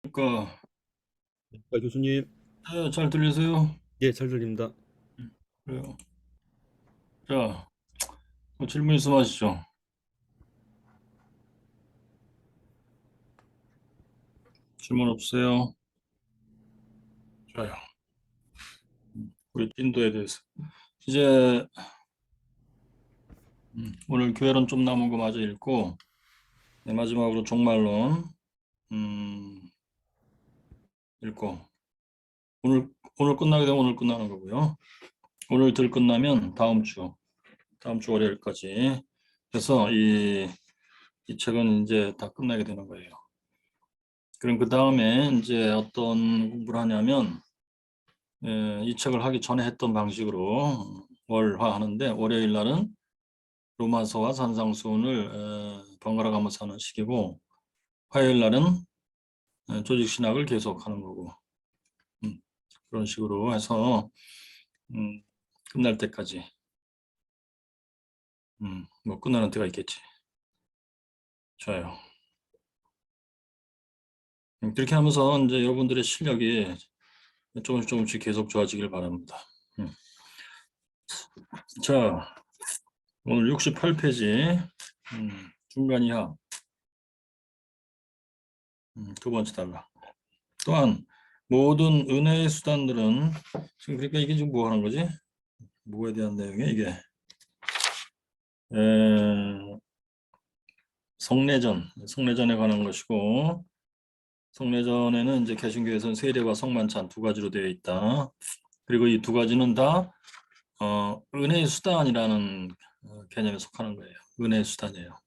그러니까 교수님. 잘 들리세요? 예, 잘 들립니다. 그래요. 자, 뭐 질문 있으면 하시죠. 질문 없어요? 좋아요. 우리 인도에 대해서 이제 오늘 교회론 좀 남은 거 마저 읽고 네, 마지막으로 종말론 음, 읽고 오늘 끝나게 되면 오늘 끝나는 거고요. 오늘 들 끝나면 다음 주 월요일까지 해서 이 책은 이제 다 끝나게 되는 거예요. 그럼 그 다음에 이제 어떤 공부를 하냐면 이 책을 하기 전에 했던 방식으로 월화 하는데 월요일 날은 로마서와 산상수훈을 번갈아 가면서 하는 식이고 화요일 날은 조직신학을 계속 하는 거고 음, 그런 식으로 해서 음, 끝날 때까지 뭐 끝나는 때가 있겠지. 좋아요. 그렇게 하면서 이제 여러분들의 실력이 조금씩 계속 좋아지길 바랍니다. 자, 오늘 68페이지 중간 이하 두 번째 단락. 또한 모든 은혜의 수단들은 지금 그러니까 이게 지금 뭐 하는 거지? 뭐에 대한 내용이야 이게? 성례전에 관한 것이고 성례전에는 이제 개신교에서는 세례와 성만찬 두 가지로 되어 있다. 그리고 이 두 가지는 다 은혜의 수단이라는 개념에 속하는 거예요. 은혜의 수단이에요.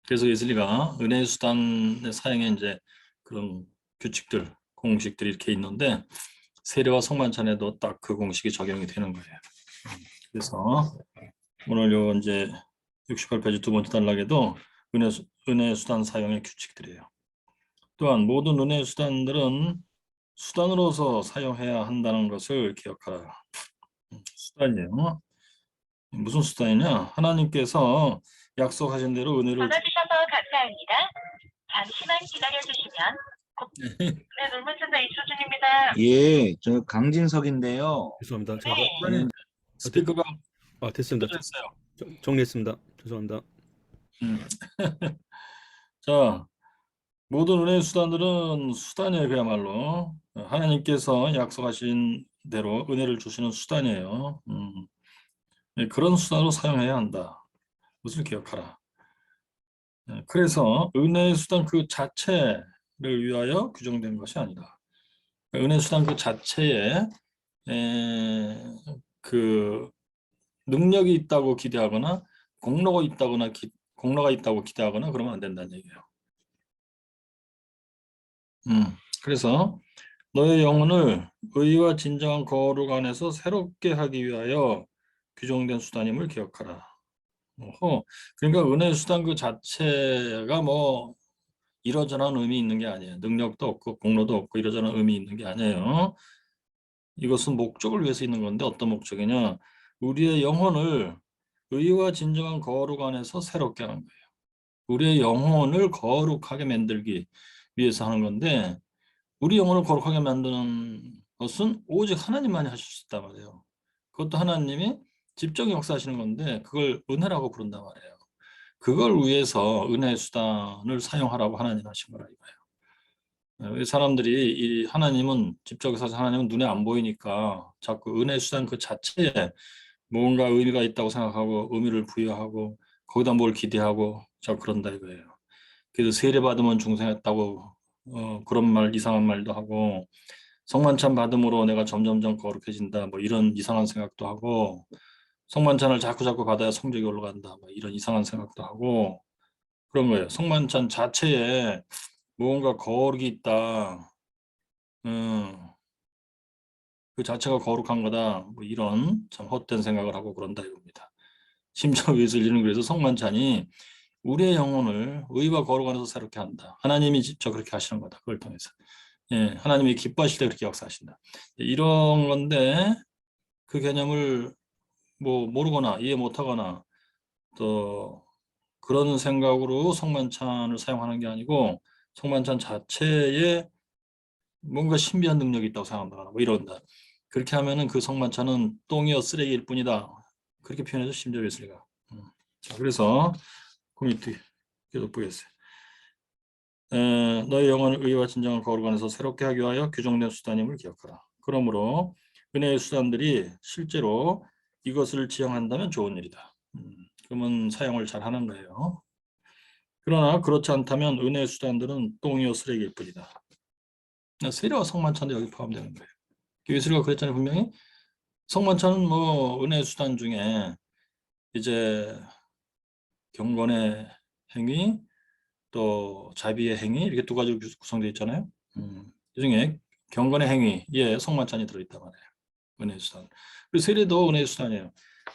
그래서 예슬리가 은혜의 수단의 사용에 이제 그런 규칙들, 공식들이 이렇게 있는데 세례와 성만찬에도 딱 그 공식이 적용이 되는 거예요. 그래서 오늘 요 이제 68페이지 두 번째 단락에도 은혜 수단 사용의 규칙들이에요. 또한 모든 은혜 수단들은 수단으로서 사용해야 한다는 것을 기억하라. 수단이에요. 무슨 수단이냐? 하나님께서 약속하신 대로 은혜를 전화주셔서 감사합니다. 잠시만 기다려주시면 네, 놀면센터 이수진입니다. 예, 저 강진석인데요. 죄송합니다. 제가 네, 아니, 됐, 스피커가 됐습니다. 켜져 있어요. 정리했습니다. 죄송합니다. 음. 자, 모든 은혜의 수단들은 수단이에요. 그야말로 하나님께서 약속하신 대로 은혜를 주시는 수단이에요. 네, 그런 수단으로 사용해야 한다. 것을 기억하라. 그래서 은혜의 수단 그 자체를 위하여 규정된 것이 아니다. 은혜의 수단 그 자체에 그 능력이 있다고 기대하거나 공로가 있다고 기대하거나 그러면 안 된다는 얘기예요. 그래서 너의 영혼을 의와 진정한 거룩 안에서 새롭게 하기 위하여 규정된 수단임을 기억하라. 그러니까 은혜 수단 그 자체가 뭐 이러저러한 의미 있는 게 아니에요. 능력도 없고 공로도 없고 이러저러한 의미 있는 게 아니에요. 이것은 목적을 위해서 있는 건데 어떤 목적이냐? 우리의 영혼을 의와 진정한 거룩 안에서 새롭게 하는 거예요. 우리의 영혼을 거룩하게 만들기 위해서 하는 건데 우리 영혼을 거룩하게 만드는 것은 오직 하나님만이 하실 수 있단 말이에요. 그것도 하나님이 직접 역사하시는 건데 그걸 은혜라고 부른단 말이에요. 그걸 위해서 은혜의 수단을 사용하라고 하나님 하신 거라 이거예요. 사람들이 이 하나님은 직접 역사하신 하나님은 눈에 안 보이니까 자꾸 은혜의 수단 그 자체에 뭔가 의미가 있다고 생각하고 의미를 부여하고 거기다 뭘 기대하고 자꾸 그런다 이거예요. 그래서 세례 받으면 중생했다고 그런 말 이상한 말도 하고 성만찬 받음으로 내가 점점점 거룩해진다 뭐 이런 이상한 생각도 하고 성만찬을 자꾸 받아야 성적이 올라간다 뭐 이런 이상한 생각도 하고 그런 거예요. 성만찬 자체에 무언가 거룩이 있다. 음, 그 자체가 거룩한 거다. 뭐 이런 참 헛된 생각을 하고 그런다 이겁니다. 심지어 웨슬리는 그래서 성만찬이 우리의 영혼을 의와 거룩 안에서 새롭게 한다. 하나님이 직접 그렇게 하시는 거다. 그걸 통해서. 예, 하나님이 기뻐하실 때 그렇게 역사하신다. 이런 건데 그 개념을 뭐 모르거나 이해 못하거나 또 그런 생각으로 성만찬을 사용하는 게 아니고 성만찬 자체에 뭔가 신비한 능력이 있다고 생각한다. 뭐 이런다. 그렇게 하면은 그 성만찬은 똥이여 쓰레기일 뿐이다. 그렇게 표현해서 심지어 웨슬리가. 자, 그래서 그 밑에 계속 보겠어요. 너의 영혼을 의와 진정한 거룩 안에서 새롭게 하기 위하여 규정된 수단임을 기억하라. 그러므로 은혜의 수단들이 실제로 이것을 지향한다면 좋은 일이다. 그러면 사용을 잘 하는 거예요. 그러나 그렇지 않다면 은혜의 수단들은 똥이요 쓰레기일 뿐이다. 세례와 성만찬도 여기 포함되는 거예요. 예수가 그랬잖아요. 분명히 성만찬은 뭐 은혜의 수단 중에 이제 경건의 행위 또 자비의 행위 이렇게 두 가지로 구성되어 있잖아요. 이 중에 경건의 행위에 성만찬이 들어있단 말이에요. 은혜의 수단. 그리고 세례도 은혜의 수단이에요.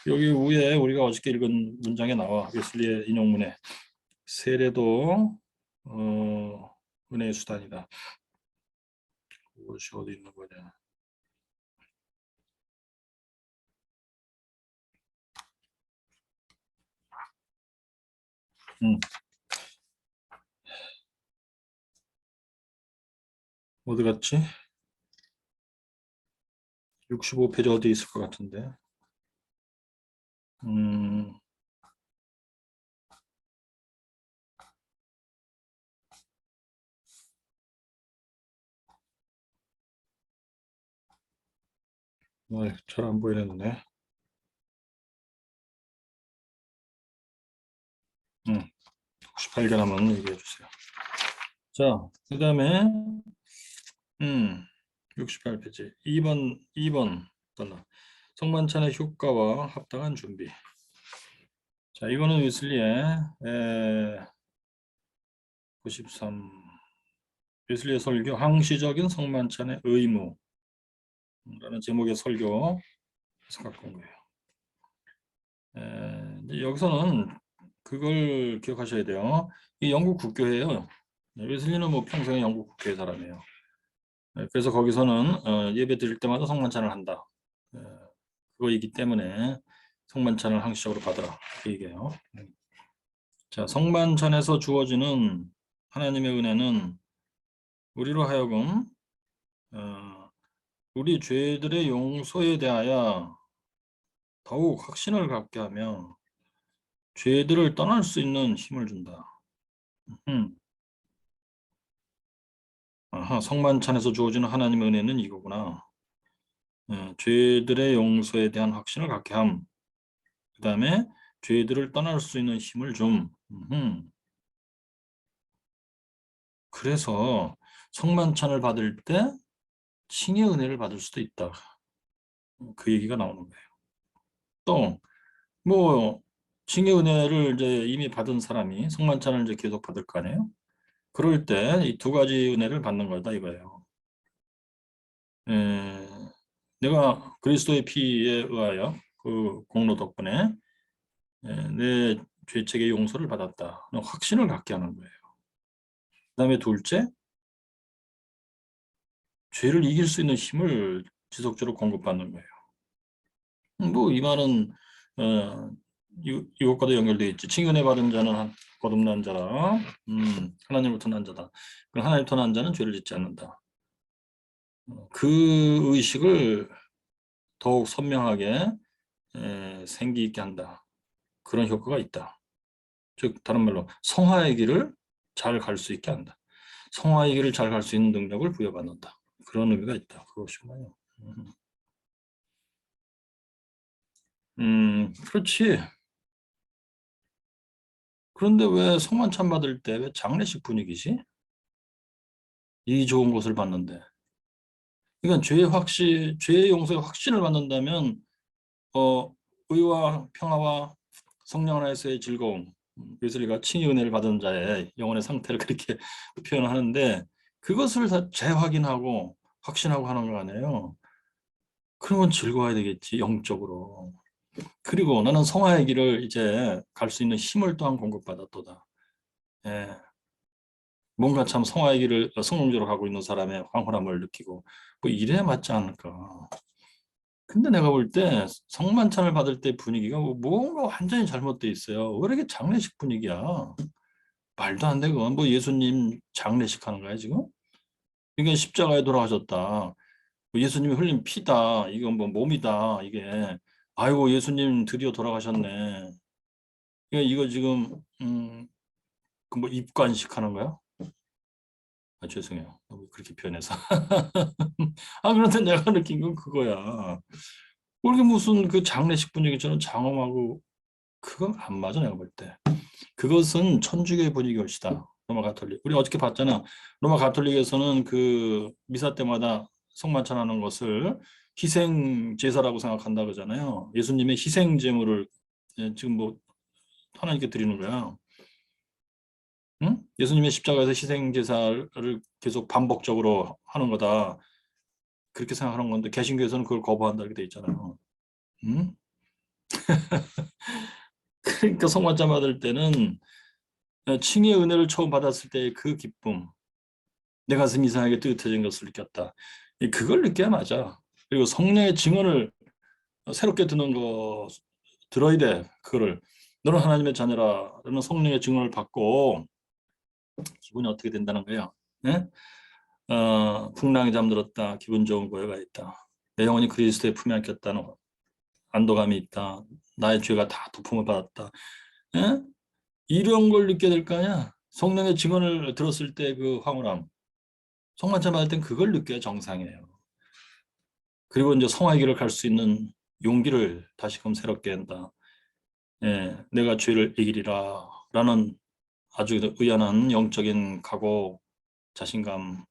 여기 위에 우리가 어저께 읽은 문장에 나와 웨슬리의 인용문에 세례도 은혜의 수단이다. 그것이 어디 있는 거냐? 어디 갔지? 65페이지 어디 있을 것 같은데. 잘 안 보이네 눈에. 68개 한번 얘기해 주세요. 자, 그 다음에 68페이지 2번 달라. 성만찬의 효과와 합당한 준비. 자, 이거는 웨슬리의 93 웨슬리의 설교 항시적인 성만찬의 의무라는 제목의 설교에서 갖고 온 거예요. 이제 여기서는 그걸 기억하셔야 돼요. 이 영국 국교회예요. 웨슬리는 뭐 평생에 영국 국교회 사람이에요. 그래서 거기서는 예배 드릴 때마다 성만찬을 한다. 그거이기 때문에 성만찬을 항시적으로 받으라. 그 얘기예요. 자, 성만찬에서 주어지는 하나님의 은혜는 우리로 하여금 우리 죄들의 용서에 대하여 더욱 확신을 갖게 하며 죄들을 떠날 수 있는 힘을 준다. 성만찬에서 주어지는 하나님의 은혜는 이거구나. 죄들의 용서에 대한 확신을 갖게 함. 그 다음에 죄들을 떠날 수 있는 힘을 좀. 그래서 성만찬을 받을 때 칭의 은혜를 받을 수도 있다. 그 얘기가 나오는 거예요. 또 뭐 칭의 은혜를 이제 이미 받은 사람이 성만찬을 이제 계속 받을 거 아니에요? 그럴 때 이 두 가지 은혜를 받는 거다 이거예요. 내가 그리스도의 피에 의하여 그 공로 덕분에 내 죄책의 용서를 받았다. 확신을 갖게 하는 거예요. 그 다음에 둘째, 죄를 이길 수 있는 힘을 지속적으로 공급받는 거예요. 뭐 이 말은 이것과도 연결되어 있지. 칭은혜 받은 자는 거듭난 자라. 하나님으로부터 난 자다. 하나님부터 난 자는 죄를 짓지 않는다. 그 의식을 더욱 선명하게 생기 있게 한다. 그런 효과가 있다. 즉 다른 말로 성화의 길을 잘 갈 수 있게 한다. 성화의 길을 잘 갈 수 있는 능력을 부여받는다. 그런 의미가 있다. 그것이군요. 그렇지. 그런데 왜 성만찬 받을 때 왜 장례식 분위기지? 이 좋은 것을 받는데. 그러니까 죄의 용서의 확신을 받는다면 의와 평화와 성령 안에서의 즐거움, 웨슬리가 칭의 은혜를 받은 자의 영혼의 상태를 그렇게 표현하는데 그것을 다 재확인하고 확신하고 하는 거 아니에요. 그러면 즐거워야 되겠지, 영적으로. 그리고 나는 성화의 길을 이제 갈 수 있는 힘을 또한 공급받았도다. 예. 뭔가 참 성화의 길을 성공적으로 가고 있는 사람의 황홀함을 느끼고 뭐 이래야 맞지 않을까. 근데 내가 볼 때 성만찬을 받을 때 분위기가 뭔가 완전히 잘못돼 있어요. 왜 이렇게 장례식 분위기야? 말도 안 되고 뭐 예수님 장례식 하는 거야 지금? 그러니까 십자가에 돌아가셨다. 예수님이 흘린 피다. 이건 뭐 몸이다. 이게 아이고 예수님 드디어 돌아가셨네. 그러니까 이거 지금 그 뭐 입관식 하는 거야? 아, 죄송해요. 너무 그렇게 표현해서. 아, 그런데 내가 느낀 건 그거야. 그게 무슨 그 장례식 분위기처럼 장엄하고 그건 안 맞아 내가 볼 때. 그것은 천주교의 분위기 것이다. 로마 가톨릭. 우리 어저께 봤잖아. 로마 가톨릭에서는 그 미사 때마다 성만찬하는 것을 희생 제사라고 생각한다 그러잖아요. 예수님의 희생 제물을 지금 뭐 하나님께 드리는 거야. 응? 예수님의 십자가에서 희생 제사를 계속 반복적으로 하는 거다. 그렇게 생각하는 건데 개신교에서는 그걸 거부한다 이렇게 돼 있잖아요. 응? 그러니까 성만찬 받을 때는 칭의 은혜를 처음 받았을 때의 그 기쁨, 내 가슴이 이상하게 뜨뜻해진 것을 느꼈다. 그걸 느껴야 맞아. 그리고 성령의 증언을 새롭게 듣는 거 들어야 돼. 그거를 너는 하나님의 자녀라. 너는 성령의 증언을 받고 기분이 어떻게 된다는 거예요. 네? 풍랑이 잠들었다. 기분 좋은 고요가 있다. 내 영혼이 그리스도의 품에 안겼다는 안도감이 있다. 나의 죄가 다 도품을 받았다. 예? 이런 걸 느껴야 될 거 아니야. 성령의 증언을 들었을 때 그 황홀함. 성만찬 받을 땐 그걸 느껴야 정상이에요. 그리고 이제 성화의 길을 갈 수 있는 용기를 다시금 새롭게 한다. 예, 내가 죄를 이기리라 라는 아주 의연한 영적인 각오, 자신감,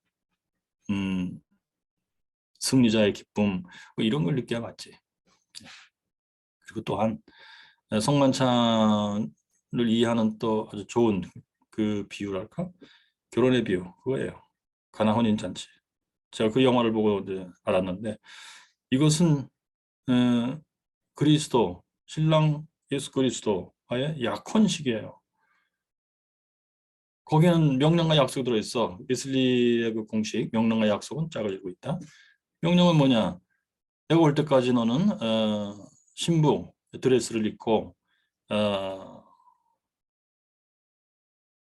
승리자의 기쁨 뭐 이런 걸 느껴야 맞지. 그리고 또한 성만찬을 이해하는 또 아주 좋은 그 비유랄까? 결혼의 비유 그거예요. 가나 혼인잔치. 제가 그 영화를 보고 이제 알았는데 이것은 그리스도 신랑 예수 그리스도와의 약혼식이에요. 거기는 명령과 약속이 들어있어. 웨슬리의 그 공식 명령과 약속은 짝을 이루고 있다. 명령은 뭐냐? 내가 올 때까지 너는 신부 드레스를 입고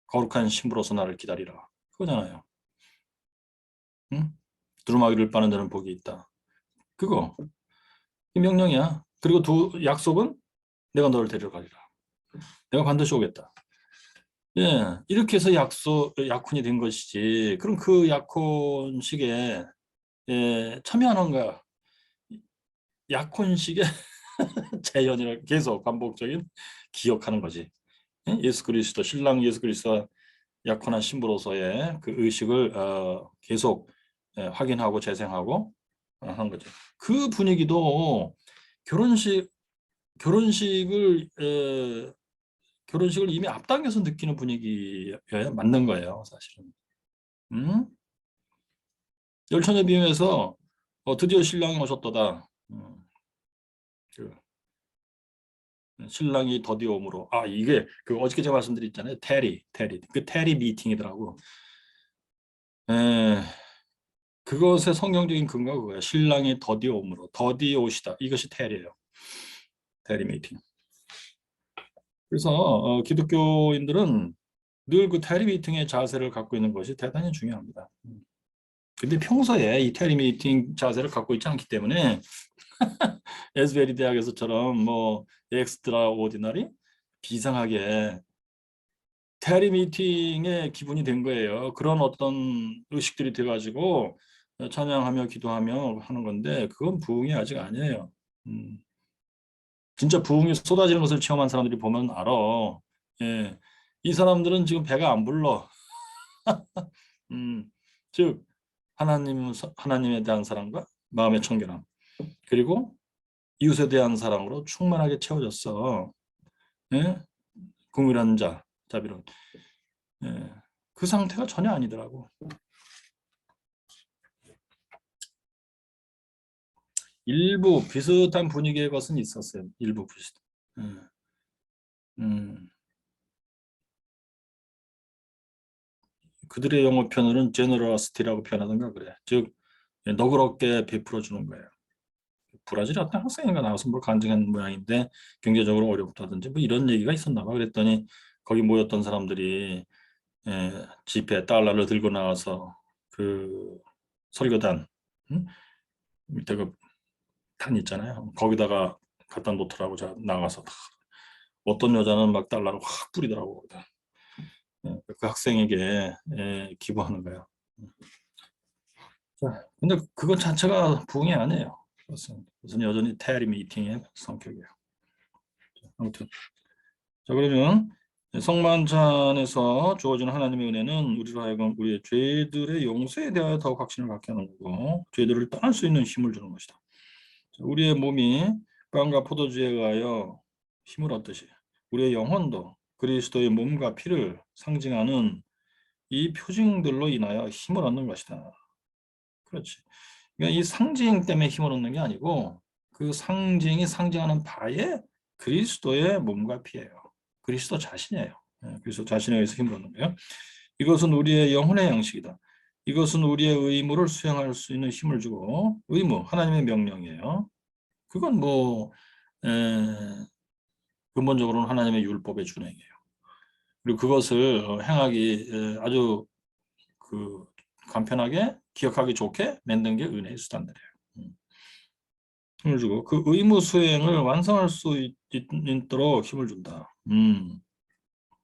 거룩한 신부로서 나를 기다리라. 그거잖아요. 응? 두루마기를 빠는 자는 복이 있다. 그거 이 명령이야. 그리고 약속은 내가 너를 데려가리라. 내가 반드시 오겠다. 예, 이렇게 해서 약혼이 된 것이지. 그럼 그 약혼식에 참여하는 거야. 약혼식의 재현이라 계속 반복적인 기억하는 거지. 예? 예수 그리스도 신랑 예수 그리스도 약혼한 신부로서의 그 의식을 계속 확인하고 재생하고 하는 거죠. 그 분위기도 결혼식 결혼식을 결혼식을 이미 앞당겨서 느끼는 분위기여야 맞는 거예요, 사실은. 열처녀 비유에서 드디어 신랑이 오셨도다. 그 신랑이 더디어 오므로 이게 그 어저께 제가 말씀드렸잖아요. 테리 그 테리 미팅이더라고. 그것의 성경적인 근거가 그거예요. 신랑이 더디어 오므로 더디어 오시다. 이것이 테리예요. 테리 미팅. 그래서 기독교인들은 늘 그 테리 미팅의 자세를 갖고 있는 것이 대단히 중요합니다. 근데 평소에 이 테리 미팅 자세를 갖고 있지 않기 때문에 에스베리 대학에서처럼 뭐 엑스트라 오디너리 비상하게 테리 미팅의 기분이 된 거예요. 그런 어떤 의식들이 돼가지고 찬양하며 기도하며 하는 건데 그건 부흥이 아직 아니에요. 진짜 부흥이 쏟아지는 것을 체험한 사람들이 보면 알아. 예, 이 사람들은 지금 배가 안 불러. 즉 하나님에 대한 사랑과 마음의 청결함 그리고 이웃에 대한 사랑으로 충만하게 채워졌어. 예? 긍휼한 자비로. 예. 그 상태가 전혀 아니더라고. 일부 비슷한 분위기의 것은 있었어요. 일부 비슷. 그들의 영어 표현으로는 generosity라고 표현하던가 그래. 즉 너그럽게 베풀어 주는 거예요. 브라질 어떤 학생인가 나와서 뭘 간증한 모양인데 경제적으로 어렵다든지 뭐 이런 얘기가 있었나 봐. 그랬더니 거기 모였던 사람들이 지폐 달러를 들고 나와서 그 설교단, 응? 밑에 그 단 있잖아요. 거기다가 갖다 놓더라고. 제가 나가서 어떤 여자는 막 달러를 확 뿌리더라고. 거기다. 예, 그 학생에게 기부하는 거예요. 자, 근데 그것 자체가 부흥이 아니에요. 그것은 여전히 테리 미팅의 성격이에요. 아무튼 자, 그러면 성만찬에서 주어지는 하나님의 은혜는 우리로 하여금 우리의 죄들의 용서에 대하여 더욱 확신을 갖게 하는 거고, 죄들을 떠날 수 있는 힘을 주는 것이다. 자, 우리의 몸이 빵과 포도주에 의하여 힘을 얻듯이 우리의 영혼도 그리스도의 몸과 피를 상징하는 이 표징들로 인하여 힘을 얻는 것이다. 그렇지. 그러니까 이 상징 때문에 힘을 얻는 게 아니고 그 상징이 상징하는 바에 그리스도의 몸과 피예요. 그리스도 자신이에요. 그리스도 자신에 의해서 힘을 얻는 거예요. 이것은 우리의 영혼의 양식이다. 이것은 우리의 의무를 수행할 수 있는 힘을 주고, 의무, 하나님의 명령이에요. 그건 뭐 근본적으로는 하나님의 율법의 준행이에요. 그리고 그것을 행하기 아주 그 간편하게 기억하기 좋게 만든 게 은혜의 수단들이에요. 힘을 주고 그 의무 수행을 완성할 수 있도록 힘을 준다.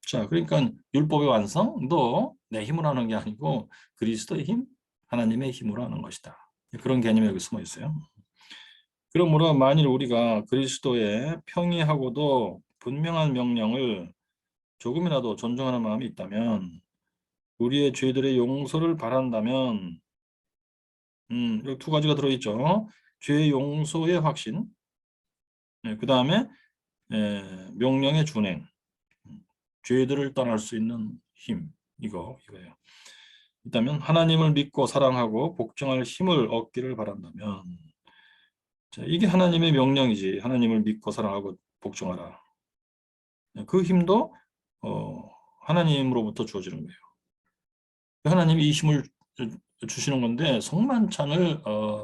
자, 그러니까 율법의 완성도 내 힘으로 하는 게 아니고 그리스도의 힘, 하나님의 힘으로 하는 것이다. 그런 개념이 여기 숨어 있어요. 그러므로 만일 우리가 그리스도의 평이하고도 분명한 명령을 조금이라도 존중하는 마음이 있다면, 우리의 죄들의 용서를 바란다면, 여기 두 가지가 들어있죠. 죄의 용서의 확신, 그 다음에 명령의 준행, 죄들을 떠날 수 있는 힘, 이거예요. 있다면 하나님을 믿고 사랑하고 복종할 힘을 얻기를 바란다면, 자, 이게 하나님의 명령이지. 하나님을 믿고 사랑하고 복종하라. 그 힘도 하나님으로부터 주어지는 거예요. 하나님이 이 힘을 주시는 건데 성만찬을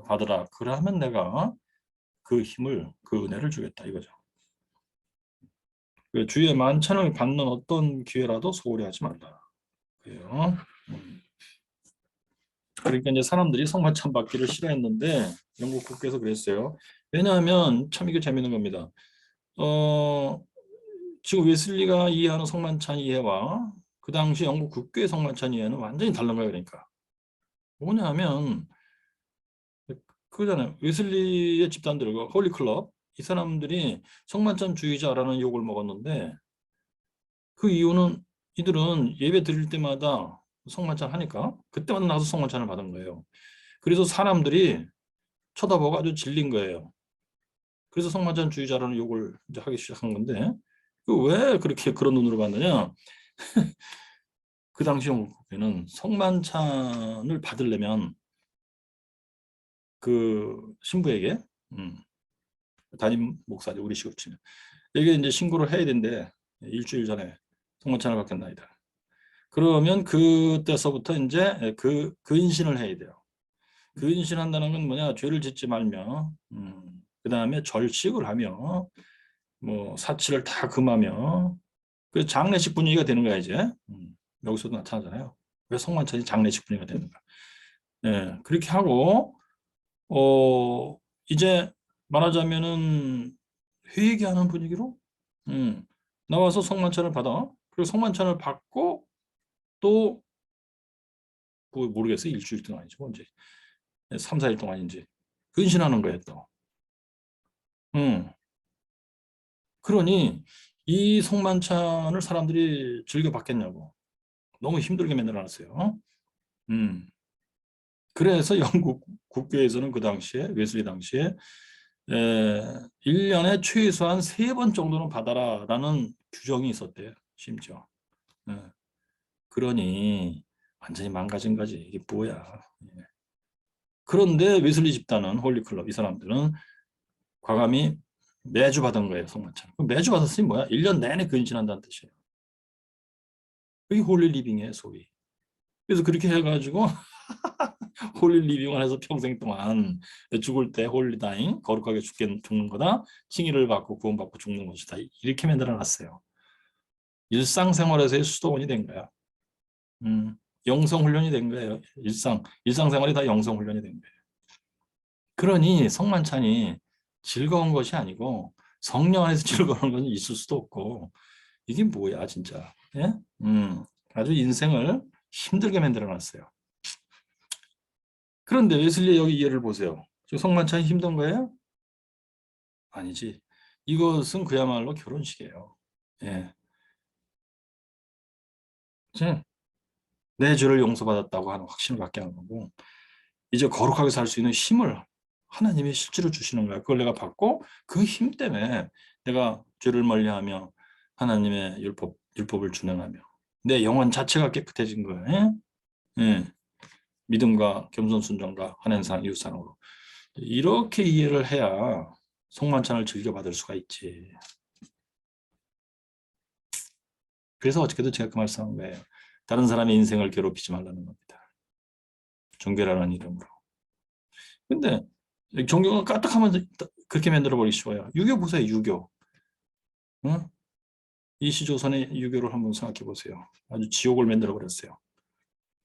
받으라. 그러면 내가 그 힘을, 그 은혜를 주겠다 이거죠. 주의 만찬을 받는 어떤 기회라도 소홀히 하지 말라. 그래요. 그러니까 이제 사람들이 성만찬 받기를 싫어했는데 영국 국회에서 그랬어요. 왜냐하면 참 이게 재밌는 겁니다. 지금 웨슬리가 이해하는 성만찬 이해와 그 당시 영국 국교의 성만찬 이해는 완전히 다른 거예요. 그러니까 뭐냐면 그잖아요. 웨슬리의 집단들과 홀리클럽, 이 사람들이 성만찬주의자라는 욕을 먹었는데 그 이유는 이들은 예배 드릴 때마다 성만찬 하니까 그때마다 나서 성만찬을 받은 거예요. 그래서 사람들이 쳐다보고 아주 질린 거예요. 그래서 성만찬주의자라는 욕을 이제 하기 시작한 건데 왜 그렇게 그런 눈으로 봤느냐? 그 당시 영국에는 성만찬을 받으려면 그 신부에게 담임 목사죠, 우리 식으로 치면 여기 이제 신고를 해야 된대. 일주일 전에 성만찬을 받겠나이다. 그러면 그때서부터 이제 그 근신을 해야 돼요. 근신한다는 건 뭐냐? 죄를 짓지 말며, 그 다음에 절식을 하며, 뭐 사치를 다 금하며, 그 장례식 분위기가 되는 거야 이제. 여기서도 나타나잖아요. 왜 성만찬이 장례식 분위기가 되는가? 네, 그렇게 하고 이제 말하자면은 회개하는 분위기로 나와서 성만찬을 받아. 그리고 성만찬을 받고 또 모르겠어요. 일주일 동안이지 언제 3, 4일 동안인지 근신하는 거예요 또. 그러니 이 성만찬을 사람들이 즐겨 받겠냐고. 너무 힘들게 만들어놨어요. 그래서 영국 국교에서는 그 당시에 웨슬리 당시에 1년에 최소한 3번 정도는 받아라라는 규정이 있었대요. 심지어. 그러니 완전히 망가진 거지. 이게 뭐야. 그런데 웨슬리 집단은 홀리클럽 이 사람들은 과감히 매주 받은 거예요. 성만찬. 매주 받았으니 뭐야? 1년 내내 근신한다는 뜻이에요. 그게 홀리 리빙이에요. 소위. 그래서 그렇게 해가지고 홀리 리빙을 해서 평생 동안 죽을 때 홀리 다잉, 거룩하게 죽는 거다. 칭의를 받고 구원받고 죽는 것이다. 이렇게 만들어놨어요. 일상생활에서의 수도원이 된 거야. 영성 훈련이 된 거예요. 일상생활이 다 영성 훈련이 된 거예요. 그러니 성만찬이 즐거운 것이 아니고 성령 안에서 즐거운 것은 있을 수도 없고 이게 뭐야 진짜. 예? 아주 인생을 힘들게 만들어 놨어요. 그런데 웨슬리 여기 예를 보세요. 성만찬이 힘든 거예요? 아니지. 이것은 그야말로 결혼식이에요. 예. 이제 내 죄를 용서받았다고 하는 확신을 갖게 하는 거고 이제 거룩하게 살 수 있는 힘을 하나님이 실제로 주시는 거야. 그걸 내가 받고 그 힘 때문에 내가 죄를 멀리하며 하나님의 율법을 준행하며 내 영혼 자체가 깨끗해진 거예요. 예. 믿음과 겸손 순종과 하나님 사랑 이웃 사랑으로 이렇게 이해를 해야 성만찬을 즐겨받을 수가 있지. 그래서 어저께도 제가 그 말씀한 거예요. 다른 사람의 인생을 괴롭히지 말라는 겁니다. 종교라는 이름으로. 근데 종교가 까딱하면 그렇게 만들어버리기 쉬워요. 유교 보세요. 유교. 응? 이시조선의 유교를 한번 생각해 보세요. 아주 지옥을 만들어버렸어요.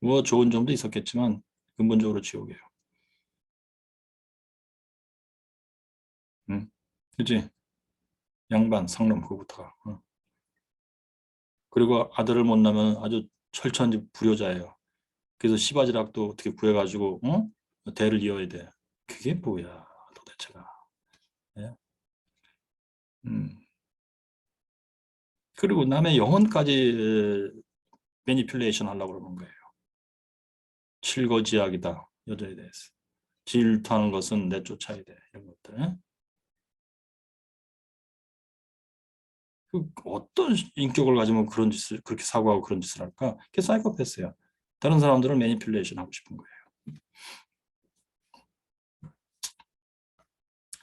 뭐 좋은 점도 있었겠지만 근본적으로 지옥이에요. 응? 그치? 양반, 상놈 그거부터가. 응? 그리고 아들을 못 낳으면 아주 철저한 불효자예요. 그래서 시바지락도 어떻게 구해가지고 대를 이어야 돼. 그게 뭐야 도대체가. 예? 그리고 남의 영혼까지 매니플레이션 하려고 그러는 거예요. 칠거지약이다 여자에 대해서. 질투하는 것은 내쫓아야 돼. 이런 것들. 그 어떤 인격을 가지면 그런 짓을 그렇게 사고하고 그런 짓을 할까? 그게 사이코패스야. 다른 사람들을 매니플레이션 하고 싶은 거예요.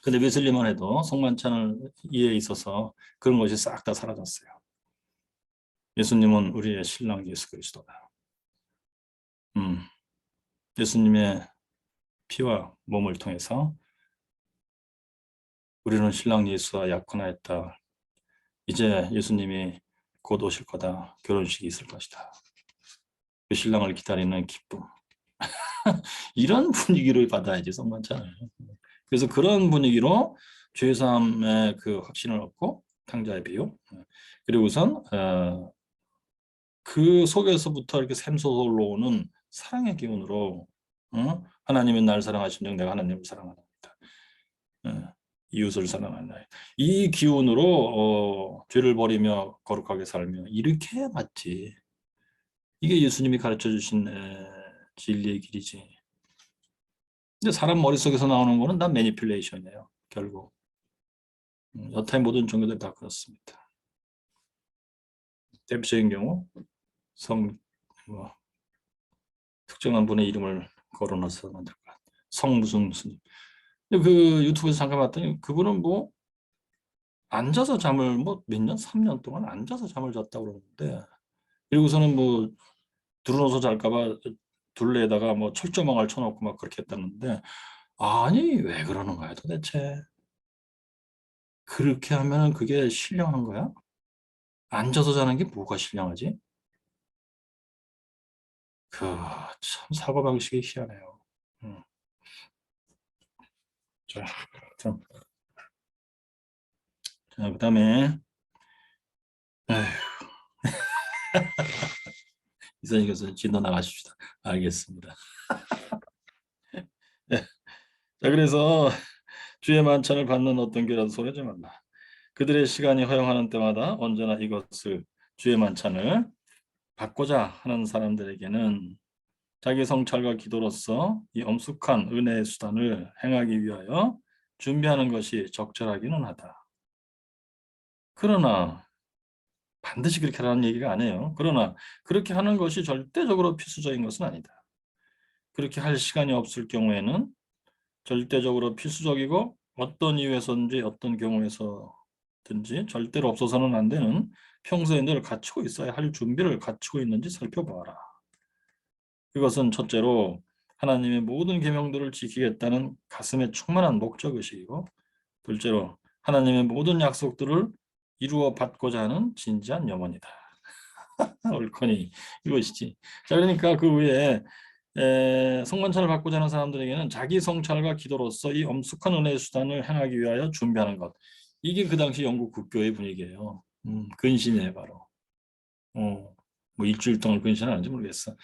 근데 웨슬리만 해도 성만찬을 이해에 있어서 그런 것이 싹 다 사라졌어요. 예수님은 우리의 신랑 예수 그리스도다. 예수님의 피와 몸을 통해서 우리는 신랑 예수와 약혼하였다. 이제 예수님이 곧 오실 거다. 결혼식이 있을 것이다. 그 신랑을 기다리는 기쁨. 이런 분위기를 받아야지 성만찬을. 그래서 그런 분위기로 죄사함의 그 확신을 얻고 탕자의 비유. 그리고 우선 그 속에서부터 이렇게 샘솟아 오는 사랑의 기운으로 하나님은 나를 사랑하신 즉 내가 하나님을 사랑합니다. 이웃을 사랑한다. 이 기운으로 죄를 버리며 거룩하게 살며 이렇게 해야 맞지. 이게 예수님이 가르쳐 주신 진리의 길이지. 근데 사람 머릿속에서 나오는 거는 다 매니플레이션이에요. 결국. 여타의 모든 종교들 다 그렇습니다. 대표적인 경우 뭐, 특정한 분의 이름을 걸어놔서 만들 것 같아요. 무슨 스님. 그 유튜브에서 잠깐 봤더니 그분은 뭐 앉아서 잠을 뭐 몇 년, 3년 동안 앉아서 잠을 잤다고 그러는데 그리고서는 뭐 들어눠서 잘까봐 둘레에다가 뭐 철조망을 쳐놓고 막 그렇게 했다는데 아니 왜 그러는 거야 도대체. 그렇게 하면 그게 신령한 거야? 앉아서 자는 게 뭐가 신령하지? 그 참 사고방식이 희한해요. 자, 그다음에 이사님께서 진도 나가십시다. 알겠습니다. 네. 자, 그래서 주의 만찬을 받는 어떤 교회라도 소리하지 말라. 그들의 시간이 허용하는 때마다 언제나 이것을 주의 만찬을 받고자 하는 사람들에게는 자기 성찰과 기도로서 이 엄숙한 은혜의 수단을 행하기 위하여 준비하는 것이 적절하기는 하다. 그러나 반드시 그렇게 하라는 얘기가 아니에요. 그러나 그렇게 하는 것이 절대적으로 필수적인 것은 아니다. 그렇게 할 시간이 없을 경우에는 절대적으로 필수적이고 어떤 이유에서든지 어떤 경우에서든지 절대로 없어서는 안 되는 평소에 늘 갖추고 있어야 할 준비를 갖추고 있는지 살펴보아라. 그것은 첫째로 하나님의 모든 계명들을 지키겠다는 가슴에 충만한 목적의식이고 둘째로 하나님의 모든 약속들을 이루어 받고자 하는 진지한 염원이다. 옳거니 이것이지. 자, 그러니까 그 후에 성만찬을 받고자 하는 사람들에게는 자기 성찰과 기도로서 이 엄숙한 은혜의 수단을 행하기 위하여 준비하는 것. 이게 그 당시 영국 국교의 분위기예요. 근신이에요, 바로. 뭐 일주일 동안 근신을 하는지 모르겠어.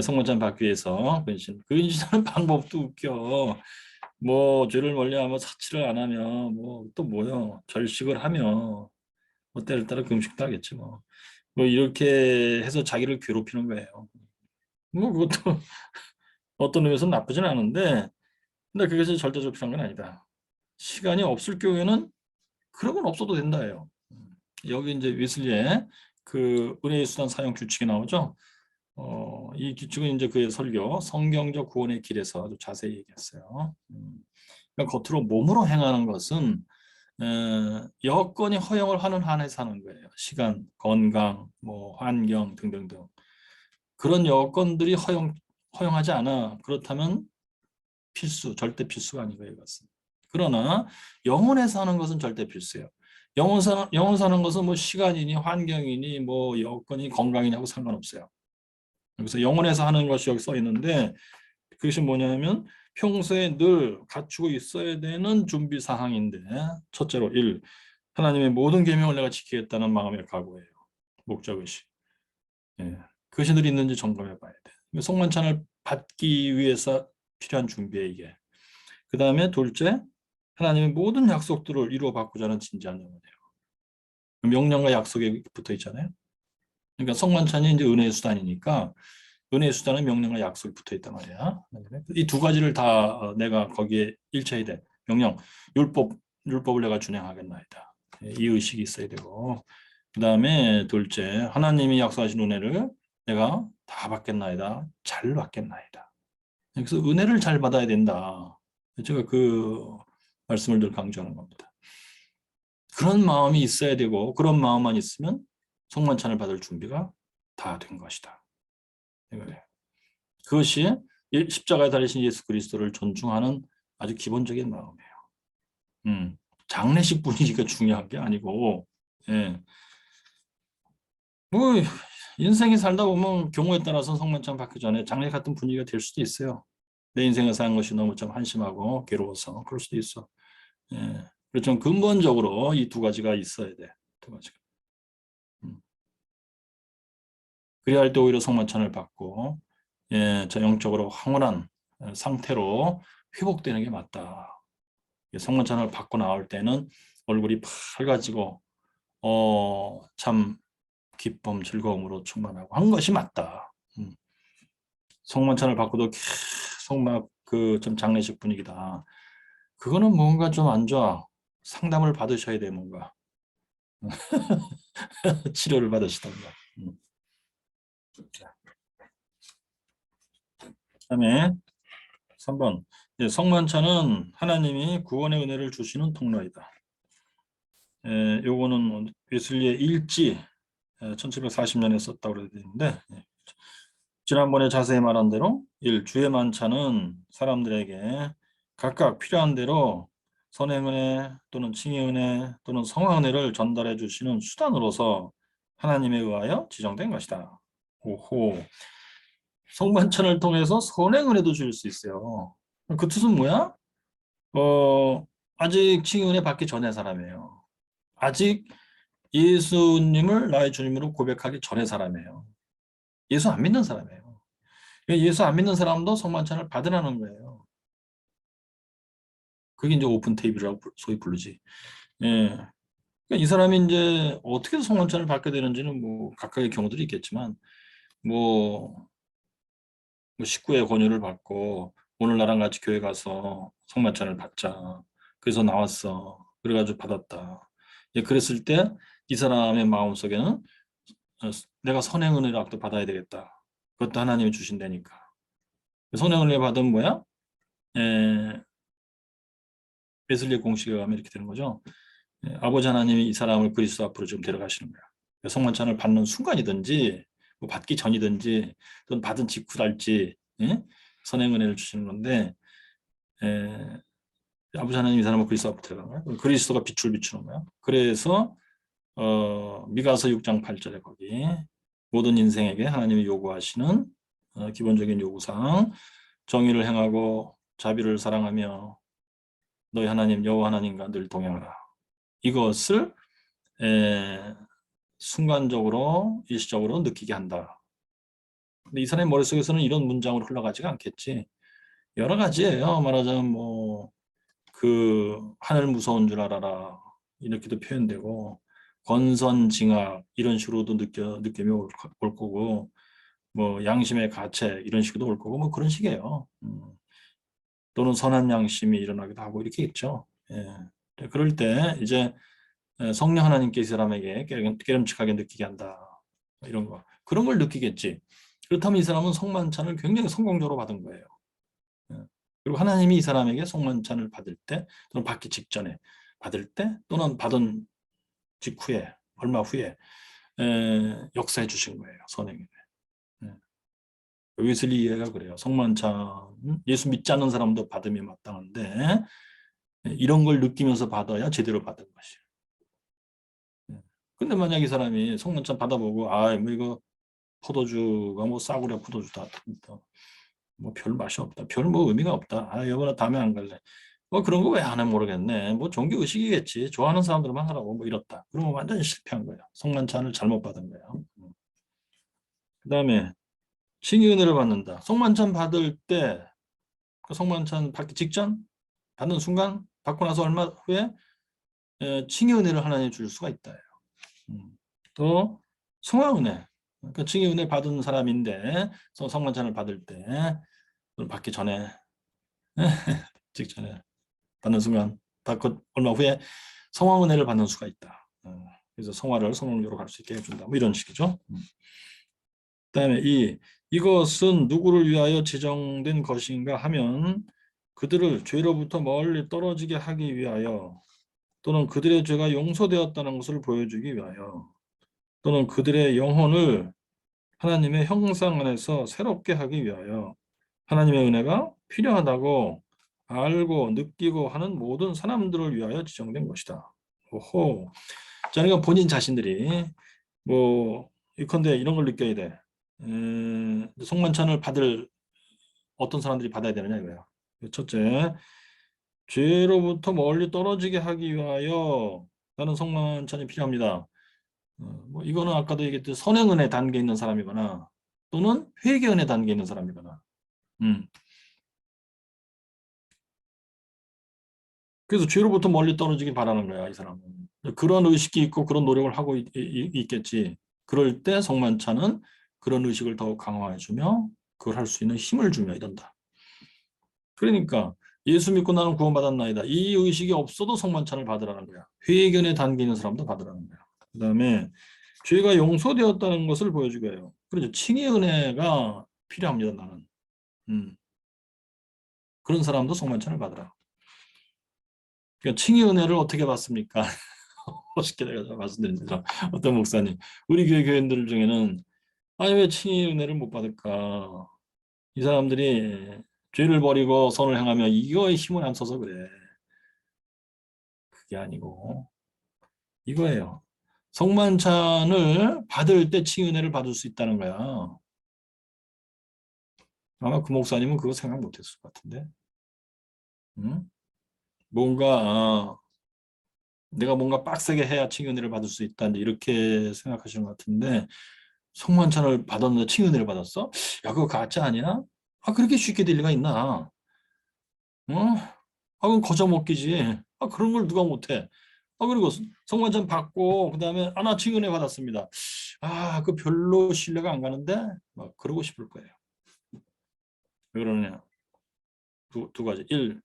성만찬 받기 위해서 근신하는 방법도 웃겨. 뭐 죄를 멀리하며 사치를 안 하며 뭐 또 뭐요, 절식을 하며 뭐 때를 따라 금식도 하겠지 뭐. 뭐 이렇게 해서 자기를 괴롭히는 거예요. 뭐 그것도 어떤 의미에서는 나쁘진 않은데, 근데 그것이 절대적으로 필요한 건 아니다. 시간이 없을 경우에는 그런 건 없어도 된다예요. 여기 이제 웨슬리의 그 은혜의 수단 사용 규칙이 나오죠. 이 규칙은 이제 그의 설교 성경적 구원의 길에서 아주 자세히 얘기했어요. 그러니까 겉으로 몸으로 행하는 것은 여건이 허용을 하는 한에서 하는 거예요. 시간, 건강, 뭐 환경 등등등. 그런 여건들이 허용하지 않아. 그렇다면 필수, 절대 필수가 아니고요, 이것은. 그러나 영혼에서 하는 것은 절대 필수예요. 영혼 사는 것은 뭐 시간이니 환경이니 뭐 여건이 건강이냐고 상관없어요. 그래서 영혼에서 하는 것이 여기 써 있는데, 그것이 뭐냐면 평소에 늘 갖추고 있어야 되는 준비 사항인데, 첫째로 1. 하나님의 모든 계명을 내가 지키겠다는 마음의 각오예요. 목적의식. 그것이 늘 있는지 점검해 봐야 돼. 성만찬을 받기 위해서 필요한 준비에 이게. 그 다음에 둘째, 하나님의 모든 약속들을 이루어 받고자 하는 진지한 영혼이에요. 명령과 약속에 붙어 있잖아요. 그러니까 성만찬이 이제 은혜의 수단이니까 은혜의 수단은 명령과 약속이 붙어 있단 말이야. 이 두 가지를 다 내가 거기에 일체해야 돼. 명령, 율법을 내가 준행하겠나이다. 이 의식이 있어야 되고, 그 다음에 둘째, 하나님이 약속하신 은혜를 내가 다 받겠나이다. 잘 받겠나이다. 그래서 은혜를 잘 받아야 된다. 제가 그 말씀을 늘 강조하는 겁니다. 그런 마음이 있어야 되고, 그런 마음만 있으면 성만찬을 받을 준비가 다 된 것이다. 그것이 십자가에 달리신 예수 그리스도를 존중하는 아주 기본적인 마음이에요. 장례식 분위기가 중요한 게 아니고, 뭐 인생이 살다 보면 경우에 따라서 성만찬 받기 전에 장례 같은 분위기가 될 수도 있어요. 내 인생에 사는 것이 너무 좀 한심하고 괴로워서 그럴 수도 있어. 그렇지만 근본적으로 이 두 가지가 있어야 돼. 두 가지가. 그래야 할 때 오히려 성만찬을 받고, 저 영적으로 황홀한 상태로 회복되는 게 맞다. 성만찬을 받고 나올 때는 얼굴이 밝아지고 참 기쁨, 즐거움으로 충만하고 한 것이 맞다. 성만찬을 받고도 계속 막 그 좀 장례식 분위기다. 그거는 뭔가 좀 안 좋아. 상담을 받으셔야 돼, 뭔가. 치료를 받으시던가. 그다음에 3번. 성만찬은 하나님이 구원의 은혜를 주시는 통로이다. 요거는 웨슬리의 일지 1740년에 썼다고 그래야 되는데, 지난번에 자세히 말한 대로 1. 주의 만찬은 사람들에게 각각 필요한 대로 선행은혜 또는 칭의은혜 또는 성화은혜를 전달해 주시는 수단으로서 하나님에 의하여 지정된 것이다. 오호. 성만찬을 통해서 선행은혜도 줄 수 있어요. 그 뜻은 뭐야? 아직 칭의은혜 받기 전의 사람이에요. 아직 예수님을 나의 주님으로 고백하기 전의 사람이에요. 예수 안 믿는 사람이에요. 예수 안 믿는 사람도 성만찬을 받으라는 거예요. 그게 이제 오픈 테이블이라고 소위 부르지. 그러니까 이 사람이 이제 어떻게 성만찬을 받게 되는지는 뭐 각각의 경우들이 있겠지만, 뭐 식구의 권유를 받고 오늘 나랑 같이 교회 가서 성만찬을 받자. 그래서 나왔어. 그래가지고 받았다. 그랬을 때 이 사람의 마음속에는 내가 선행 은혜를 또 받아야 되겠다. 그것도 하나님이 주신다니까. 선행 은혜 받으면 뭐야? 웨슬리 공식에 가면 이렇게 되는 거죠. 아버지 하나님이 이 사람을 그리스도 앞으로 지금 데려가시는 거야. 성만찬을 받는 순간이든지 뭐 받기 전이든지 또는 받은 직후랄지 선행 은혜를 주시는 건데, 아버지 하나님 이 사람을 그리스도 앞으로 데려가는 거야. 그리스도가 빛을 비추는 거야. 그래서 미가서 6장 8절에 거기 모든 인생에게 하나님이 요구하시는 기본적인 요구사항, 정의를 행하고 자비를 사랑하며 너희 하나님 여호와 하나님과 늘 동행하라. 이것을 순간적으로 일시적으로 느끼게 한다. 근데 이 사람의 머릿속에서는 이런 문장으로 흘러가지가 않겠지. 여러 가지예요. 말하자면 뭐 그 하늘 무서운 줄 알아라 이렇게도 표현되고 권선징악 이런 식으로도 느낌이 올 거고 뭐 양심의 가책 이런 식으로 올 거고 뭐 그런 식이에요. 또는 선한 양심이 일어나기도 하고 이렇게 있죠. 예. 그럴 때 이제 성령 하나님께 이 사람에게 깨름칙하게 느끼게 한다. 이런 거. 그런 걸 느끼겠지. 그렇다면 이 사람은 성만찬을 굉장히 성공적으로 받은 거예요. 예. 그리고 하나님이 이 사람에게 성만찬을 받을 때 또는 받기 직전에 받을 때 또는 받은 직후에 얼마 후에 역사해 주신 거예요. 선행에. 예. 웨슬리 이해가 그래요. 성만찬 예수 믿지 않는 사람도 받음이 마땅한데 이런 걸 느끼면서 받아야 제대로 받은 것이에요. 근데 만약 이 사람이 성만찬 받아보고 뭐 이거 포도주가 뭐 싸구려 포도주다 뭐 별 맛이 없다. 별 뭐 의미가 없다. 여보나 다음에 안 갈래. 뭐 그런 거 왜 안 해 모르겠네. 뭐 종교 의식이겠지. 좋아하는 사람들만 하라고 뭐 이렇다. 그러면 완전히 실패한 거예요. 성만찬을 잘못 받은 거예요. 그다음에 칭의 은혜를 받는다. 성만찬 받을 때 그 성만찬 받기 직전 받는 순간 받고 나서 얼마 후에 칭의 은혜를 하나님 줄 수가 있다. 또 성화 은혜. 그러니까 칭의 은혜 받은 사람인데 성만찬을 받을 때 받기 전에 직전에 받는 순간 받고 얼마 후에 성화 은혜를 받는 수가 있다. 그래서 성화를 성공적으로 갈 수 있게 해준다. 뭐 이런 식이죠. 그다음에 이것은 누구를 위하여 지정된 것인가 하면 그들을 죄로부터 멀리 떨어지게 하기 위하여 또는 그들의 죄가 용서되었다는 것을 보여주기 위하여 또는 그들의 영혼을 하나님의 형상 안에서 새롭게 하기 위하여 하나님의 은혜가 필요하다고 알고 느끼고 하는 모든 사람들을 위하여 지정된 것이다. 오호. 자, 그러니까 본인 자신들이 뭐 예컨대 이런 걸 느껴야 돼. 성만찬을 받을 어떤 사람들이 받아야 되느냐 이거야. 첫째, 죄로부터 멀리 떨어지게 하기 위하여 나는 성만찬이 필요합니다. 뭐 이거는 아까도 얘기했듯이 선행은혜 단계에 있는 사람이거나 또는 회개은혜 단계에 있는 사람이거나. 그래서 죄로부터 멀리 떨어지길 바라는 거야, 이 사람은. 그런 의식이 있고 그런 노력을 하고 있겠지. 그럴 때 성만찬은 그런 의식을 더욱 강화해주며 그걸 할 수 있는 힘을 주며 이런다. 그러니까 예수 믿고 나는 구원받았나이다. 이 의식이 없어도 성만찬을 받으라는 거야. 회개의 단계에 있는 사람도 받으라는 거야. 그 다음에 죄가 용서되었다는 것을 보여주게 해요. 그렇죠. 칭의 은혜가 필요합니다, 나는. 그런 사람도 성만찬을 받으라. 그러니까 칭의 은혜를 어떻게 받습니까? 쉽게 내가 말씀드립니다. 어떤 목사님, 우리 교회 교인들 중에는 아니 왜 칭의 은혜를 못 받을까? 이 사람들이 죄를 버리고 선을 행하며 이거에 힘을 안 써서 그래. 그게 아니고 이거예요. 성만찬을 받을 때 칭의 은혜를 받을 수 있다는 거야. 아마 그 목사님은 그거 생각 못했을 것 같은데. 응? 내가 뭔가 빡세게 해야 칭의 은혜를 받을 수 있다. 이렇게 생각하시는 것 같은데 성만찬을 받았는데 칭의 은혜를 받았어? 야, 그거 가짜 아니야? 그렇게 쉽게 될 리가 있나? 그건 거저먹기지. 그런 걸 누가 못해? 그리고 성만찬 받고 그다음에 나 칭의 은혜 받았습니다. 그 별로 신뢰가 안 가는데 막 그러고 싶을 거예요. 왜 그러느냐? 두 가지. 1.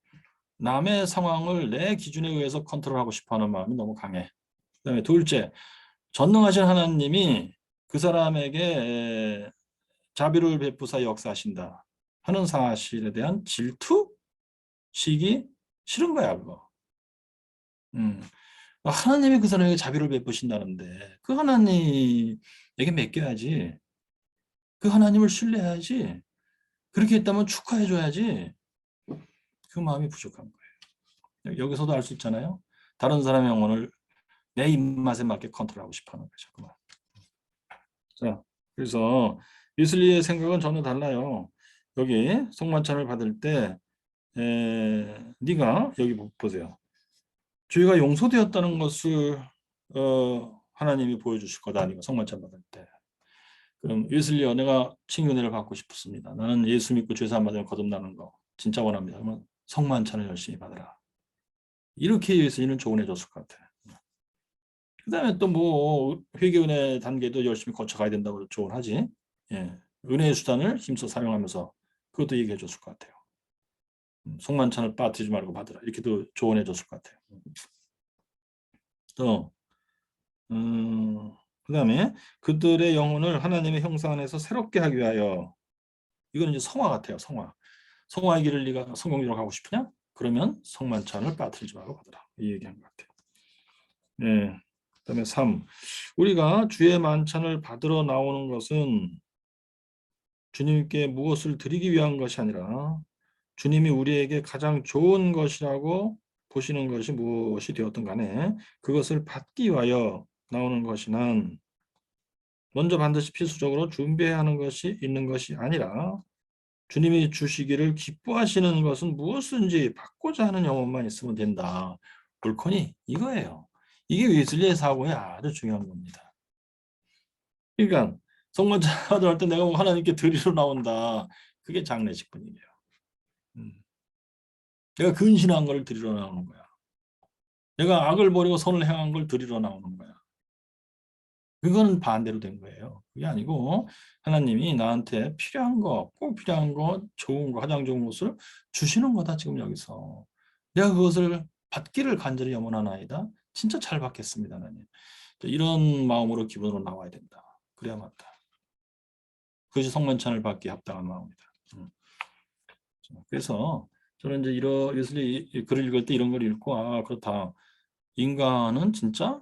남의 상황을 내 기준에 의해서 컨트롤하고 싶어하는 마음이 너무 강해. 그다음에 둘째, 전능하신 하나님이 그 사람에게 자비를 베푸사 역사하신다 하는 사실에 대한 질투식이 싫은 거야, 그거. 하나님이 그 사람에게 자비를 베푸신다는데 그 하나님에게 맡겨야지. 그 하나님을 신뢰해야지. 그렇게 했다면 축하해줘야지. 그 마음이 부족한 거예요. 여기서도 알 수 있잖아요. 다른 사람의 영혼을 내 입맛에 맞게 컨트롤하고 싶어하는 거죠. 자, 그래서 웨슬리의 생각은 전혀 달라요. 여기 성만찬을 받을 때 네가 여기 보세요. 죄가 용서되었다는 것을 하나님이 보여주실 거다. 네가 성만찬 받을 때. 그럼 웨슬리여, 내가 칭의를 받고 싶습니다. 나는 예수 믿고 죄 사함 받으면 거듭나는 거 진짜 원합니다. 그러면 성만찬을 열심히 받으라. 이렇게 웨슬리는 조언해 줬을 것 같아요. 그다음에 또 뭐 회개은혜 단계도 열심히 거쳐가야 된다고 조언하지. 예. 은혜의 수단을 힘써 사용하면서 그것도 얘기해 줬을 것 같아요. 성만찬을 빠뜨리지 말고 받으라. 이렇게도 조언해 줬을 것 같아요. 또 그다음에 그들의 영혼을 하나님의 형상 안에서 새롭게 하기 위하여, 이거는 이제 성화 같아요. 성화의 길을 네가 성공적으로 가고 싶으냐? 그러면 성만찬을 빠뜨리지 말고 받으라. 이 얘기한 것 같아요. 네. 그다음에 3. 우리가 주의 만찬을 받으러 나오는 것은 주님께 무엇을 드리기 위한 것이 아니라 주님이 우리에게 가장 좋은 것이라고 보시는 것이 무엇이 되었든 간에 그것을 받기 위하여 나오는 것이란 먼저 반드시 필수적으로 준비해야 하는 것이 있는 것이 아니라 주님이 주시기를 기뻐하시는 것은 무엇인지 받고자 하는 영혼만 있으면 된다. 옳거니 이거예요. 이게 웨슬리의 사고에 아주 중요한 겁니다. 그러니까 성만찬을 할 때 내가 뭐 하나님께 드리러 나온다. 그게 장례식 분위기예요. 내가 근신한 걸 드리러 나오는 거야. 내가 악을 버리고 선을 행한 걸 드리러 나오는 거야. 그거는 반대로 된 거예요. 그게 아니고 하나님이 나한테 필요한 거, 꼭 필요한 거, 좋은 거, 가장 좋은 것을 주시는 거다. 지금 여기서 내가 그것을 받기를 간절히 염원하나이다. 진짜 잘 받겠습니다, 하나님. 이런 마음으로 기본으로 나와야 된다. 그래야 맞다. 그것이 성만찬을 받기에 합당한 마음이다. 그래서 저는 이제 이런 웨슬리 글을 읽을 때 이런 걸 읽고, 아, 그렇다. 인간은 진짜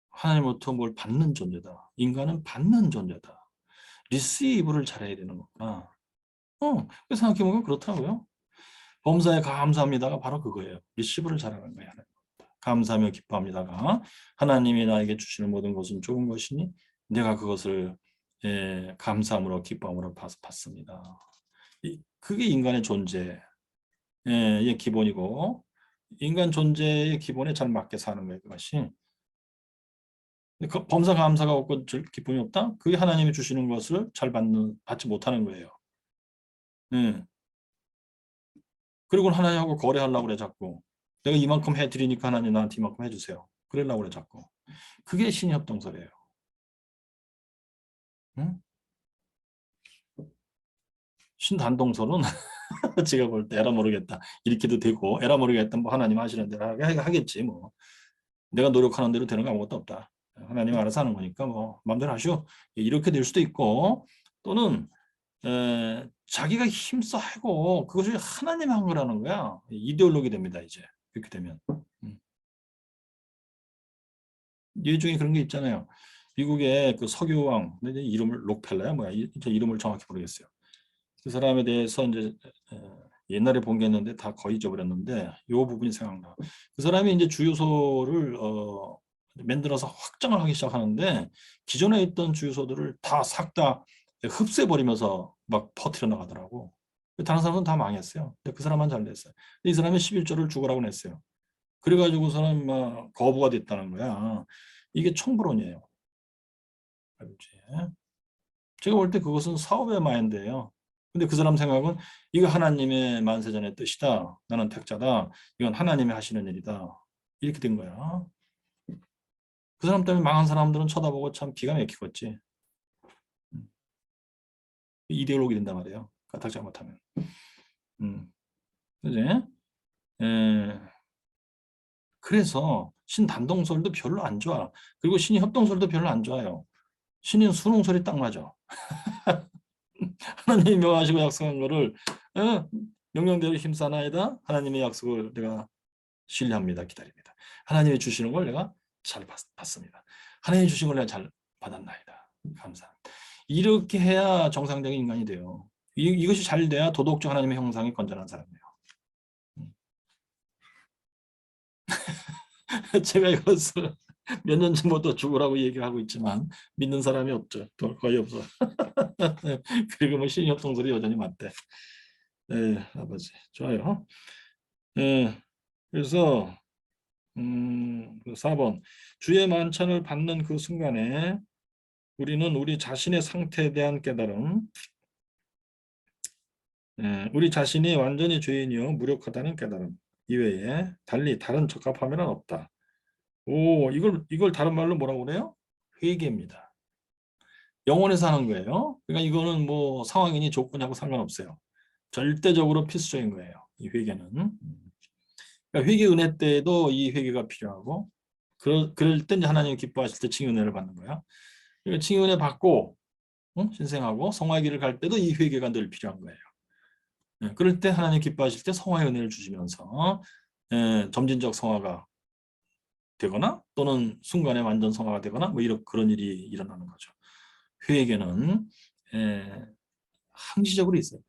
하나님으로부터 뭘 받는 존재다. 인간은 받는 존재다. 리시브를 잘해야 되는 거구나. 그래서 생각해보면 그렇더라고요. 범사에 감사합니다가 바로 그거예요. 리시브를 잘하는 거예요. 감사하며 기뻐합니다가 하나님이 나에게 주시는 모든 것은 좋은 것이니 내가 그것을 감사함으로 기뻐함으로 받습니다. 그게 인간의 존재의 기본이고 인간 존재의 기본에 잘 맞게 사는 거예요. 그것이. 범사 감사가 없고 기쁨이 없다? 그게 하나님이 주시는 것을 잘 받지 못하는 거예요. 그리고 하나님하고 거래하려고 그래 자꾸. 내가 이만큼 해드리니까 하나님 나한테 이만큼 해주세요. 그러려고 그래 자꾸. 그게 신협동설이에요. 응? 신단동설은 제가 볼 때 에라 모르겠다. 이렇게도 되고 에라 모르겠다. 뭐 하나님 하시는 대로 하겠지 뭐. 내가 노력하는 대로 되는 거 아무것도 없다. 하나님 알아서 하는 거니까 뭐 마음대로 하시오. 이렇게 될 수도 있고 또는 자기가 힘써 하고 그것이 하나님이 한 거라는 거야. 이데올로기 됩니다. 이제 그렇게 되면. 예 중에 그런 게 있잖아요. 미국의 그 석유왕, 이름을 록펠러야 뭐야? 이름을 정확히 모르겠어요. 그 사람에 대해서 이제 옛날에 본 게 있는데 다 거의 잊어버렸는데 이 부분이 생각나. 그 사람이 이제 주유소를 만들어서 확장을 하기 시작하는데 기존에 있던 주유소들을 다 싹 다 흡수해 버리면서 막 퍼뜨려 나가더라고. 다른 사람은 다 망했어요. 근데 그 사람만 잘 됐어요. 이 사람이 11조를 주고라고 냈어요. 그래가지고서는 막 거부가 됐다는 거야. 이게 총부론이에요. 제가 볼 때 그것은 사업의 마인드예요. 근데 그 사람 생각은 이거 하나님의 만세전의 뜻이다. 나는 택자다. 이건 하나님이 하시는 일이다. 이렇게 된 거야. 그 사람 때문에 망한 사람들은 쳐다보고 참 기가 막히겠지. 이데올로기 된단 말이에요. 까딱 잘못하면. 그지? 그래서 신단동설도 별로 안 좋아. 그리고 신협동설도 별로 안 좋아요. 신인 수능설이 딱 맞아. 하나님이 명하시고 약속한 거를 명령대로 힘싸나이다. 하나님의 약속을 내가 신뢰합니다. 기다립니다. 하나님이 주시는 걸 내가 잘 받습니다. 하나님이 주신 걸 내가 잘 받았나이다. 감사합니다. 이렇게 해야 정상적인 인간이 돼요. 이것이 잘 돼야 도덕적 하나님의 형상이 건전한 사람이에요. 제가 이것을 몇 년 전부터 죽으라고 얘기하고 있지만 믿는 사람이 없죠. 또 거의 없어. 그리고 뭐 신협동설이 여전히 많대. 네, 아버지. 좋아요. 네, 그래서 4번. 주의 만찬을 받는 그 순간에 우리는 우리 자신의 상태에 대한 깨달음, 우리 자신이 완전히 죄인이요 무력하다는 깨달음 이외에 달리 다른 적합함에는 없다. 오, 이걸 다른 말로 뭐라고 그래요? 회개입니다. 영혼에서 하는 거예요. 그러니까 이거는 뭐 상황이니 조건하고 상관없어요. 절대적으로 필수적인 거예요. 이 회개는. 그러니까 회개 은혜 때에도 이 회개가 필요하고 그럴 때 이제 하나님 기뻐하실 때 칭의 은혜를 받는 거야. 그러니까 칭의 은혜 받고 신생하고 성화의 길을 갈 때도 이 회개가 늘 필요한 거예요. 그럴 때 하나님 기뻐하실 때 성화의 은혜를 주시면서 점진적 성화가 되거나 또는 순간에 완전 성화가 되거나 뭐 이런 그런 일이 일어나는 거죠. 회개는 항시적으로 있어요.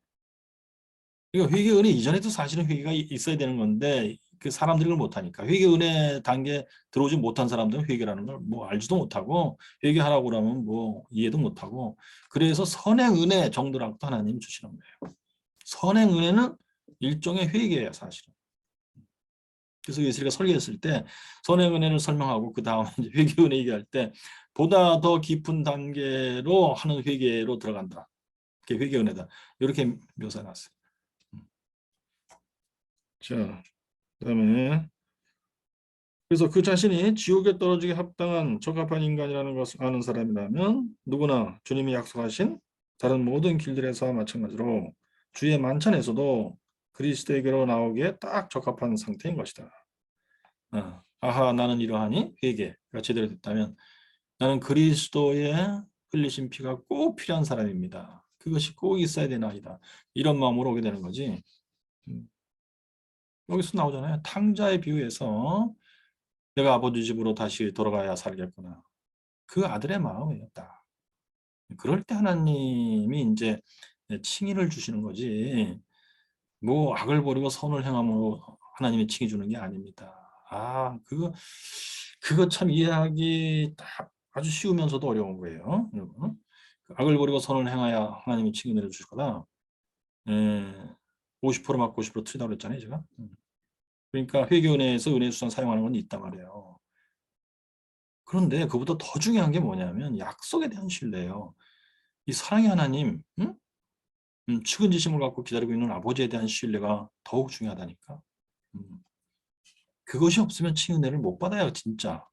그러니까 회개 은혜 이전에도 사실은 회개가 있어야 되는 건데 그 사람들이 그걸 못하니까 회개 은혜 단계 들어오지 못한 사람들은 회개라는 걸 뭐 알지도 못하고 회개하라고 그러면 뭐 이해도 못하고 그래서 선행 은혜 정도라고 하나님이 주시는 거예요. 선행 은혜는 일종의 회개예요, 사실은. 그래서 예수가 설교했을 때 선행 은혜를 설명하고 그 다음에 회개 은혜 얘기할 때 보다 더 깊은 단계로 하는 회개로 들어간다. 그게 회개 은혜다. 이렇게 묘사해놨어요. 자, 그다음에 그래서 그 자신이 지옥에 떨어지게 합당한 적합한 인간이라는 것을 아는 사람이라면 누구나 주님이 약속하신 다른 모든 길들에서와 마찬가지로 주의 만찬에서도 그리스도에게로 나오기에 딱 적합한 상태인 것이다. 아하, 나는 이러하니 회개가 제대로 됐다면 나는 그리스도의 흘리신 피가 꼭 필요한 사람입니다. 그것이 꼭 있어야 되는 아이다. 이런 마음으로 오게 되는 거지. 여기서 나오잖아요. 탕자의 비유에서 내가 아버지 집으로 다시 돌아가야 살겠구나. 그 아들의 마음이에요. 딱. 그럴 때 하나님이 이제 칭의를 주시는 거지. 뭐 악을 버리고 선을 행함으로 하나님이 칭의 주는 게 아닙니다. 그거 참 이해하기 딱 아주 쉬우면서도 어려운 거예요. 여러분. 악을 버리고 선을 행하여 하나님이 칭의 내려주실 거다. 50% 맞고 50% 틀리다고 그랬잖아요, 제가. 그러니까 회개은혜에서 은혜수단 사용하는 건 있단 말이에요. 그런데 그보다 더 중요한 게 뭐냐면 약속에 대한 신뢰예요. 이 사랑의 하나님, 측은지심을 갖고 기다리고 있는 아버지에 대한 신뢰가 더욱 중요하다니까. 그것이 없으면 칭은혜를 못 받아요, 진짜.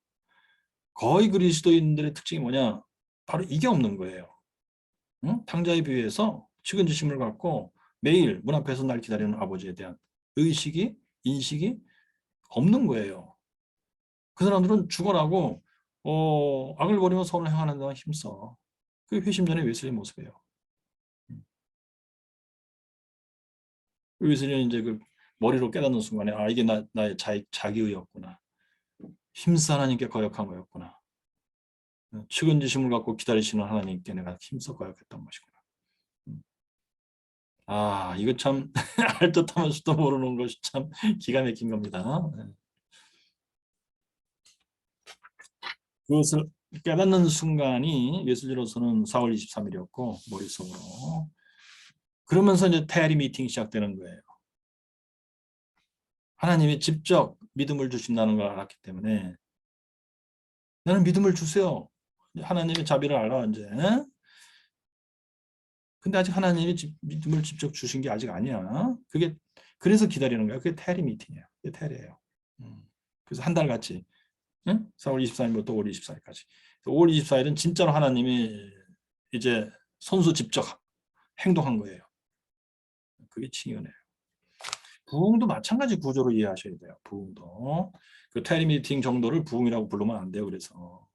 거의 그리스도인들의 특징이 뭐냐? 바로 이게 없는 거예요. 탕자의 비유에서 측은지심을 갖고 매일 문 앞에서 날 기다리는 아버지에 대한 의식이, 인식이 없는 거예요. 그 사람들은 죽어라고 악을 버리며 선을 행하는 데만 힘써. 그게 회심전의 웨슬리 모습이에요. 웨슬리는 이제 그 머리로 깨닫는 순간에 이게 나의 자기의였구나. 힘써 하나님께 거역한 거였구나. 측은지심을 갖고 기다리시는 하나님께 내가 힘써 거역했던 것이구나. 이거 참 알 듯하면서도 모르는 것이 참 기가 막힌 겁니다. 그것을 깨닫는 순간이 웨슬리로서는 4월 23일이었고 머릿속으로. 그러면서 이제 테리 미팅이 시작되는 거예요. 하나님이 직접 믿음을 주신다는 걸 알았기 때문에 나는 믿음을 주세요. 하나님의 자비를 알아 이제. 근데 아직 하나님이 믿음을 직접 주신 게 아직 아니야. 그게 그래서 기다리는 거야. 그게 테리 미팅이에요. 그게 테리예요. 그래서 한 달 같이 4월 24일부터 5월 24일까지. 5월 24일은 진짜로 하나님이 이제 손수 직접 행동한 거예요. 그게 칭의은혜예요. 부흥도 마찬가지 구조로 이해하셔야 돼요. 부흥도. 그 테리 미팅 정도를 부흥이라고 부르면 안 돼요. 그래서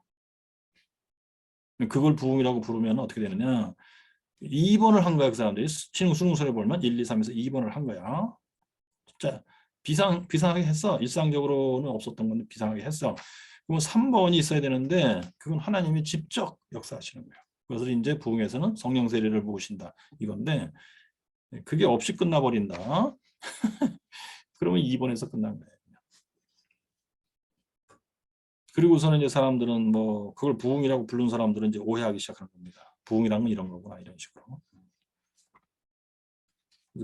그걸 부흥이라고 부르면 어떻게 되느냐. 2번을 한 거야. 그 사람들이 신흥수능서를 보면 1, 2, 3에서 2번을 한 거야. 진짜 비상하게 했어. 일상적으로는 없었던 건데 비상하게 했어. 그럼 3번이 있어야 되는데 그건 하나님이 직접 역사하시는 거예요. 그것을 이제 부흥에서는 성령 세례를 부으신다 이건데 그게 없이 끝나버린다. 그러면 2번에서 끝난 거예요. 그리고서는 이제 사람들은 뭐 그걸 부흥이라고 부르는 사람들은 이제 오해하기 시작하는 겁니다. 부흥이란 건 이런 거구나 이런 식으로.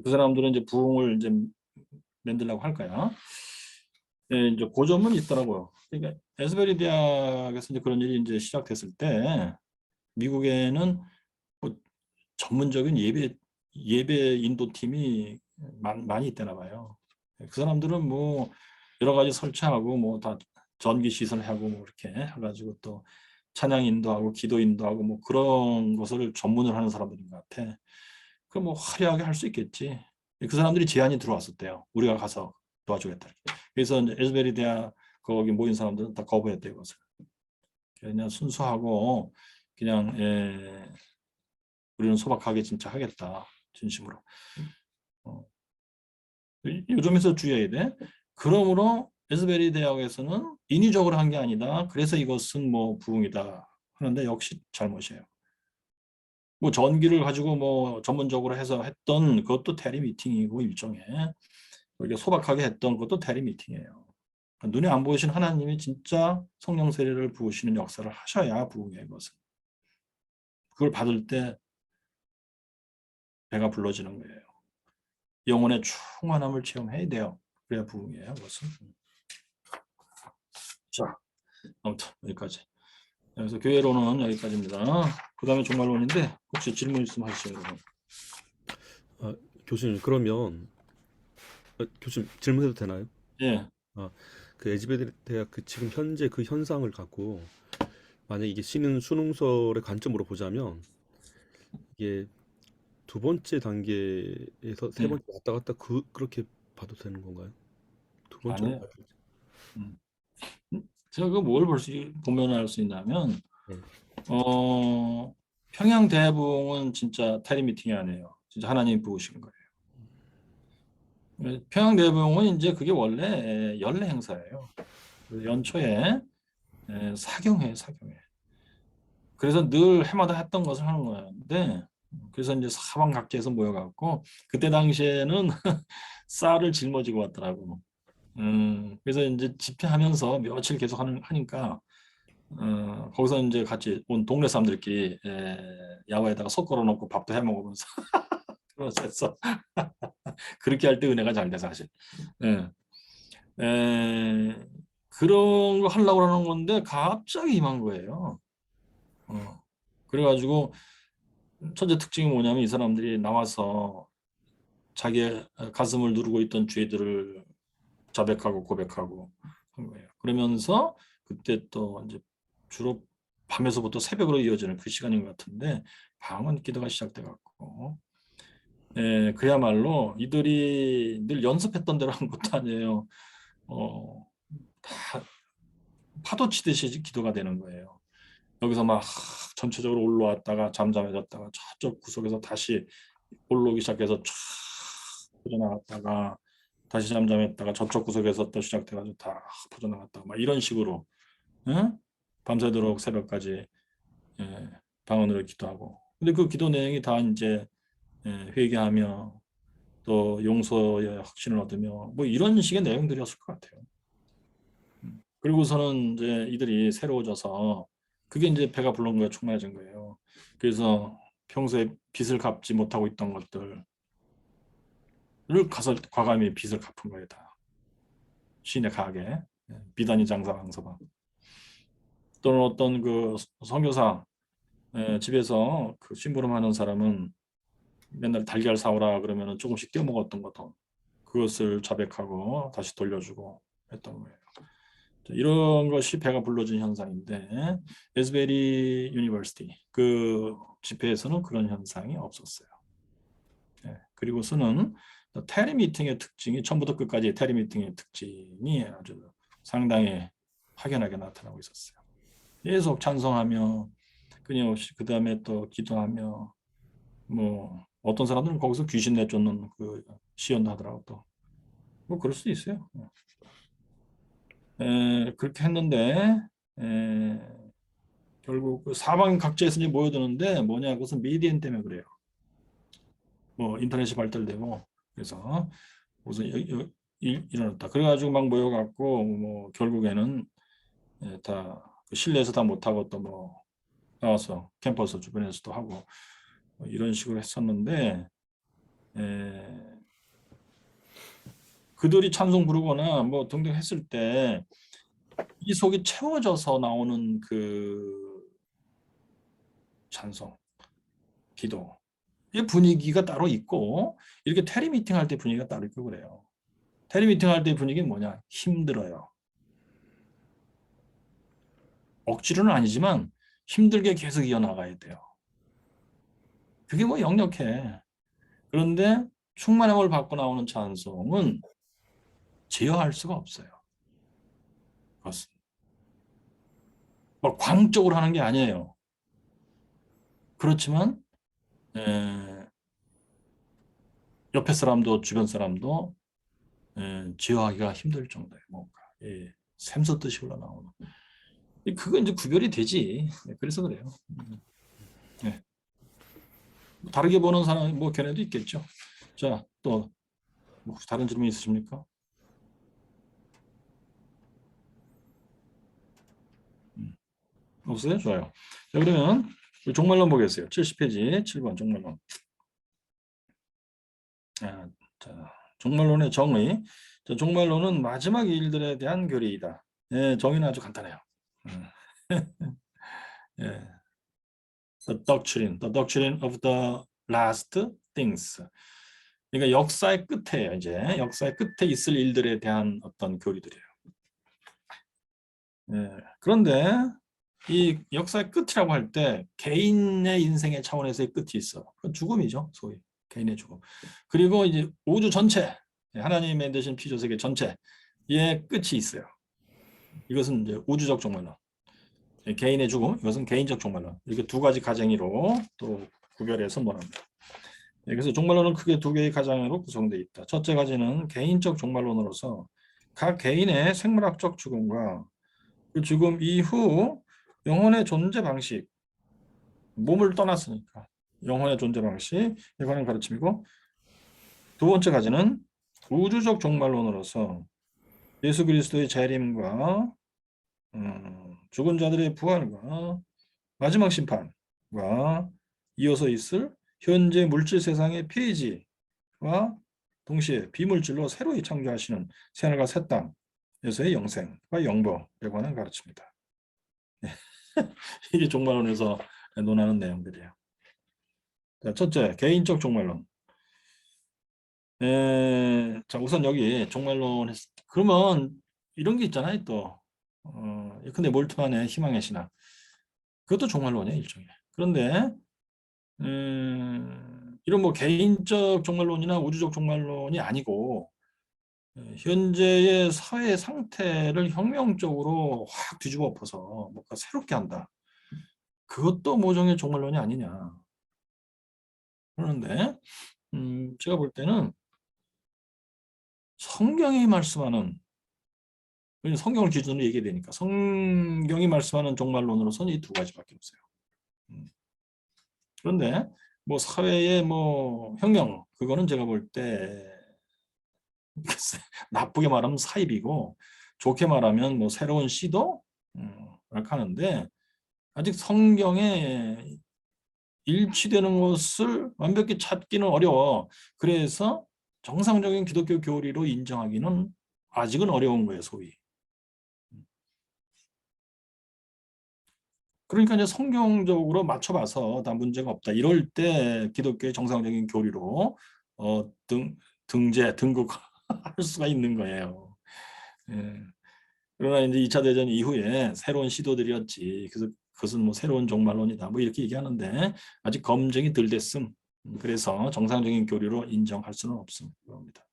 그 사람들은 이제 부흥을 이제 만들려고 할 거야. 예, 이제 그 점은 있더라고요. 그러니까 에스베리 대학에서 이제 그런 일이 이제 시작됐을 때 미국에는 뭐 전문적인 예배 인도팀이 많이 있대나 봐요. 그 사람들은 뭐 여러 가지 설치하고 뭐 다 전기 시설하고 뭐 이렇게 해가지고 또 찬양 인도하고 기도 인도하고 뭐 그런 것을 전문을 하는 사람들인 것 같아. 그 뭐 화려하게 할 수 있겠지. 그 사람들이 제안이 들어왔었대요. 우리가 가서 도와주겠다. 그래서 이제 에스베리 대학 거기 모인 사람들은 다 거부했대요. 그것을. 그냥 순수하고 그냥 우리는 소박하게 진짜 하겠다. 진심으로. 요즘에서 주의해야 돼. 그러므로 에스베리 대학에서는 인위적으로 한 게 아니다. 그래서 이것은 뭐 부흥이다 하는데 역시 잘못이에요. 뭐 전기를 가지고 뭐 전문적으로 해서 했던 그것도 대리 미팅이고 일종의 이렇게 소박하게 했던 것도 대리 미팅이에요. 눈에 안 보이신 하나님이 진짜 성령 세례를 부으시는 역사를 하셔야 부흥이에요. 그것은. 그걸 받을 때 배가 불러지는 거예요. 영혼의 충만함을 체험해야 돼요. 그래야 부흥이에요. 그것은. 자, 아무튼 여기까지. 그래서 교회론은 여기까지입니다. 그 다음에 종말론인데 혹시 질문 있으면 하시죠. 여러분. 아, 교수님 그러면 교수님 질문해도 되나요? 예, 그 에즈베리 대학 그 지금 현재 그 현상을 갖고 만약 이게 신은 수능설의 관점으로 보자면 이게 두 번째 단계에서 세 예. 번째 왔다 갔다 그렇게 봐도 되는 건가요? 두 번째로 아니에요. 봐도 되죠. 음. 제가 그 뭘 보면 알 수 있냐면 네. 평양 대부흥은 진짜 테리 미팅이 아니에요. 진짜 하나님이 부으신 거예요. 평양 대부흥은 이제 그게 원래 연례 행사예요. 연초에 사경회. 그래서 늘 해마다 했던 것을 하는 거였는데 그래서 이제 사방각지에서 모여갖고 그때 당시에는 쌀을 짊어지고 왔더라고. 그래서 이제 집회하면서 며칠 계속 하니까 거기서 이제 같이 온 동네 사람들끼리 야외에다가 솥 걸어놓고 밥도 해 먹으면서 그러면서 했어. 그렇게 할 때 은혜가 잘 돼 사실. 예. 그런 거 하려고 하는 건데 갑자기 임한 거예요. 그래가지고 첫째 특징이 뭐냐면 이 사람들이 나와서 자기의 가슴을 누르고 있던 죄들을 자백하고 고백하고 한 거예요. 그러면서 그때 또 이제 주로 밤에서부터 새벽으로 이어지는 그 시간인 것 같은데 방언 기도가 시작돼 갖고 그야말로 이들이 늘 연습했던 대로 한 것도 아니에요. 다 파도 치듯이 기도가 되는 거예요. 여기서 막 전체적으로 올라왔다가 잠잠해졌다가 저쪽 구석에서 다시 올라오기 시작해서 쫙 퍼져나갔다가 다시 잠잠했다가 저쪽 구석에서 또 시작돼가지고 다 퍼져나갔다가 막 이런 식으로 응? 밤새도록 새벽까지 방언으로 기도하고 근데 그 기도 내용이 다 이제 회개하며 또 용서의 확신을 얻으며 뭐 이런 식의 내용들이었을 것 같아요. 그리고서는 이제 이들이 새로워져서 그게 이제 배가 불른 거에 충만해진 거예요. 그래서 평소에 빚을 갚지 못하고 있던 것들을 가서 과감히 빚을 갚은 거예요. 다. 시내 가게, 비단위 장사 강서방. 또는 어떤 그 선교사 집에서 그 심부름하는 사람은 맨날 달걀 사오라 그러면은 조금씩 떼어 먹었던 것도 그것을 자백하고 다시 돌려주고 했던 거예요. 이런 것이 배가 불러진 현상인데 에스베리 유니버시티 그 집회에서는 그런 현상이 없었어요. 그리고서는 테리 미팅의 특징이 처음부터 끝까지 테리 미팅의 특징이 아주 상당히 확연하게 나타나고 있었어요. 계속 찬송하며 끊임없이 그 다음에 또 기도하며 뭐 어떤 사람들은 거기서 귀신 내쫓는 그 시연도 하더라고 또 뭐 그럴 수도 있어요. 그렇게 했는데 결국 그 사방 각지에서 이제 모여드는데 뭐냐 그것은 미디어 때문에 그래요. 뭐 인터넷이 발달되고 그래서 무슨 일어났다. 그래가지고 막 모여갖고 뭐 결국에는 다 실내에서 다 못하고 또 뭐 나와서 캠퍼스 주변에서도 하고 뭐 이런 식으로 했었는데 그들이 찬송 부르거나 뭐 등등 했을 때 이 속이 채워져서 나오는 그 찬송, 기도, 이 분위기가 따로 있고 이렇게 테리 미팅 할 때 분위기가 따로 있고 그래요. 테리 미팅 할 때 분위기는 뭐냐? 힘들어요. 억지로는 아니지만 힘들게 계속 이어나가야 돼요. 그게 뭐 역력해. 그런데 충만함을 받고 나오는 찬송은 제어할 수가 없어요. 그것은 뭐 광적으로 하는 게 아니에요. 그렇지만 옆에 사람도 주변 사람도 제어하기가 힘들 정도의 뭔가 샘솟듯이 흘러나오는. 그건 이제 구별이 되지. 그래서 그래요. 네. 다르게 보는 사람이 뭐 견해도 있겠죠. 자, 또 혹시 다른 질문 있으십니까? 없어요? 좋아요. 자, 그러면 종말론 보겠어요. 70페이지 7번 종말론. 자, 종말론의 정의. 자, 종말론은 마지막 일들에 대한 교리이다. 정의는 아주 간단해요. the doctrine of the last things. 그러니까 역사의 끝에요. 이제 역사의 끝에 있을 일들에 대한 어떤 교리들이에요. 그런데 이 역사의 끝이라고 할 때 개인의 인생의 차원에서의 끝이 있어. 그건 죽음이죠, 소위 개인의 죽음. 그리고 이제 우주 전체, 하나님이 만드신 피조세계 전체의 끝이 있어요. 이것은 이제 우주적 종말론. 개인의 죽음, 이것은 개인적 종말론. 이렇게 두 가지 가정으로 또 구별해서 말합니다. 그래서 종말론은 크게 두 개의 가정으로 구성되어 있다. 첫째 가지는 개인적 종말론으로서 각 개인의 생물학적 죽음과 그 죽음 이후 영혼의 존재 방식, 몸을 떠났으니까 영혼의 존재 방식에 관한 가르침이고, 두 번째 가지는 우주적 종말론으로서 예수 그리스도의 재림과 죽은 자들의 부활과 마지막 심판과 이어서 있을 현재 물질 세상의 폐지와 동시에 비물질로 새로이 창조하시는 새하늘과 새 땅에서의 영생과 영벌에 관한 가르침입니다. 이게 종말론에서 논하는 내용들이에요. 자, 첫째, 개인적 종말론. 자, 우선 여기 종말론 그러면 이런 게 있잖아요, 또. 근데 몰트만의 희망의 신학. 그것도 종말론이에요, 일종의. 그런데 이런 뭐 개인적 종말론이나 우주적 종말론이 아니고 현재의 사회 상태를 혁명적으로 확 뒤집어 엎어서 뭔가 새롭게 한다. 그것도 모종의 종말론이 아니냐. 그런데 제가 볼 때는 성경이 말씀하는, 성경을 기준으로 얘기해야 되니까 성경이 말씀하는 종말론으로서는 이 두 가지밖에 없어요. 그런데 뭐 사회의 뭐 혁명, 그거는 제가 볼 때 나쁘게 말하면 사입이고 좋게 말하면 뭐 새로운 시도 이렇게 하는데, 아직 성경에 일치되는 것을 완벽히 찾기는 어려워. 그래서 정상적인 기독교 교리로 인정하기는 아직은 어려운 거예요, 소위. 그러니까 이제 성경적으로 맞춰봐서 다 문제가 없다. 이럴 때 기독교의 정상적인 교리로 등극할 수가 있는 거예요. 그러나 이제 2차 대전 이후에 새로운 시도들이었지. 그래서 그것은 뭐 새로운 종말론이다. 뭐 이렇게 얘기하는데 아직 검증이 덜 됐음. 그래서 정상적인 교리로 인정할 수는 없음. 그겁니다.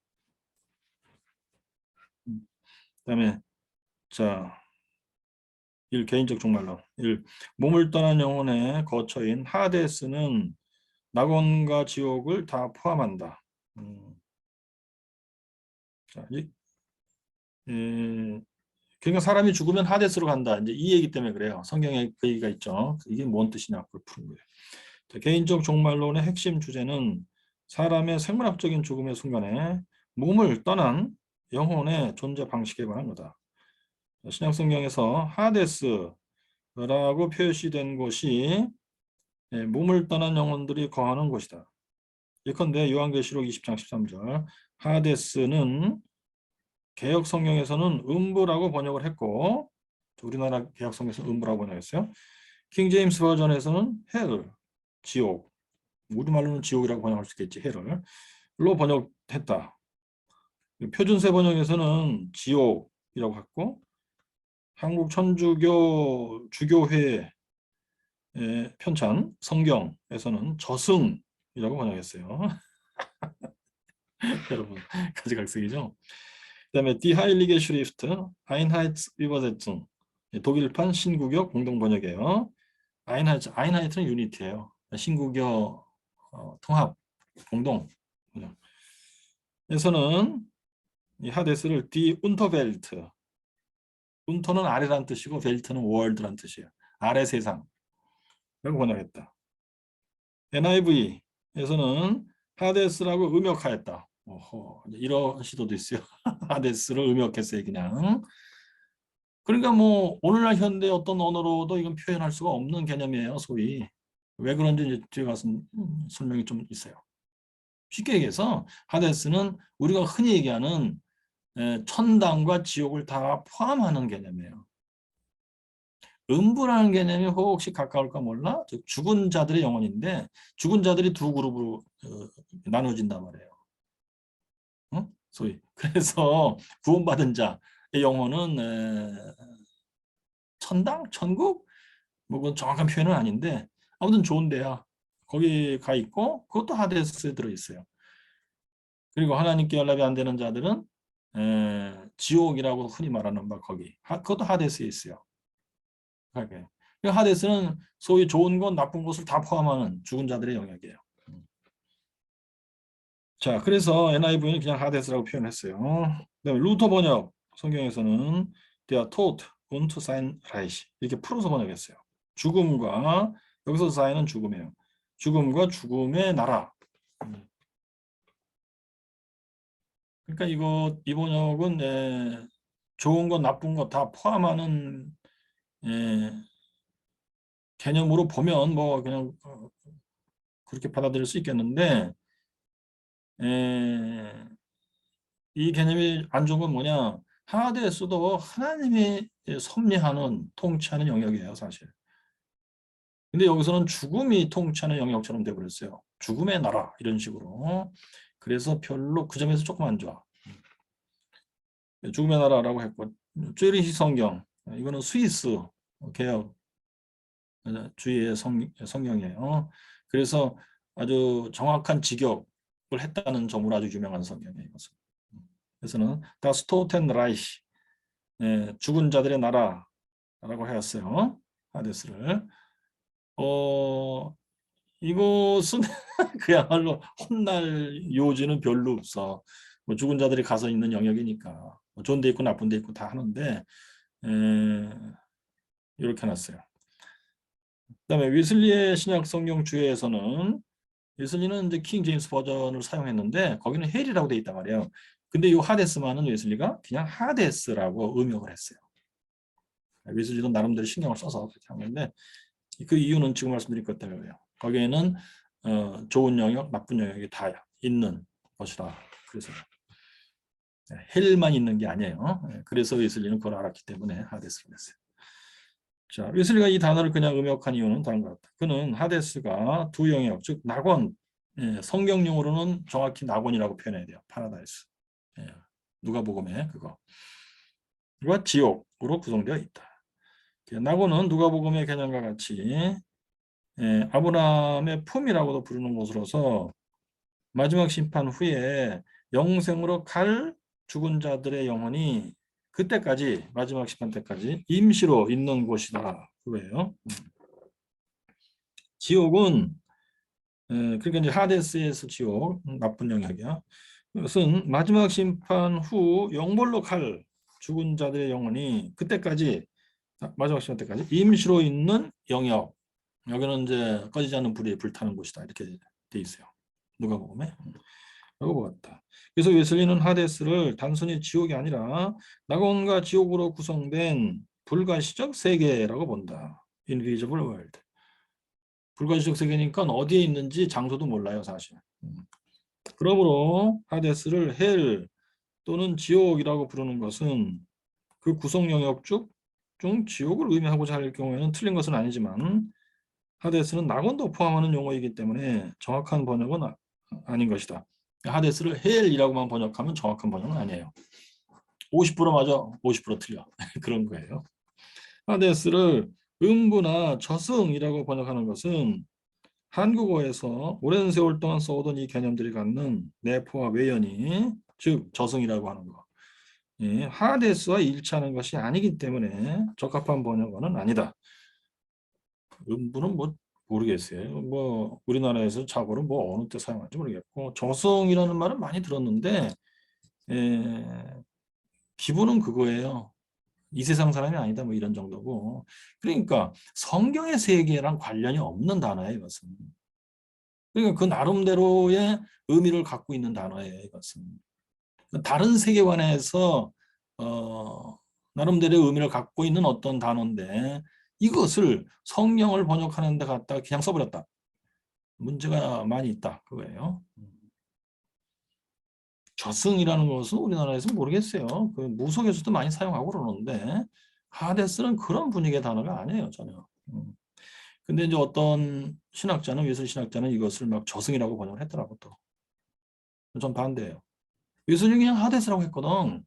그다음에 자, 1. 개인적 종말론. 1. 몸을 떠난 영혼의 거처인 하데스는 낙원과 지옥을 다 포함한다. 자, 그러니까 사람이 죽으면 하데스로 간다. 이제 이 얘기 때문에 그래요. 성경에 그 얘기가 있죠. 이게 뭔 뜻이냐, 그걸 푸는 거예요. 자, 개인적 종말론의 핵심 주제는 사람의 생물학적인 죽음의 순간에 몸을 떠난 영혼의 존재 방식에 관한 거다. 신약 성경에서 하데스라고 표시된 곳이 몸을 떠난 영혼들이 거하는 곳이다. 예컨대 요한계시록 20장 13절 하데스는 개역 성경에서는 음부라고 번역을 했고 우리나라 개역 성경에서는 음부라고 번역했어요. 킹 제임스 버전에서는 헬, 지옥, 우리말로는 지옥이라고 번역할 수 있겠지, 헬로 번역했다. 표준세 번역에서는 지옥이라고 했고 한국 천주교 주교회 편찬 성경에서는 저승이라고 번역했어요. 여러분 가지각색이죠. 그다음에 Die Heilige Schrift, Einheitsübersetzung 독일판 신구교 공동 번역이에요. 아인하이트는 유니티예요. 신구교 통합 공동 번역에서는 이 하데스를 Die Unterwelt, 운터는 아래란 뜻이고 벨트는 월드란 뜻이에요. 아래 세상 라고 번역했다. NIV에서는 하데스라고 음역하였다. 이런 시도도 있어요. 하데스를 음역했어요, 그냥. 그러니까 뭐 오늘날 현대 어떤 언어로도 이건 표현할 수가 없는 개념이에요, 소위. 왜 그런지 이제 뒤에 가서 설명이 좀 있어요. 쉽게 얘기해서 하데스는 우리가 흔히 얘기하는 천당과 지옥을 다 포함하는 개념이에요. 음부라는 개념이 혹시 가까울까 몰라? 즉 죽은 자들의 영혼인데 죽은 자들이 두 그룹으로 나눠진단 말이에요. 응? 소위 그래서 구원받은 자의 영혼은 천당, 천국, 뭐 그건 정확한 표현은 아닌데 아무튼 좋은 데야. 거기 가 있고 그것도 하데스에 들어 있어요. 그리고 하나님께 연락이 안 되는 자들은 지옥이라고 흔히 말하는 바 거기 그것도 하데스에 있어요. 하데스는 소위 좋은 것, 나쁜 것을 다 포함하는 죽은 자들의 영역이에요. 자, 그래서 NIV는 그냥 하데스라고 표현했어요. 그다음에 루터 번역 성경에서는 Der Tod und sein Reich 이렇게 풀어서 번역했어요. 죽음과 여기서 사인은 죽음이에요. 죽음과 죽음의 나라. 그러니까 이 번역은 좋은 것, 나쁜 것 다 포함하는 개념으로 보면 뭐 그냥 그렇게 받아들일 수 있겠는데 이 개념이 안 좋은 건 뭐냐? 하데스도 하나님이 섭리하는 통치하는 영역이에요, 사실. 근데 여기서는 죽음이 통치하는 영역처럼 돼버렸어요. 죽음의 나라 이런 식으로. 그래서 별로 그 점에서 조금 안 좋아. 죽음의 나라라고 했고 쯔리히 성경 이거는 스위스 개혁 주의의 성경이에요. 그래서 아주 정확한 직역을 했다는 점으로 아주 유명한 성경이에요. 그래서는 Das Totenreich, 죽은 자들의 나라라고 하였어요. 하데스를. 이곳은 그야말로 혼날 요지는 별로 없어. 뭐 죽은 자들이 가서 있는 영역이니까 뭐 좋은 데 있고 나쁜 데 있고 다 하는데 이렇게 해놨어요. 그다음에 웨슬리의 신약 성경 주에서는 웨슬리는 이제 킹 제임스 버전을 사용했는데 거기는 헬이라고 돼 있단 말이에요. 근데 이 하데스만은 웨슬리가 그냥 하데스라고 음역을 했어요. 웨슬리도 나름대로 신경을 써서 그렇게 한 건데 그 이유는 지금 말씀드릴 것 때문에요. 거기에는 좋은 영역, 나쁜 영역이 다 있는 것이다. 그래서 헬만 있는 게 아니에요. 그래서 웨슬리는 그걸 알았기 때문에 하데스를 했어요. 자, 웨슬리가 이 단어를 그냥 음역한 이유는 다른 것 같다. 그는 하데스가 두 영역, 즉 낙원, 성경용어로는 정확히 낙원이라고 표현해야 돼요. 파라다이스. 누가복음에 그거. 그리고 지옥으로 구성되어 있다. 낙원은 누가복음의 개념과 같이 아브라함의 품이라고도 부르는 곳으로서 마지막 심판 후에 영생으로 갈 죽은 자들의 영혼이 그때까지 마지막 심판 때까지 임시로 있는 곳이다 그거예요. 지옥은 그러니까 이제 하데스에서 지옥 나쁜 영역이야. 그것은 마지막 심판 후 영벌로 갈 죽은 자들의 영혼이 그때까지 마지막 심판 때까지 임시로 있는 영역. 여기는 이제 꺼지지 않는 불이 불타는 곳이다 이렇게 돼 있어요. 누가복음에. 보았다. 그래서 웨슬리는 하데스를 단순히 지옥이 아니라 낙원과 지옥으로 구성된 불가시적 세계라고 본다. Invisible world. 불가시적 세계니까 어디에 있는지 장소도 몰라요, 사실. 그러므로 하데스를 헬 또는 지옥이라고 부르는 것은 그 구성 영역 중 지옥을 의미하고자 할 경우에는 틀린 것은 아니지만 하데스는 낙원도 포함하는 용어이기 때문에 정확한 번역은 아닌 것이다. 하데스를 헬이라고만 번역하면 정확한 번역은 아니에요. 50% 맞아, 50% 틀려. 그런 거예요. 하데스를 음부나 저승이라고 번역하는 것은 한국어에서 오랜 세월 동안 써오던 이 개념들이 갖는 내포와 외연이, 즉 저승이라고 하는 거, 예, 하데스와 일치하는 것이 아니기 때문에 적합한 번역어는 아니다. 음부는 뭐 모르겠어요. 뭐 우리나라에서 자고로 뭐 어느 때 사용할지 모르겠고, 저승이라는 말은 많이 들었는데 기본은 그거예요. 이 세상 사람이 아니다, 뭐 이런 정도고. 그러니까 성경의 세계랑 관련이 없는 단어예요, 이것은. 그러니까 그 나름대로의 의미를 갖고 있는 단어예요, 이것은. 다른 세계관에서 나름대로의 의미를 갖고 있는 어떤 단어인데 이것을 성경을 번역하는 데 갖다가 그냥 써버렸다. 문제가 많이 있다, 그거예요. 저승이라는 것은 우리나라에서 모르겠어요. 그 무속에서도 많이 사용하고 그러는데 하데스는 그런 분위기의 단어가 아니에요, 전혀. 근데 이제 어떤 신학자는, 예술 신학자는 이것을 막 저승이라고 번역을 했더라고 또. 전 반대예요. 예술이 그냥 하데스라고 했거든.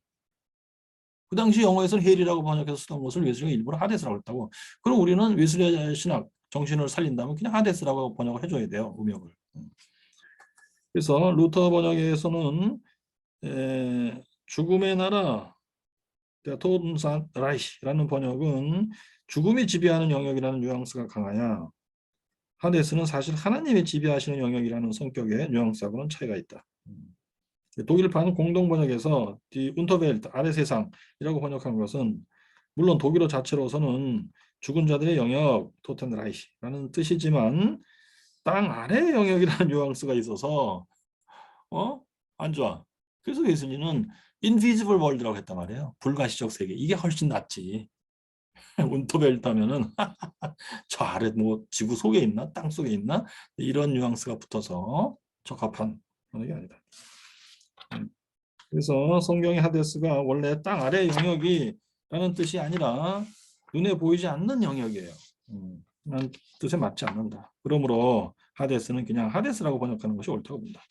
그 당시 영어에서는 헬이라고 번역해서 쓰던 것을 웨슬리가 일부러 하데스라고 했다고. 그럼 우리는 웨슬리의 신학 정신을 살린다면 그냥 하데스라고 번역을 해줘야 돼요, 음역을. 그래서 루터 번역에서는 죽음의 나라, 토든라이히라는 번역은 죽음이 지배하는 영역이라는 뉘앙스가 강하야 하데스는 사실 하나님이 지배하시는 영역이라는 성격의 뉘앙스하고는 차이가 있다. 독일판 공동번역에서 디 운터벨트, 아래 세상이라고 번역한 것은 물론 독일어 자체로서는 죽은 자들의 영역, 토텐라이히라는 뜻이지만 땅 아래 영역이라는 뉘앙스가 있어서 안 좋아. 그래서 예수님은 invisible world라고 했단 말이에요. 불가시적 세계. 이게 훨씬 낫지. 운터벨트 하면은 저 아래 뭐 지구 속에 있나 땅 속에 있나 이런 뉘앙스가 붙어서 적합한 게 아니다. 그래서 성경의 하데스가 원래 땅 아래 영역이라는 뜻이 아니라 눈에 보이지 않는 영역이에요. 난 뜻에 맞지 않는다. 그러므로 하데스는 그냥 하데스라고 번역하는 것이 옳다고 본다.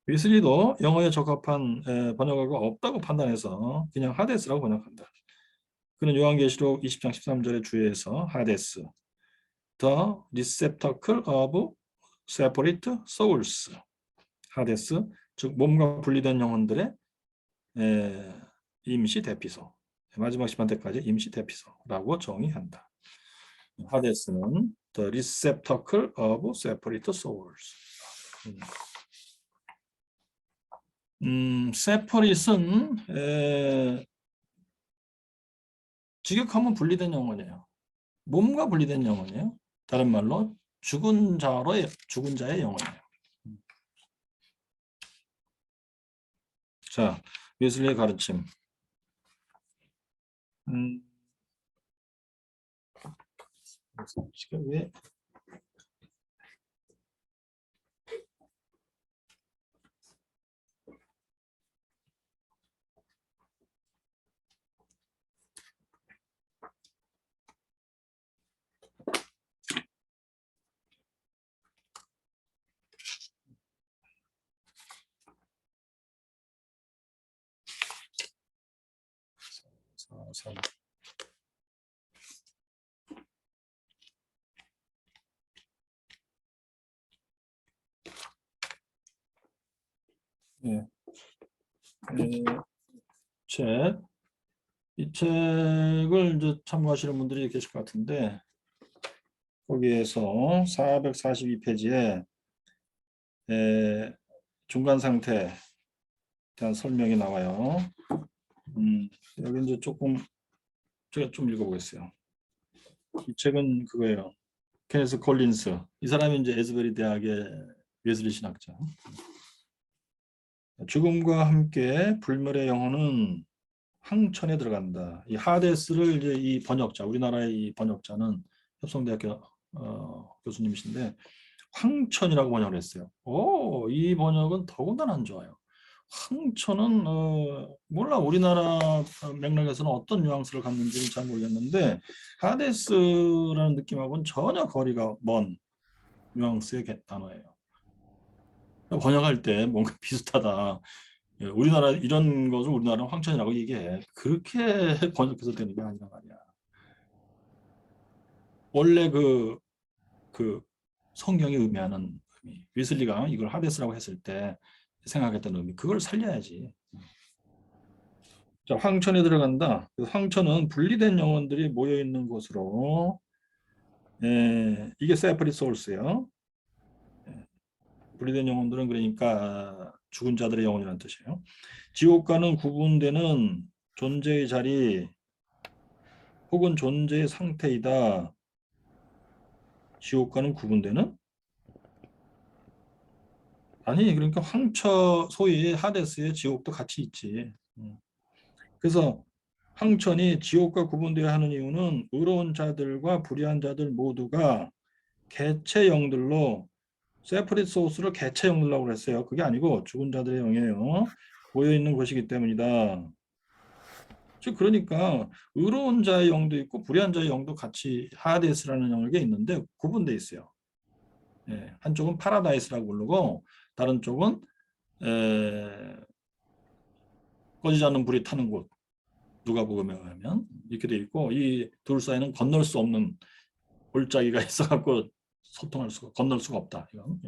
웨슬리도 영어에 적합한 번역어가 없다고 판단해서 그냥 하데스라고 번역한다. 그는 요한계시록 20장 13절의 주에서 하데스, the receptacle of separate souls, 하데스, 즉 몸과 분리된 영혼들의 임시 대피소, 마지막 시간대까지 임시 대피소라고 정의한다. 하데스는 the receptacle of separate souls. separate은 직역하면 분리된 영혼이에요. 몸과 분리된 영혼이에요. 다른 말로 죽은 자의 영혼이에요. 자, 웨슬리의 가르침. 지금 왜 예. 이 책을 이제 참고하시는 분들이 계실 것 같은데 거기에서 442페이지에 중간 상태에 대한 설명이 나와요. 여기 이제 조금 제가 좀 읽어보겠어요. 이 책은 그거예요. 케네스 콜린스. 이 사람이 이제 에즈베리 대학의 웨슬리 신학자. 죽음과 함께 불멸의 영혼은 황천에 들어간다. 이 하데스를 이제 이 번역자, 우리나라의 이 번역자는 협성대학교 교수님이신데 황천이라고 번역을 했어요. 이 번역은 더군다나 안 좋아요. 황천은 몰라 우리나라 맥락에서는 어떤 뉘앙스를 갖는지는 잘 모르겠는데 하데스라는 느낌하고는 전혀 거리가 먼 뉘앙스의 단어예요. 번역할 때 뭔가 비슷하다. 예, 우리나라 이런 것을 우리나라는 황천이라고 얘기해. 그렇게 번역해서 되는 게 아니란 말이야. 원래 그 성경이 의미하는 의미, 웨슬리가 이걸 하데스라고 했을 때 생각했던 의미, 그걸 살려야지. 자, 황천에 들어간다. 황천은 분리된 영혼들이 모여 있는 곳으로, 이게 separate souls예요. 분리된 영혼들은 그러니까 죽은 자들의 영혼이라는 뜻이에요. 지옥과는 구분되는 존재의 자리 혹은 존재의 상태이다. 지옥과는 구분되는? 아니, 그러니까 황처, 소위 하데스의 지옥도 같이 있지. 그래서 황천이 지옥과 구분되어야 하는 이유는 의로운 자들과 불의한 자들 모두가 개체 영들로 세퍼릿 소스를 개체 영들라고 그랬어요. 그게 아니고 죽은 자들의 영이에요. 모여 있는 곳이기 때문이다. 즉 그러니까 의로운 자의 영도 있고 불의한 자의 영도 같이 하데스라는 영역에 있는데 구분돼 있어요. 예, 한쪽은 파라다이스라고 부르고 다른 쪽은 꺼지지 않는 불이 타는 곳. 누가복음에 의하면 이렇게 돼 있고 이 둘 사이는 건널 수 없는 골짜기가 있어갖고 소통할 수가 건널 수가 없다. 이건.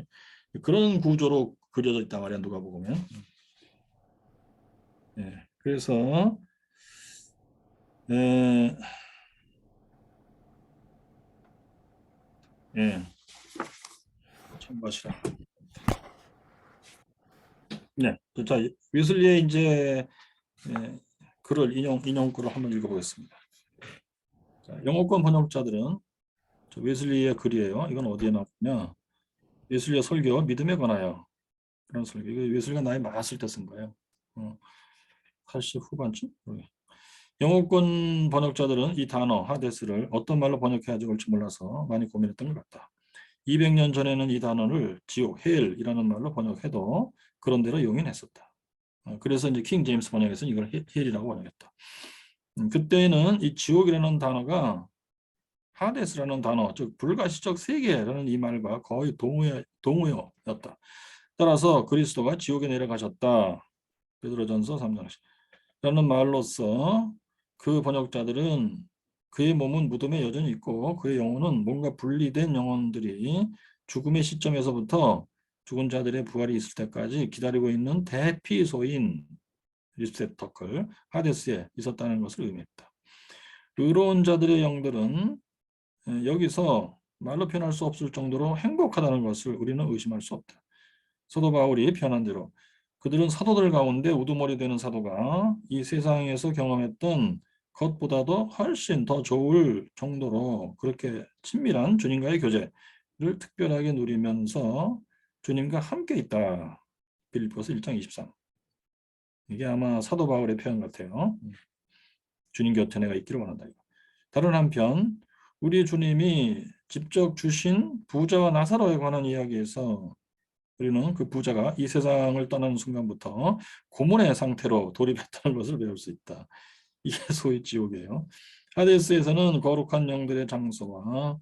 그런 구조로 그려져 있단 말이야 누가복음에. 예, 그래서 참고하시라. 네, 자 웨슬리의 이제 글을 인용글을 한번 읽어보겠습니다. 자, 영어권 번역자들은 웨슬리의 글이에요. 이건 어디에 나왔냐? 웨슬리의 설교 믿음에 관하여 그런 설교. 이거 웨슬리가 나이 많았을 때 쓴 거예요. 80 후반쯤? 영어권 번역자들은 이 단어 하데스를 어떤 말로 번역해야 좋을지 몰라서 많이 고민했던 것 같다. 200년 전에는 이 단어를 지옥, 헬이라는 말로 번역해도 그런 대로 용인했었다. 그래서 이제 킹 제임스 번역에서는 이걸 헬이라고 번역했다. 그때는 이 지옥이라는 단어가 하데스라는 단어, 즉 불가시적 세계라는 이 말과 거의 동의어였다. 따라서 그리스도가 지옥에 내려가셨다. 베드로전서 3장 라는 말로써 그 번역자들은 그의 몸은 무덤에 여전히 있고 그의 영혼은 뭔가 분리된 영혼들이 죽음의 시점에서부터 죽은 자들의 부활이 있을 때까지 기다리고 있는 대피소인 리셉터클 하데스에 있었다는 것을 의미했다. 의로운 자들의 영들은 여기서 말로 표현할 수 없을 정도로 행복하다는 것을 우리는 의심할 수 없다. 사도 바울이 표현한 대로 그들은 사도들 가운데 우두머리 되는 사도가 이 세상에서 경험했던 것보다도 훨씬 더 좋을 정도로 그렇게 친밀한 주님과의 교제를 특별하게 누리면서 주님과 함께 있다. 빌립보서 1장 23. 이게 아마 사도 바울의 표현 같아요. 주님 곁에 내가 있기를 원한다. 다른 한편 우리 주님이 직접 주신 부자와 나사로에 관한 이야기에서 우리는 그 부자가 이 세상을 떠나는 순간부터 고문의 상태로 돌입했다는 것을 배울 수 있다. 이게 소위 지옥이에요. 하데스에서는 거룩한 영들의 장소와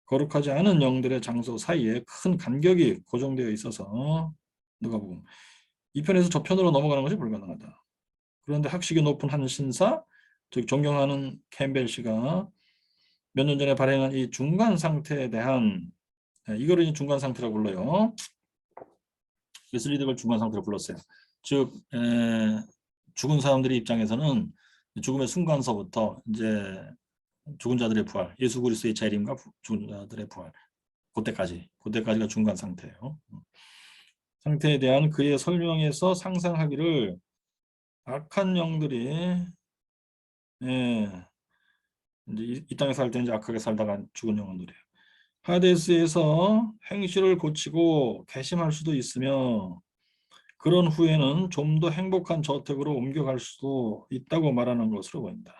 거룩하지 않은 영들의 장소 사이에 큰 간격이 고정되어 있어서 누가복음 이 편에서 저 편으로 넘어가는 것이 불가능하다. 그런데 학식이 높은 한 신사, 즉 존경하는 캠벨 씨가 몇 년 전에 발행한 이 중간 상태에 대한 이거를 중간 상태라고 불러요. 웨슬리드걸 중간 상태로 불렀어요. 즉 죽은 사람들의 입장에서는 죽음의 순간서부터 이제 죽은 자들의 부활, 예수 그리스도의 재림과 죽은 자들의 부활, 그때까지가 중간 상태예요. 상태에 대한 그의 설명에서 상상하기를 악한 영들이 이제 이 땅에 살 때 이제 악하게 살다가 죽은 영혼들이에요. 하데스에서 행실을 고치고 괘씸할 수도 있으며 그런 후에는 좀 더 행복한 저택으로 옮겨갈 수도 있다고 말하는 것으로 보인다.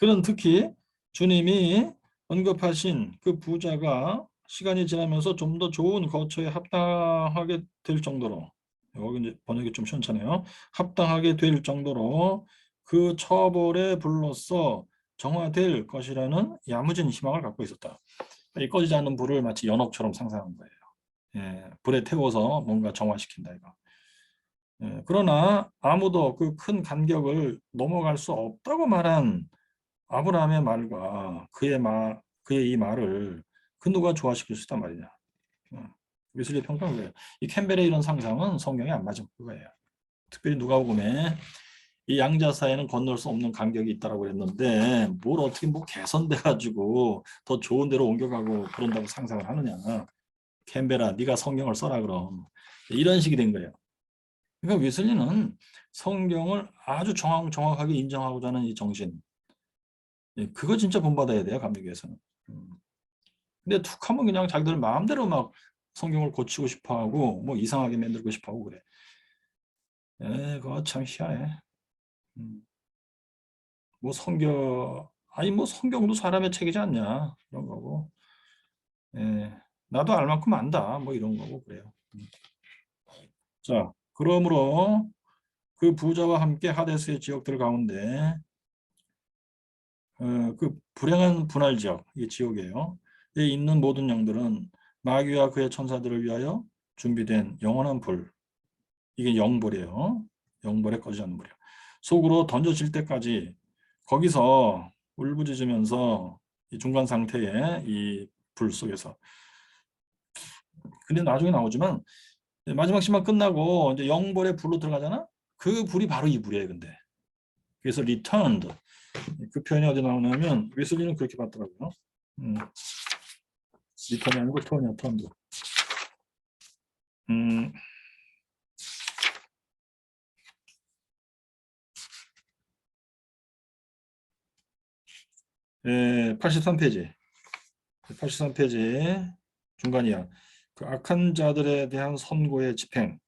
그는 특히 주님이 언급하신 그 부자가 시간이 지나면서 좀 더 좋은 거처에 합당하게 될 정도로, 여기 이제 번역이 좀 시원찮네요. 합당하게 될 정도로 그 처벌의 불로써 정화될 것이라는 야무진 희망을 갖고 있었다. 이 꺼지지 않는 불을 마치 연옥처럼 상상한 거예요. 예, 불에 태워서 뭔가 정화시킨다 이거. 예, 그러나 아무도 그 큰 간격을 넘어갈 수 없다고 말한 아브라함의 말과 그의 이 말을 그 누가 좋아시킬 수 있단 말이냐. 웨슬리 평가는 그래요. 이 캠벨의 이런 상상은 성경에 안 맞은 그거예요. 특별히 누가복음에 이 양자 사이에는 건널 수 없는 간격이 있다라고 그랬는데 뭘 어떻게 뭐 개선돼 가지고 더 좋은 데로 옮겨가고 그런다고 상상을 하느냐. 캠벨아, 네가 성경을 써라 그럼. 이런 식이 된 거예요. 그러니까 웨슬리는 성경을 아주 정확하게 인정하고자 하는 이 정신, 예, 그거 진짜 본받아야 돼요, 감리교에서는. 근데 툭 하면 그냥 자기들 마음대로 막 성경을 고치고 싶어하고 뭐 이상하게 만들고 싶어하고 그래. 예, 그거 참 희한해. 음, 뭐 아니 뭐 성경도 사람의 책이지 않냐 이런 거고. 예, 나도 알 만큼 안다 뭐 이런 거고 그래요. 자, 그러므로 그 부자와 함께 하데스의 지역들 가운데 그 불행한 분할 지역, 이 지옥이에요. 에 있는 모든 영들은 마귀와 그의 천사들을 위하여 준비된 영원한 불, 이게 영불이에요. 영불에 꺼지지 않는 불이에요. 속으로 던져질 때까지 거기서 울부짖으면서 이 중간 상태의 이 불 속에서. 근데 나중에 나오지만 마지막 시만 끝나고 이제 영불의 불로 들어가잖아. 그 불이 바로 이 불이에요. 근데 그래서 returned, 그 표현이 어디 나오냐면 웨슬리는 그렇게 봤더라고요. 리턴이 아니고 턴이야, 턴도. 음, 83페이지. 83페이지 중간이야. 그 악한 자들에 대한 선고의 집행.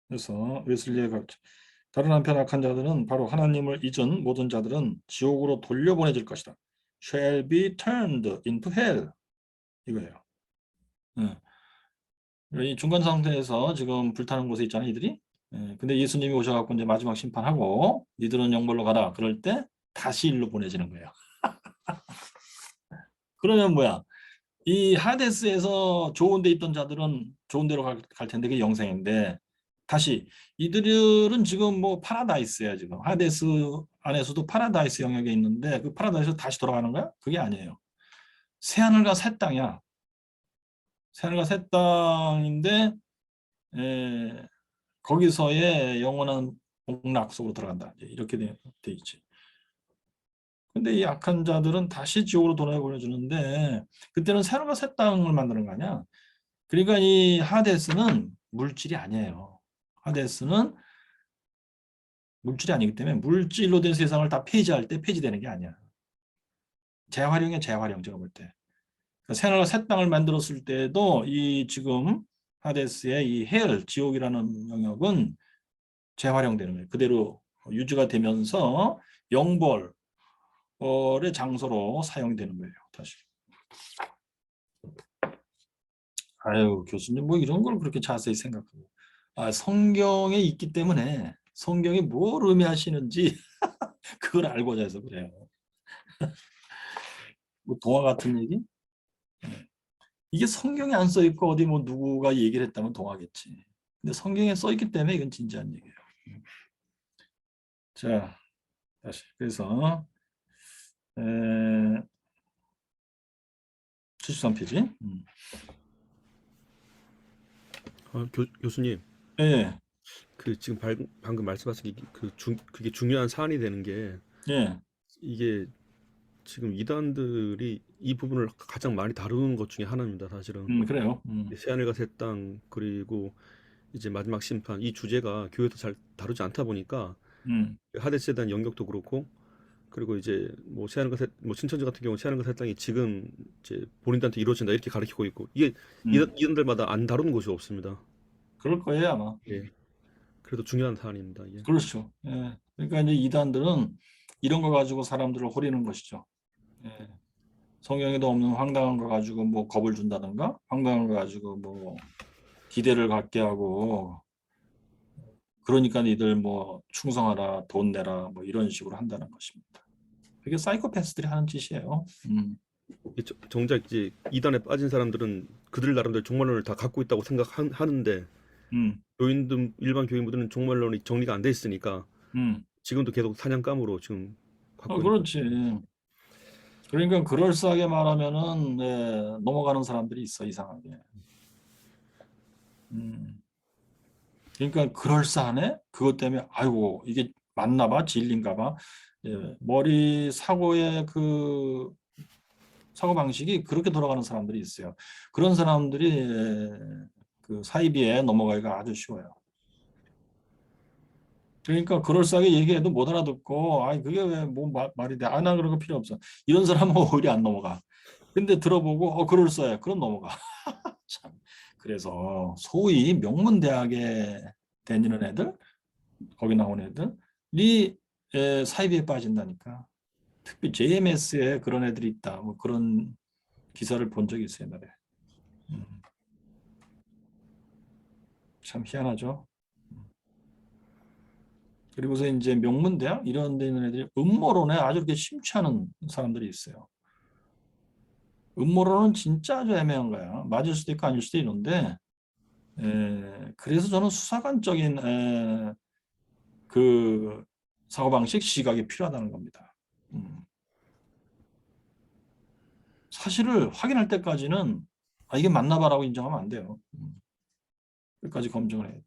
그래서 웨슬리의 다른 한편 악한 자들은 바로 하나님을 잊은 모든 자들은 지옥으로 돌려보내질 것이다. Shall be turned into hell. 이거예요. 이 중간 상태에서 지금 불타는 곳에 있잖아요, 이들이. 근데 예수님이 오셔갖고 이제 마지막 심판하고 니들은 영벌로 가라. 그럴 때 다시 일로 보내지는 거예요. 그러면 뭐야? 이 하데스에서 좋은 데 있던 자들은 좋은 데로 갈 텐데 그게 영생인데 다시 이들은 지금 뭐 파라다이스야 지금. 하데스 안에서도 파라다이스 영역에 있는데 그 파라다이스로 다시 돌아가는 거야? 그게 아니에요. 새하늘과 새 땅이야. 새하늘과 새 땅인데 거기서의 영원한 복락 속으로 들어간다. 이렇게 돼 있지. 근데 이 악한 자들은 다시 지옥으로 돌아보내주는데 그때는 새하늘과 새 땅을 만드는 거 아니야. 그러니까 이 하데스는 물질이 아니에요. 하데스는 물질이 아니기 때문에 물질로 된 세상을 다 폐지할 때 폐지되는 게 아니야. 재활용이야, 재활용. 제가 볼 때. 그러니까 새하늘과 새 땅을 만들었을 때도 이 지금 하데스의 이 헬, 지옥이라는 영역은 재활용되는 거예요. 그대로 유지가 되면서 영벌의 장소로 사용되는 거예요. 다시. 아유, 교수님 뭐 이런 걸 그렇게 자세히 생각하고. 성경에 있기 때문에 성경이 뭘 의미하시는지 그걸 알고자 해서 그래요. 뭐 동화 같은 얘기? 이게 성경에 안 써 있고 어디 뭐 누구가 얘기를 했다면 동화겠지. 근데 성경에 써 있기 때문에 이건 진지한 얘기예요. 자, 다시. 그래서 73페이지. 교수님, 예, 그 지금 방금 말씀하신 그게 중요한 사안이 되는 게 예, 이게 지금 이단들이 이 부분을 가장 많이 다루는 것 중에 하나입니다, 사실은. 그래요. 새하늘과 새 땅, 그리고 이제 마지막 심판, 이 주제가 교회에서 잘 다루지 않다 보니까 하데스에 대한 영역도 그렇고, 그리고 이제 뭐 뭐 신천지 같은 경우 새하늘과 새 땅이 지금 이제 본인들한테 이루어진다 이렇게 가르치고 있고, 이게 이단들마다 안 다루는 곳이 없습니다. 그럴 거예요 아마. 예. 그래도 중요한 사안입니다. 이게. 그렇죠. 예. 그러니까 이제 이단들은 이런 거 가지고 사람들을 호리는 것이죠. 예. 성경에도 없는 황당한 거 가지고 뭐 겁을 준다든가, 황당한 거 가지고 뭐 기대를 갖게 하고, 그러니까 니들 뭐 충성하라, 돈 내라, 뭐 이런 식으로 한다는 것입니다. 그게 사이코패스들이 하는 짓이에요. 이게 정작 이제 이단에 빠진 사람들은 그들 나름대로 종말론을 다 갖고 있다고 생각하는데 음, 교인들 일반 교인분들은 종말론이 정리가 안 돼 있으니까 지금도 계속 사냥감으로 지금 갖고 있는. 그렇지. 그러니까 그럴싸하게 말하면은 네, 넘어가는 사람들이 있어 이상하게. 음. 그러니까 그럴싸하네? 그것 때문에 아이고 이게 맞나 봐, 진리인가 봐. 예, 머리 사고의 그 사고 방식이 그렇게 돌아가는 사람들이 있어요. 그런 사람들이 그 사이비에 넘어가기가 아주 쉬워요. 그러니까 그럴싸하게 얘기해도 못 알아듣고, 아이 그게 왜 뭐 말이 돼? 아, 나 그런 거 필요 없어. 이런 사람은 오히려 안 넘어가. 근데 들어보고 그럴싸해. 그럼 넘어가. 참. 그래서 소위 명문대학에 다니는 애들, 거기 나온 애들이 사이비에 빠진다니까. 특히 JMS에 그런 애들이 있다. 뭐 그런 기사를 본 적이 있어요, 옛날에. 음, 참 희한하죠. 그리고서 이제 명문대학 이런 데 있는 애들이 음모론에 아주 이렇게 심취하는 사람들이 있어요. 음모론은 진짜 아주 애매한 거야. 맞을 수도 있고 아닐 수도 있는데, 그래서 저는 수사관적인 그 사고방식, 시각이 필요하다는 겁니다. 사실을 확인할 때까지는 이게 맞나 봐라고 인정하면 안 돼요. 끝까지 검증을 해야 돼요.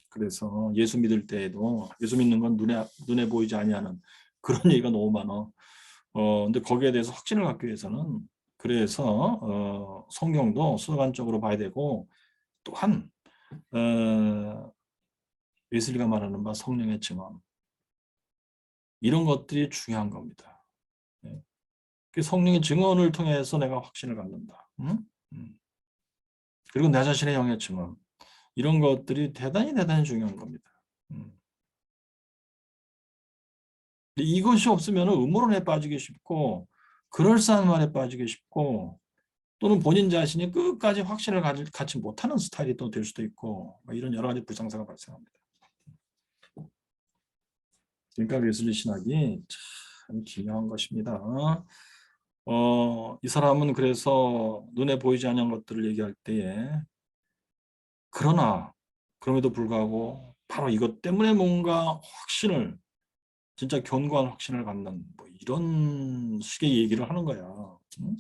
그래서 예수 믿을 때에도 예수 믿는 건 눈에 보이지 아니하는 그런 얘기가 너무 많아. 근데 거기에 대해서 확신을 갖기 위해서는 그래서 성경도 수관적으로 봐야 되고 또한 웨슬리가 말하는 바 성령의 증언 이런 것들이 중요한 겁니다. 예. 그 성령의 증언을 통해서 내가 확신을 갖는다. 응? 그리고 내 자신의 영의 증언 이런 것들이 대단히 중요한 겁니다. 이것이 없으면 음모론에 빠지기 쉽고 그럴싸한 말에 빠지기 쉽고 또는 본인 자신이 끝까지 확신을 갖지 못하는 스타일이 또 될 수도 있고 이런 여러 가지 불상사가 발생합니다. 그러니까 웨슬리 신학이 참 기묘한 것입니다. 이 사람은 그래서 눈에 보이지 않는 것들을 얘기할 때에 그러나 그럼에도 불구하고 바로 이것 때문에 뭔가 확신을 진짜 견고한 확신을 갖는 뭐 이런 식의 얘기를 하는 거야. 응?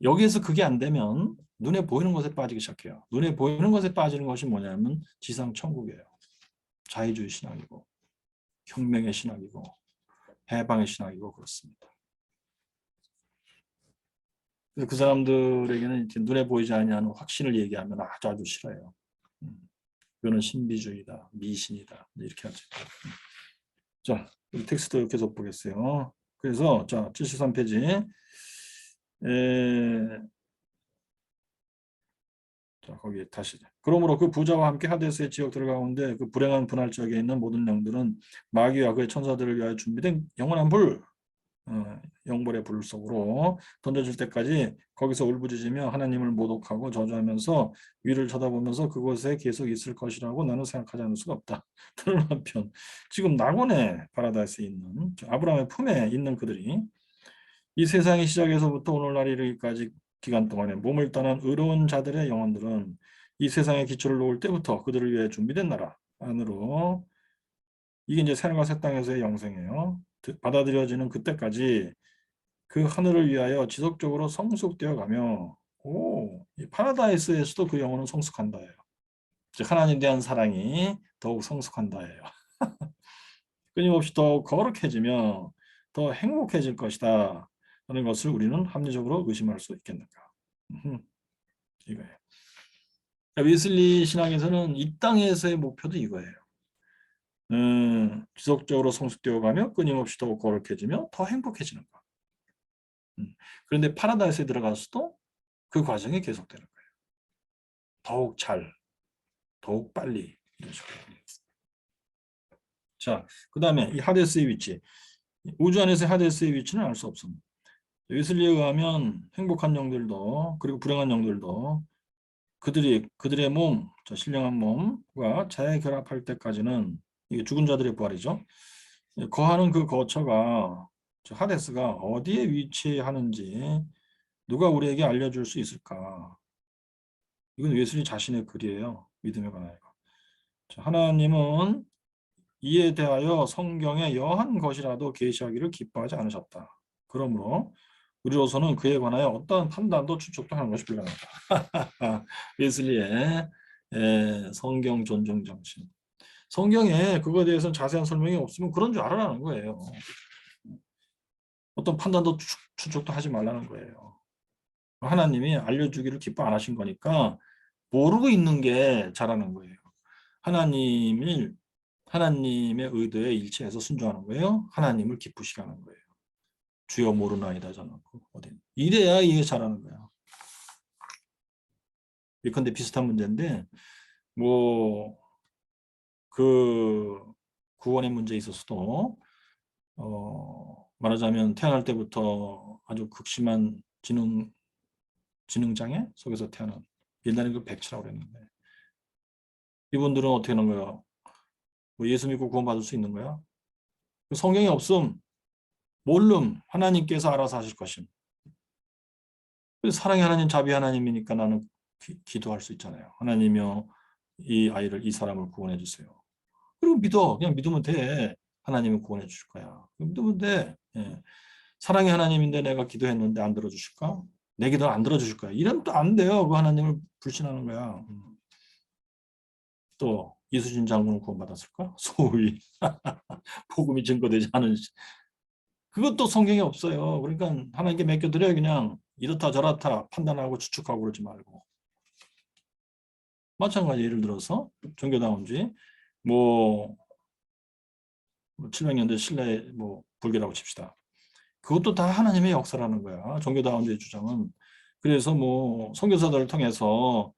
여기에서 그게 안 되면 눈에 보이는 것에 빠지기 시작해요. 눈에 보이는 것에 빠지는 것이 뭐냐면 지상 천국이에요. 자유주의 신학이고 혁명의 신학이고 해방의 신학이고 그렇습니다. 그래서 그 사람들에게는 이제 눈에 보이지 않는 확신을 얘기하면 아주 싫어요. 그거는 신비주의다, 미신이다 이렇게 하죠. 자, 우리 텍스트 계속 보겠어요. 그래서 자 73페이지 자, 거기 다시. 그러므로 그 부자와 함께 하데스의 지역들 가운데 그 불행한 분할지역에 있는 모든 영들은 마귀와 그의 천사들을 위하여 준비된 영원한 불, 영벌의 불 속으로 던져질 때까지 거기서 울부짖으며 하나님을 모독하고 저주하면서 위를 쳐다보면서 그곳에 계속 있을 것이라고 나는 생각하지 않을 수가 없다. 다른 한편 지금 낙원의 파라다이스에 있는 아브라함의 품에 있는 그들이 이 세상의 시작에서부터 오늘날 이르기까지 기간 동안에 몸을 떠난 의로운 자들의 영혼들은 이 세상의 기초를 놓을 때부터 그들을 위해 준비된 나라 안으로 이게 이제 새하늘과 새 땅에서의 영생이에요. 받아들여지는 그때까지 그 하늘을 위하여 지속적으로 성숙되어 가며 이 파라다이스에서도 그 영혼은 성숙한다예요. 즉 하나님에 대한 사랑이 더욱 성숙한다예요. 끊임없이 더 거룩해지며 더 행복해질 것이다 하는 것을 우리는 합리적으로 의심할 수 있겠는가. 이거예요. 웨슬리 신학에서는 이 땅에서의 목표도 이거예요. 지속적으로 성숙되어 가며 끊임없이 더 거룩해지며 더 행복해지는 것. 그런데 파라다이스에 들어가서도 그 과정이 계속되는 거예요. 더욱 잘, 더욱 빨리 이런 식으로. 자, 그 다음에 이 하데스의 위치. 우주 안에서의 하데스의 위치는 알 수 없습니다. 웨슬리에 의하면 행복한 영들도 그리고 불행한 영들도 그들의 몸, 신령한 몸과 재결합할 때까지는 이게 죽은 자들의 부활이죠. 거하는 그 거처가 하데스가 어디에 위치하는지 누가 우리에게 알려줄 수 있을까? 이건 웨슬리 자신의 글이에요. 믿음에 관하여. 하나님은 이에 대하여 성경에 여한 것이라도 계시하기를 기뻐하지 않으셨다. 그러므로 우리로서는 그에 관하여 어떠한 판단도 추측도 하는 것이 불가능하다. 웨슬리의 성경 존중 정신. 성경에 그거에 대해서는 자세한 설명이 없으면 그런 줄 알아라는 거예요. 어떤 판단도 추측도 하지 말라는 거예요. 하나님이 알려주기를 기뻐 안 하신 거니까 모르고 있는 게 잘하는 거예요. 하나님의 의도에 일치해서 순종하는 거예요. 하나님을 기쁘시게 하는 거예요. 주여 모르나이다 저놓고 어디 이래야 이게 잘하는 거야. 예컨대 비슷한 문제인데 뭐 그 구원의 문제에 있어서도 말하자면 태어날 때부터 아주 극심한 지능장애 속에서 태어난 옛날에 그 백치라고 그랬는데 이분들은 어떻게 하는 거야? 뭐 예수 믿고 구원받을 수 있는 거야? 성경에 없음, 모름, 하나님께서 알아서 하실 것임. 사랑의 하나님, 자비 하나님이니까 나는 기도할 수 있잖아요. 하나님이여 이 아이를, 이 사람을 구원해 주세요. 그리고 믿어. 그냥 믿으면 돼. 하나님은 구원해 주실 거야. 믿으면 돼. 예. 사랑의 하나님인데 내가 기도했는데 안 들어주실까? 내 기도를 안 들어주실 거야. 이러면 또 안 돼요. 그 하나님을 불신하는 거야. 또 이수진 장군은 구원받았을까? 소위 복음이 증거되지 않은 그것도 성경에 없어요. 그러니까 하나님께 맡겨드려야 그냥 이렇다 저렇다 판단하고 추측하고 그러지 말고. 마찬가지 예를 들어서 종교다운주의 뭐 700년대 신라 뭐 불교라고 칩시다. 그것도 다 하나님의 역사라는 거야. 종교다운주의 주장은. 그래서 뭐 선교사들을 통해서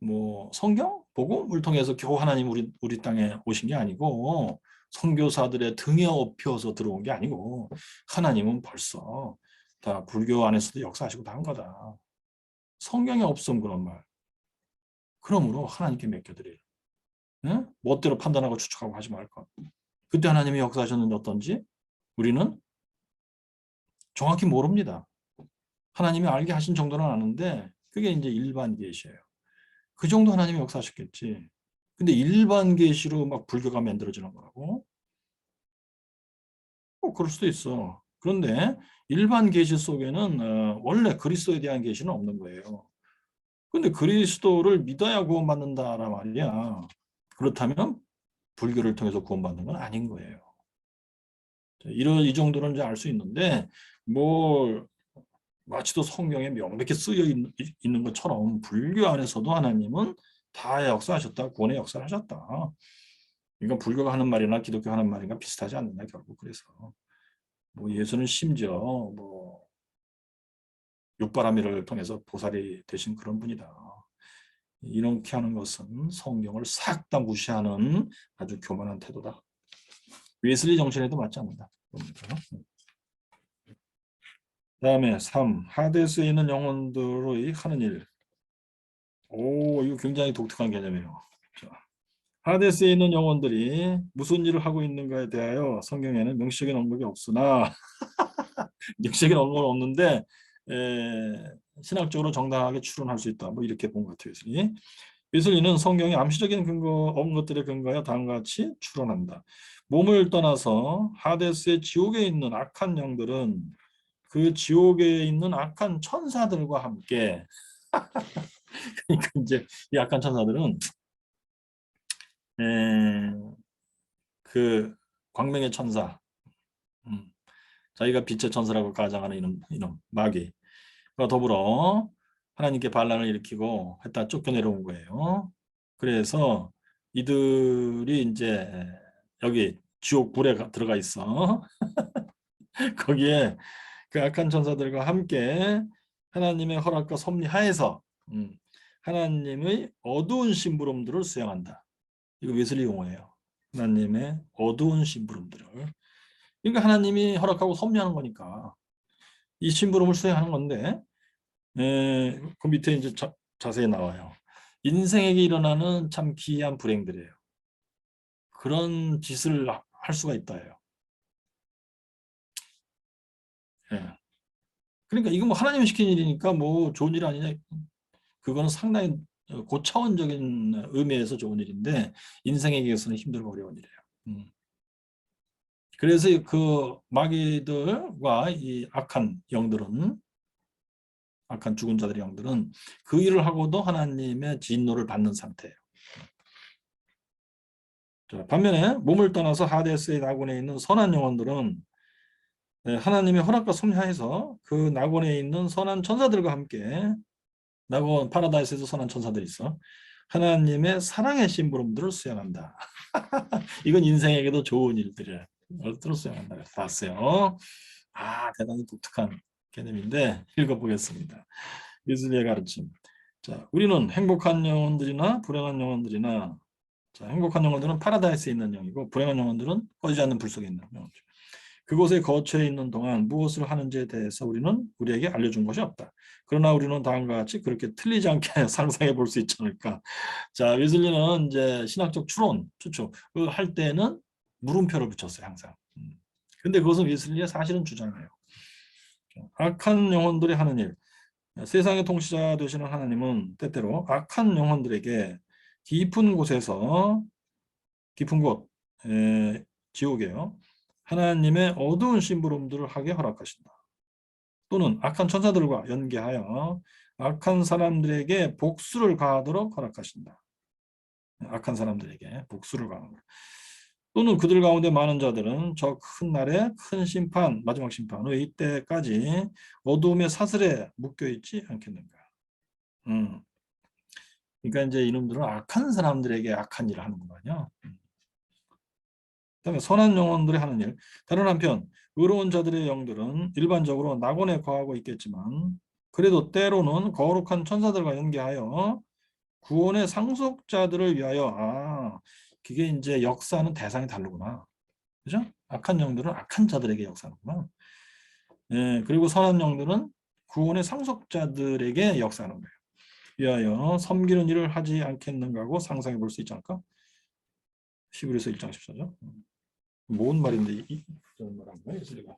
뭐 성경, 복음을 통해서 겨우 하나님 우리 땅에 오신 게 아니고 선교사들의 등에 업혀서 들어온 게 아니고 하나님은 벌써 다 불교 안에서도 역사하시고 다 한 거다. 성경에 없음 그런 말. 그러므로 하나님께 맡겨드려요. 네? 멋대로 판단하고 추측하고 하지 말 것. 그때 하나님이 역사하셨는데 어떤지 우리는 정확히 모릅니다. 하나님이 알게 하신 정도는 아는데 그게 이제 일반 계시예요. 그 정도 하나님이 역사하셨겠지. 근데 일반 계시로 막 불교가 만들어지는 거라고? 그럴 수도 있어. 그런데 일반 계시 속에는 원래 그리스도에 대한 계시는 없는 거예요. 근데 그리스도를 믿어야 구원받는다란 말이야. 그렇다면 불교를 통해서 구원받는 건 아닌 거예요. 이 정도는 이제 알 수 있는데 뭐 마치도 성경에 명백히 쓰여 있는 것처럼 불교 안에서도 하나님은 다 역사하셨다. 구원의 역사를 하셨다. 그러니까 불교가 하는 말이나 기독교 하는 말이나 비슷하지 않느냐 결국. 그래서 뭐 예수는 심지어 뭐 육바라밀을 통해서 보살이 되신 그런 분이다. 이렇게 하는 것은 성경을 싹 다 무시하는 아주 교만한 태도다. 웨슬리 정신에도 맞지 않는다. 다음에 3. 하데스에 있는 영혼들의 하는 일. 오, 이거 굉장히 독특한 개념이에요. 자, 하데스에 있는 영혼들이 무슨 일을 하고 있는가에 대하여 성경에는 명시적인 언급이 없으나 명시적인 언급은 없는데 신학적으로 정당하게 추론할 수 있다. 뭐 이렇게 본 것 같아요. 웨슬리는 성경의 암시적인 것들에 근거하여 다음과 같이 추론한다. 몸을 떠나서 하데스의 지옥에 있는 악한 영들은 그 지옥에 있는 악한 천사들과 함께 그러니까 이제 이 악한 천사들은 그 광명의 천사, 자기가 빛의 천사라고 가장하는 이놈 마귀와 더불어 하나님께 반란을 일으키고 했다 쫓겨내려온 거예요. 그래서 이들이 이제 여기 지옥 불에 들어가 있어. 거기에 그 악한 천사들과 함께 하나님의 허락과 섭리 하에서 하나님의 어두운 심부름들을 수행한다. 이거 웨슬리 용어예요. 하나님의 어두운 심부름들을. 그러니까 하나님이 허락하고 섭리하는 거니까 이 심부름을 수행하는 건데, 그 밑에 이제 자세히 나와요. 인생에게 일어나는 참 기이한 불행들이에요. 그런 짓을 할 수가 있다예요. 예. 그러니까 이거 뭐 하나님이 시킨 일이니까 뭐 좋은 일 아니냐? 그거는 상당히 고차원적인 의미에서 좋은 일인데 인생에게서는 힘들고 어려운 일이에요. 그래서 그 마귀들과 이 악한 영들은, 악한 죽은 자들의 영들은 그 일을 하고도 하나님의 진노를 받는 상태예요. 자, 반면에 몸을 떠나서 하데스의 낙원에 있는 선한 영혼들은 하나님의 허락과 섭리하에서 그 낙원에 있는 선한 천사들과 함께, 낙원 파라다이스에서 선한 천사들이 있어, 하나님의 사랑의 심부름들을 수행한다. 이건 인생에게도 좋은 일들을 수행한다. 봤어요. 대단히 독특한 개념인데 읽어보겠습니다. 웨슬리의 가르침. 자, 우리는 행복한 영혼들이나 불행한 영혼들이나, 자, 행복한 영혼들은 파라다이스에 있는 영이고 불행한 영혼들은 꺼지지 않는 불 속에 있는 영이죠. 그곳에 거처해 있는 동안 무엇을 하는지에 대해서 우리는 우리에게 알려준 것이 없다. 그러나 우리는 다음과 같이 그렇게 틀리지 않게 상상해 볼 수 있지 않을까. 자, 웨슬리는 이제 신학적 추측 할 때는 물음표를 붙였어요, 항상. 근데 그것은 웨슬리의 사실은 주장이에요. 악한 영혼들이 하는 일, 세상의 통치자 되시는 하나님은 때때로 악한 영혼들에게 깊은 곳에서, 깊은 곳, 지옥이에요, 하나님의 어두운 심부름들을 하게 허락하신다. 또는 악한 천사들과 연계하여 악한 사람들에게 복수를 가하도록 허락하신다. 악한 사람들에게 복수를 가하는 것. 또는 그들 가운데 많은 자들은 저 큰 날의 큰 심판, 마지막 심판의 이때까지 어두움의 사슬에 묶여 있지 않겠는가. 그러니까 이제 이놈들은 악한 사람들에게 악한 일을 하는 거거든요. 그다음에 선한 영혼들이 하는 일. 다른 한편 의로운 자들의 영들은 일반적으로 낙원에 거하고 있겠지만 그래도 때로는 거룩한 천사들과 연계하여 구원의 상속자들을 위하여, 그게 이제 역사하는 대상이 다르구나. 그죠? 악한 영들은 악한 자들에게 역사하는구나. 그리고 선한 영들은 구원의 상속자들에게 역사하는 거예요. 위하여 섬기는 일을 하지 않겠는가 하고 상상해 볼 수 있지 않을까? 히브리서 1장 14절. 뭔 말인데 이런 말한 거예요, 예수리가.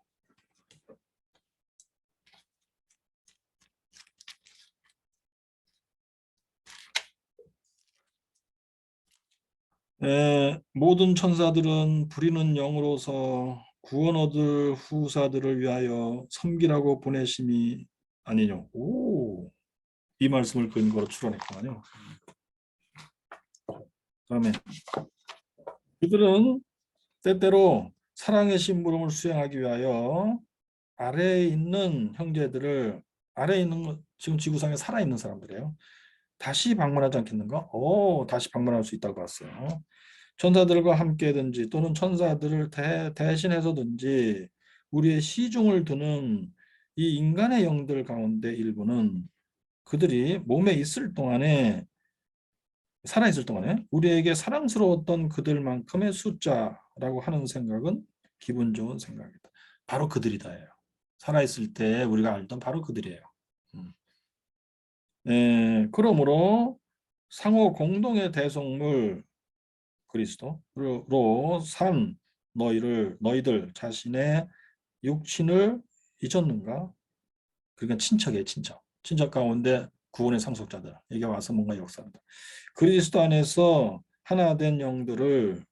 모든 천사들은 부리는 영으로서 구원 얻을 후사들을 위하여 섬기라고 보내심이 아니뇨. 이 말씀을 근거로 추론했구만요. 다음에 그들은 때때로 사랑의 심부름을 수행하기 위하여 아래에 있는 형제들을, 아래에 있는 지금 지구상에 살아있는 사람들이에요, 다시 방문하지 않겠는가? 다시 방문할 수 있다고 봤어요. 천사들과 함께든지 또는 천사들을 대신해서든지 우리의 시중을 두는 이 인간의 영들 가운데 일부는 그들이 몸에 있을 동안에, 살아있을 동안에 우리에게 사랑스러웠던 그들만큼의 숫자라고 하는 생각은 기분 좋은 생각이다. 바로 그들이다예요. 살아있을 때 우리가 알던 바로 그들이에요. 그러므로 상호 공동의 대속물 그리스도로 산 너희들 자신의 육신을 잊었는가? 그러니까 친척이에요, 친척. 친척 가운데 구원의 상속자들에게 와서 뭔가 역사한다. 그리스도 안에서 하나 된 영들을,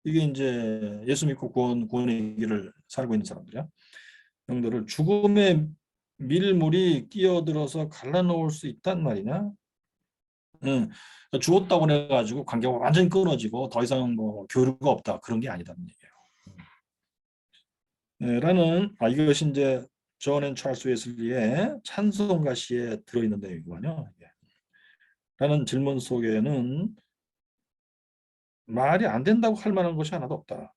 이게 이제 예수 믿고 구원의 길을 살고 있는 사람들이야. 영들을 죽음의 밀물이 끼어들어서 갈라놓을 수 있단 말이냐? 응. 죽었다고 해가지고 관계가 완전히 끊어지고 더 이상 뭐 교류가 없다, 그런 게 아니다는 얘기예요. 이것이 이제 존 앤 찰스 웨슬리의 찬송가 시에 들어있는 내용이거든요. 라는 질문 속에는 말이 안 된다고 할 만한 것이 하나도 없다.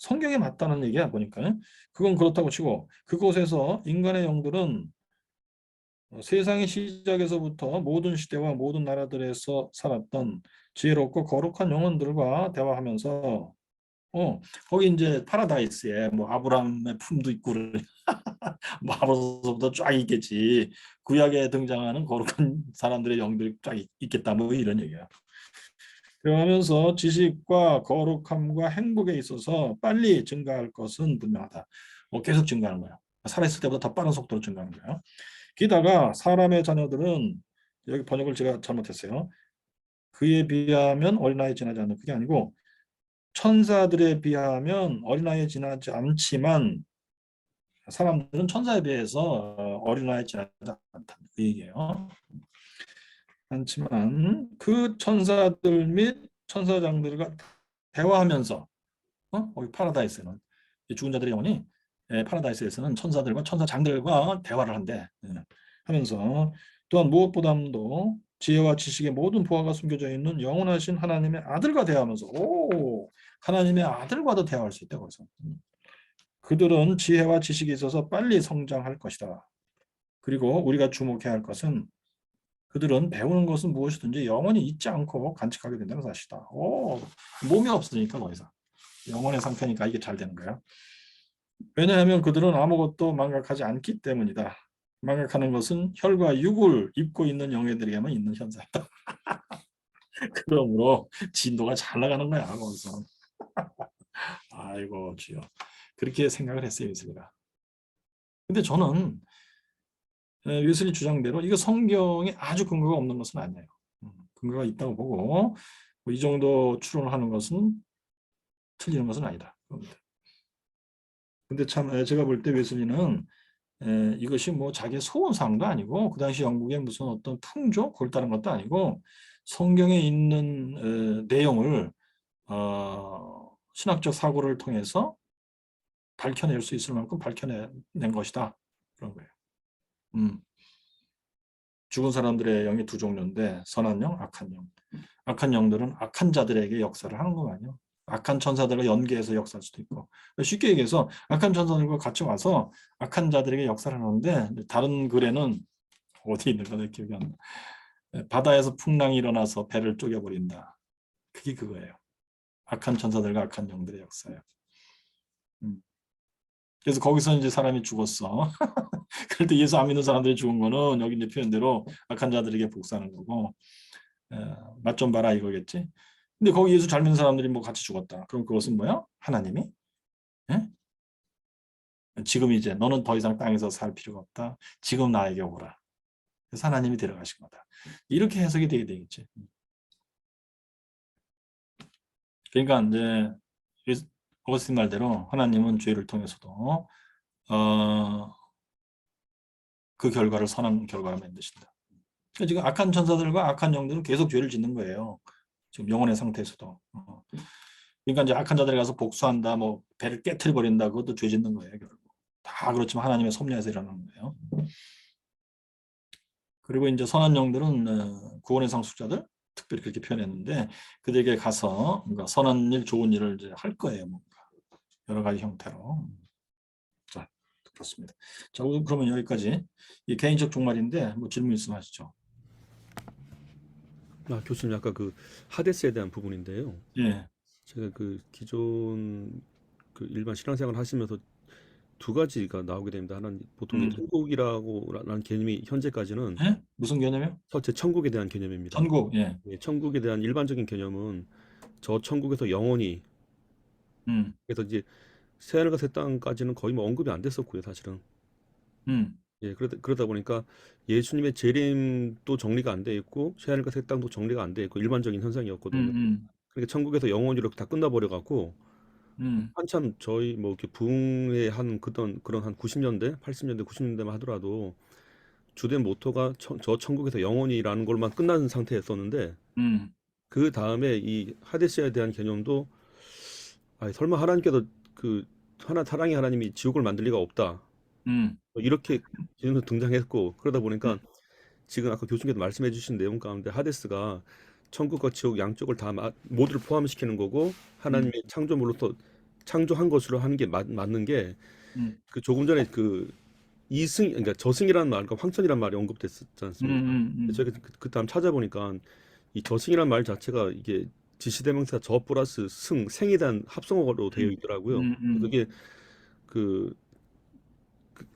성경에 맞다는 얘기야 보니까. 그건 그렇다고 치고 그곳에서 인간의 영들은 세상의 시작에서부터 모든 시대와 모든 나라들에서 살았던 지혜롭고 거룩한 영혼들과 대화하면서 거기 이제 파라다이스에 뭐 아브라함의 품도 있고 뭐 아버서부터 쫙 있겠지. 구약에 등장하는 거룩한 사람들의 영들이 쫙 있겠다 뭐 이런 얘기야. 그러면서 지식과 거룩함과 행복에 있어서 빨리 증가할 것은 분명하다. 계속 증가하는 거야. 살아있을 때보다 더 빠른 속도로 증가하는 거야. 게다가 사람의 자녀들은 여기 번역을 제가 잘못했어요. 그에 비하면 어린아이에 지나지 않는 그게 아니고 천사들에 비하면 어린아이에 지나지 않지만 사람들은 천사에 비해서 어린아이에 지나지 않다. 그 얘기예요. 않지만 그 천사들 및 천사장들과 대화하면서 거기 파라다이스는 죽은 자들의 영혼이 파라다이스에서는 천사들과 천사장들과 대화를 한대. 하면서 또한 무엇보다도 지혜와 지식의 모든 보화가 숨겨져 있는 영원하신 하나님의 아들과 대화하면서 하나님의 아들과도 대화할 수 있다고 해서 그들은 지혜와 지식이 있어서 빨리 성장할 것이다. 그리고 우리가 주목해야 할 것은 그들은 배우는 것은 무엇이든지 영원히 잊지 않고 간직하게 된다는 사실이다. 몸이 없으니까 더 이상. 영혼의 상태니까 이게 잘 되는 거야. 왜냐하면 그들은 아무것도 망각하지 않기 때문이다. 망각하는 것은 혈과 육을 입고 있는 영예들에게만 있는 현상이다. 그러므로 진도가 잘 나가는 거야. 거기서. 아이고 주여. 그렇게 생각을 했어요. 웨슬리가. 근데 저는 웨슬리 주장대로 이거 성경에 아주 근거가 없는 것은 아니에요. 근거가 있다고 보고 이 정도 추론하는 것은 틀리는 것은 아니다. 근데 참 제가 볼 때 웨슬리는 이것이 뭐 자기의 소원사항도 아니고 그 당시 영국의 무슨 어떤 풍조 그걸 따른 것도 아니고 성경에 있는 내용을 신학적 사고를 통해서 밝혀낼 수 있을 만큼 밝혀낸 것이다. 그런 거예요. 죽은 사람들의 영이 두 종류인데 선한 영, 악한 영. 악한 영들은 악한 자들에게 역사를 하는 거만요. 악한 천사들과 연계해서 역사할 수도 있고 쉽게 얘기해서 악한 천사들과 같이 와서 악한 자들에게 역사를 하는데 다른 글에는 어디 있는가 내 기억이 안 나. 바다에서 풍랑이 일어나서 배를 쪼개버린다. 그게 그거예요. 악한 천사들과 악한 영들의 역사예요. 그래서 거기서 이제 사람이 죽었어. 그럴 때 예수 안 믿는 사람들이 죽은 거는 여기 이제 표현대로 악한 자들에게 복수하는 거고 맛 좀 봐라 이거겠지. 근데 거기 예수 잘 믿는 사람들이 뭐 같이 죽었다. 그럼 그것은 뭐야? 하나님이 예? 지금 이제 너는 더 이상 땅에서 살 필요가 없다. 지금 나에게 오라. 그래서 하나님이 데려가신 거다. 이렇게 해석이 되게 되겠지. 그러니까 이제 어거스틴 말대로 하나님은 죄를 통해서도 그 결과를 선한 결과로 만드신다. 그러니까 지금 악한 천사들과 악한 영들은 계속 죄를 짓는 거예요. 지금 영혼의 상태에서도. 그러니까 이제 악한 자들이 가서 복수한다, 뭐 배를 깨트려 버린다, 그것도 죄 짓는 거예요, 결국. 다 그렇지만 하나님의 섭리에서 일어나는 거예요. 그리고 이제 선한 영들은 구원의 상속자들 특별히 그렇게 표현했는데 그들에게 가서 뭔가 선한 일, 좋은 일을 이제 할 거예요, 뭔가 여러 가지 형태로. 자, 그렇습니다. 자, 그러면 여기까지 이 개인적 종말인데 뭐 질문 있으면 하시죠. 교수님 아까 그 하데스에 대한 부분인데요. 예. 제가 그 기존 그 일반 신앙생활 하시면서 두 가지가 나오게 됩니다. 하나는 보통 천국이라고라는 개념이 현재까지는 예? 무슨 개념이요? 첫째 천국에 대한 개념입니다. 천국. 예. 천국에 대한 일반적인 개념은 저 천국에서 영원히 그래서 이제 새하늘과 새 땅까지는 거의 뭐 언급이 안 됐었고요, 사실은. 그러다 보니까 예수님의 재림도 정리가 안 돼 있고 새하늘과 새 땅도 정리가 안 돼 있고 일반적인 현상이었거든요. 그러니까 천국에서 영원히로 다 끝나버려 갖고 한참 저희 뭐 이렇게 부흥의 한 그런 한 90년대, 80년대, 90년대만 하더라도 주된 모토가 저 천국에서 영원히라는 걸만 끝난 상태였었는데 그 다음에 이 하데시아에 대한 개념도 설마 하나님께서 그 사랑의 하나님이 지옥을 만들 리가 없다. 뭐 이렇게 개념도 등장했고 그러다 보니까 지금 아까 교수님께서 말씀해 주신 내용 가운데 하데스가 천국과 지옥 양쪽을 다 모두를 포함시키는 거고 하나님의 창조물로서 창조한 것으로 하는 게 맞는 게 음, 그 조금 전에 그 이승 그러니까 저승이라는 말과 황천이라는 말이 언급됐었지 음, 않습니까? 제가 그때 한번 찾아보니까 이 저승이라는 말 자체가 이게 지시대명사 저 플러스 승 생에 대한 합성어로 되어 음, 있더라고요. 음, 그래서 음, 이게 그,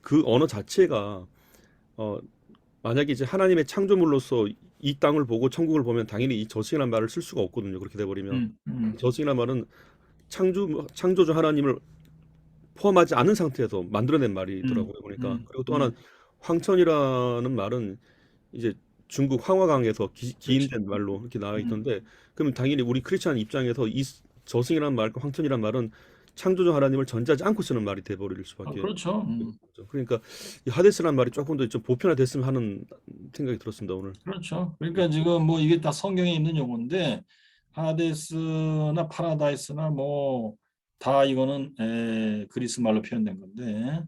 그 언어 자체가 어 만약에 이제 하나님의 창조물로서 이 땅을 보고 천국을 보면 당연히 이 저승이라는 말을 쓸 수가 없거든요. 그렇게 돼버리면 저승이라는 말은 창조주 하나님을 포함하지 않은 상태에서 만들어낸 음, 말이더라고요. 보니까 음, 그리고 또 하나 음. 황천이라는 말은 이제 중국 황화강에서 그렇지. 기인된 말로 이렇게 나와 음. 있던데 그럼 당연히 우리 크리스찬 입장에서 이 저승이라는 말과 황천이라는 말은 창조주 하나님을 전제하지 않고 쓰는 말이 돼버릴 수밖에 그렇죠. 없죠. 그러니까 이 하데스라는 말이 조금 더 좀 보편화됐으면 하는 생각이 들었습니다 오늘. 그렇죠. 그러니까 지금 뭐 이게 다 성경에 있는 용어인데 하데스나 파라다이스나 뭐 다 이거는 그리스 말로 표현된 건데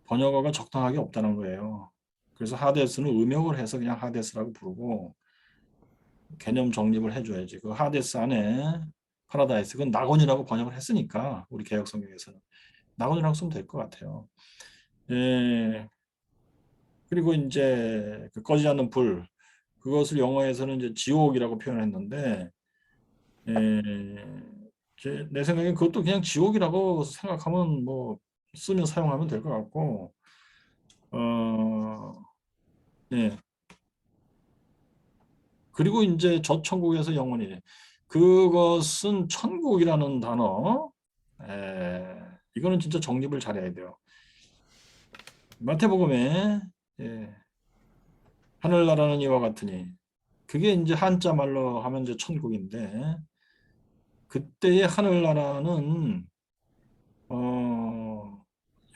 번역어가 적당하게 없다는 거예요. 그래서 하데스는 음역을 해서 그냥 하데스라고 부르고 개념 정립을 해줘야지. 그 하데스 안에 파라다이스 그건 낙원이라고 번역을 했으니까 우리 개역 성경에서는 낙원이라고 쓰면 될 것 같아요. 예, 그리고 이제 그 꺼지지 않는 불 그것을 영어에서는 이제 지옥이라고 표현했는데 내 생각엔 그것도 그냥 지옥이라고 생각하면 뭐 쓰면 사용하면 될 것 같고 어, 예. 그리고 이제 저 천국에서 영원히 그것은 천국이라는 단어 이거는 진짜 정립을 잘해야 돼요. 마태복음에 예, 하늘나라는 이와 같으니 그게 이제 한자 말로 하면 이제 천국인데 그때의 하늘나라는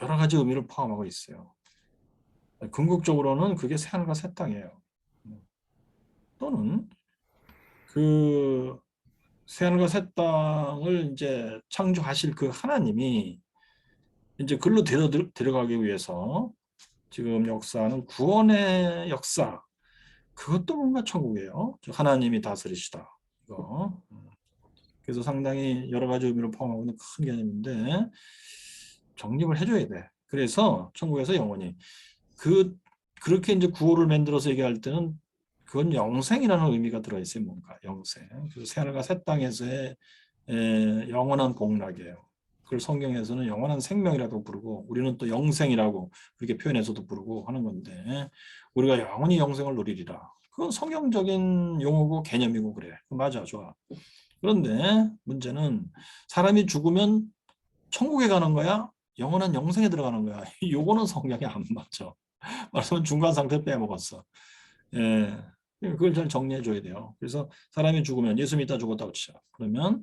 여러 가지 의미를 포함하고 있어요. 궁극적으로는 그게 새하늘과 새 땅이에요. 또는 그 새하늘과 새 땅을 이제 창조하실 그 하나님이 이제 글로 데려가기 위해서 지금 역사는 구원의 역사. 그것도 뭔가 천국이에요. 하나님이 다스리시다. 이거. 그래서 상당히 여러 가지 의미를 포함하고 있는 큰 개념인데 정립을 해줘야 돼. 그래서 천국에서 영원히 그렇게 이제 구호를 만들어서 얘기할 때는 그건 영생이라는 의미가 들어있어요. 뭔가 영생. 그래서 새하늘과 새 땅에서의 영원한 복락이에요. 그걸 성경에서는 영원한 생명이라고 부르고 우리는 또 영생이라고 그렇게 표현해서도 부르고 하는 건데 우리가 영원히 영생을 누리리라. 그건 성경적인 용어고 개념이고 그래. 맞아, 좋아. 그런데 문제는 사람이 죽으면 천국에 가는 거야? 영원한 영생에 들어가는 거야. 요거는 성경에 안 맞죠. 말하면 중간 상태 빼먹었어. 예. 그걸 잘 정리해 줘야 돼요. 그래서 사람이 죽으면 예수 믿다 죽었다고 치자. 그러면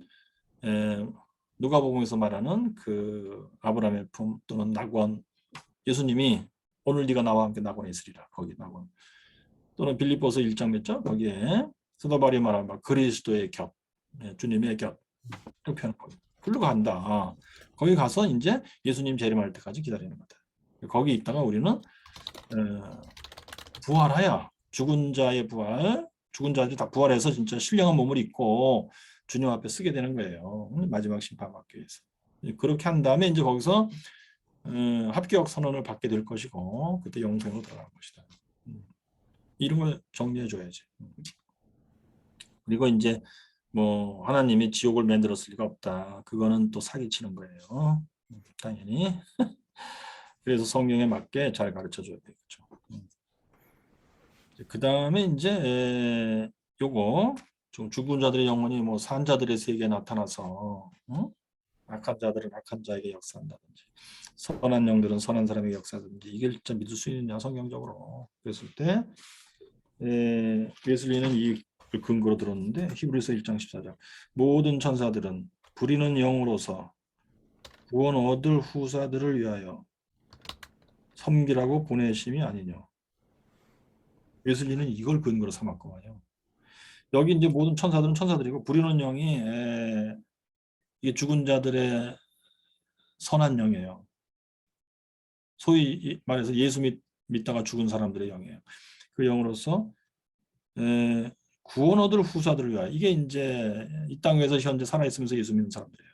누가복음에서 말하는 그 아브라함의 품 또는 낙원 예수님이 오늘 네가 나와 함께 낙원에 있으리라. 거기 낙원. 또는 빌립보서 1장 몇 절? 거기에 사도 바울이 말하는 그리스도의 곁, 주님의 곁 이렇게 표현한 거예요. 글로 간다. 거기 가서 이제 예수님 재림할 때까지 기다리는 거다. 거기 있다가 우리는 부활하여 죽은 자의 부활, 죽은 자들이 다 부활해서 진짜 신령한 몸을 입고 주님 앞에 쓰게 되는 거예요. 마지막 심판 받기 위해서. 그렇게 한 다음에 이제 거기서 합격 선언을 받게 될 것이고 그때 영생으로 들어갈 것이다. 이런 걸 정리해 줘야지. 그리고 이제 뭐 하나님이 지옥을 만들었을 리가 없다. 그거는 또 사기치는 거예요. 당연히. 그래서 성경에 맞게 잘 가르쳐 줘야 되겠죠. 그 다음에 이제 요거 좀 죽은 자들의 영혼이 뭐 산자들의 세계에 나타나서 악한 자들은 악한 자에게 역사한다든지 선한 영들은 선한 사람에게 역사하든지 이게 진짜 믿을 수 있느냐 성경적으로 그랬을 때 웨슬리는 이 근거로 들었는데 히브리서 1장 14절 모든 천사들은 부리는 영으로서 구원 얻을 후사들을 위하여 섬기라고 보내심이 아니뇨. 웨슬리는 이걸 근거로 삼았거든요. 여기 이제 모든 천사들은 천사들이고 부리는 영이 이게 죽은 자들의 선한 영이에요. 소위 말해서 예수 믿다가 죽은 사람들의 영이에요. 그 영으로서 구원 얻을 후사들을 위하여 이게 이제 이 땅에서 현재 살아있으면서 예수 믿는 사람들이에요.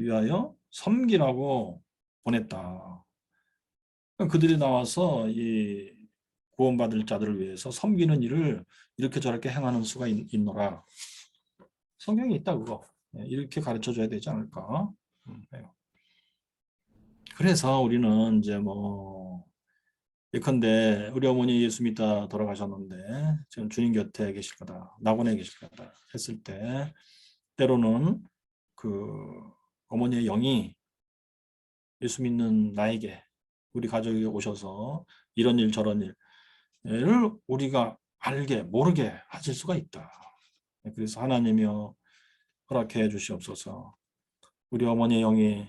위하여 섬기라고 보냈다. 그들이 나와서 이 구원받을 자들을 위해서 섬기는 일을 이렇게 저렇게 행하는 수가 있노라. 성경에 있다 그거. 이렇게 가르쳐줘야 되지 않을까? 해요. 그래서 우리는 이제 뭐 예컨대 우리 어머니 예수 믿다 돌아가셨는데 지금 주님 곁에 계실 거다, 낙원에 계실 거다 했을 때 때로는 그 어머니의 영이 예수 믿는 나에게 우리 가족에게 오셔서 이런 일 저런 일을 우리가 알게 모르게 하실 수가 있다. 그래서 하나님이여 허락해 주시옵소서. 우리 어머니의 영이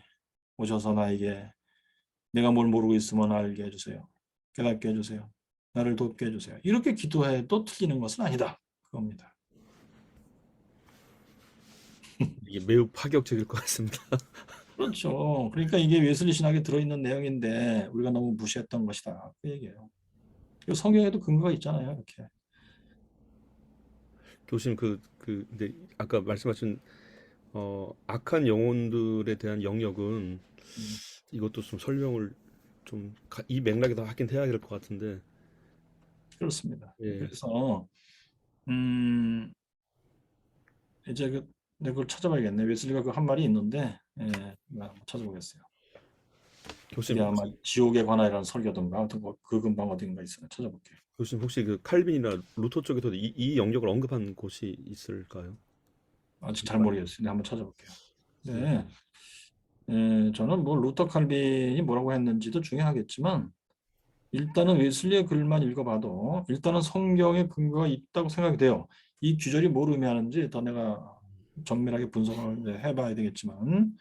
오셔서 나에게 내가 뭘 모르고 있으면 알게 해주세요. 깨닫게 해주세요. 나를 돕게 해주세요. 이렇게 기도해도 틀리는 것은 아니다. 그겁니다. 이게 매우 파격적일 것 같습니다. 그렇죠. 그러니까 이게 웨슬리 신학에 들어있는 내용인데 우리가 너무 무시했던 것이다. 그 얘기예요. 그리고 성경에도 근거가 있잖아요. 이렇게. 교수님 근데 아까 말씀하신 악한 영혼들에 대한 영역은 음, 이것도 좀 설명을 좀 이 맥락에서 하긴 해야 될 것 같은데. 그렇습니다. 예. 그래서 이제 내가 그걸 찾아봐야겠네. 웨슬리가 그 한 말이 있는데 내가 한번 찾아보겠어요. 그게 교수님 아마 혹시, 지옥에 관하여라는 설교든가 아무튼 그 근방 어딘가 있어요. 찾아볼게요. 교수님 혹시 그 칼빈이나 루터 쪽에서도 이 영역을 언급한 곳이 있을까요? 아직 잘 모르겠어요. 내가 한번 찾아볼게요. 예. 네. 저는 뭐 루터 칼빈이 뭐라고 했는지도 중요하겠지만 일단은 웨슬리의 글만 읽어봐도 일단은 성경에 근거가 있다고 생각이 돼요. 이 규절이 뭘 의미하는지 더 내가 정밀하게 분석을 이제 해봐야 되겠지만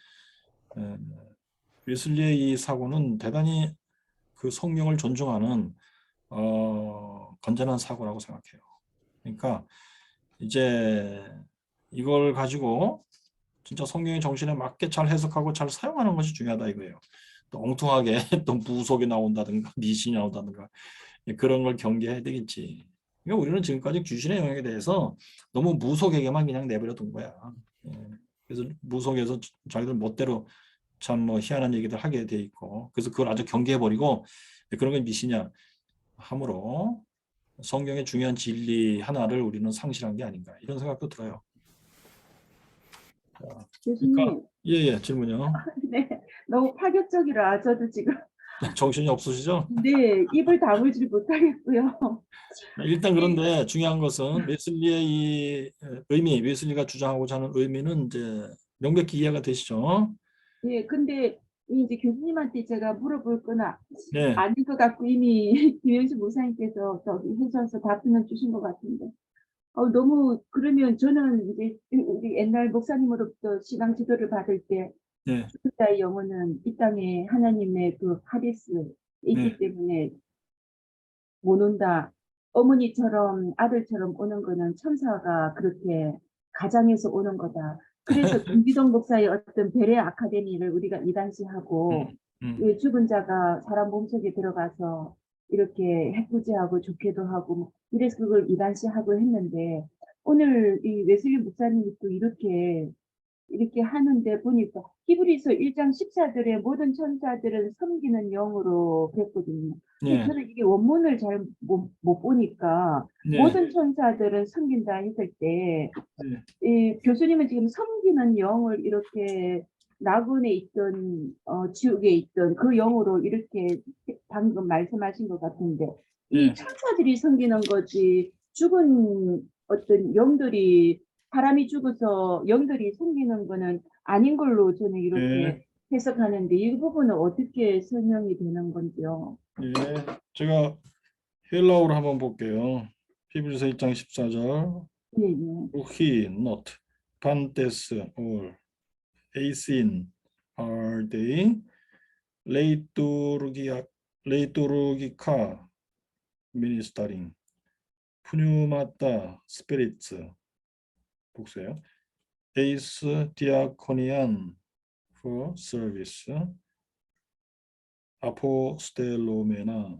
에, 웨슬리의 이 사고는 대단히 그 성경을 존중하는 건전한 사고라고 생각해요. 그러니까 이제 이걸 가지고 진짜 성경의 정신에 맞게 잘 해석하고 잘 사용하는 것이 중요하다 이거예요. 또 엉뚱하게 또 무속이 나온다든가 미신이 나온다든가 그런 걸 경계해야 되겠지. 그러니까 우리는 지금까지 귀신의 영역에 대해서 너무 무속에게만 그냥 내버려 둔 거야. 예. 그래서 무속에서 자기들 멋대로 참 뭐 희한한 얘기들 하게 돼 있고 그래서 그걸 아주 경계해 버리고 그런 건 미신이야 함으로 성경의 중요한 진리 하나를 우리는 상실한 게 아닌가 이런 생각도 들어요. 그러니까 교수님, 예예 질문요. 네, 너무 파격적이라 저도 지금 정신이 없으시죠? 네 입을 다물지 못하겠고요. 일단 이- 그런데 중요한 것은 웨슬리의 이 의미, 웨슬리가 주장하고자 하는 의미는 이제 명백히 이해가 되시죠? 예, 근데 이제 교수님한테 제가 물어볼 거나 네, 아닌 것 같고 이미 김현수 목사님께서 저기 해주셔서 답변을 주신 것 같은데, 너무 그러면 저는 이제 우리 옛날 목사님으로부터 신앙 지도를 받을 때 네, 죽은 자의 영혼은 이 땅에 하나님의 그 하리스 있기 네, 때문에 못 온다. 어머니처럼 아들처럼 오는 거는 천사가 그렇게 가장해서 오는 거다. 그래서 김기동 목사의 어떤 베레 아카데미를 우리가 이단시하고 이 죽은 자가 사람 몸속에 들어가서 이렇게 해꾸지하고 좋게도 하고 이래서 그걸 이단시하고 했는데 오늘 이 웨슬리 목사님이 또 이렇게 하는데 보니까 히브리서 1장 14절에 모든 천사들은 섬기는 영으로 그랬거든요. 근데 네, 저는 이게 원문을 잘 못 보니까 네, 모든 천사들은 섬긴다 했을 때 네, 이 교수님은 지금 섬기는 영을 이렇게 낙원에 있던 지옥에 있던 그 영으로 이렇게 방금 말씀하신 것 같은데 이 네, 천사들이 섬기는 거지 죽은 어떤 영들이 사람이 죽어서 영들이 섬기는 거는 아닌 걸로 저는 네, 이렇게 해석하는데 이 부분은 어떻게 설명이 되는 건지요? 네. 제가 헬라어로 한번 볼게요. 히브리서 1장 14절. 예, 예. 우히, not, 판테스, all, 에이신, are they, 레이토르기카, ministering, 푸뉴마타, spirits, 복수예요. 에이스, 디아코니안, for service, 아포스텔로메나,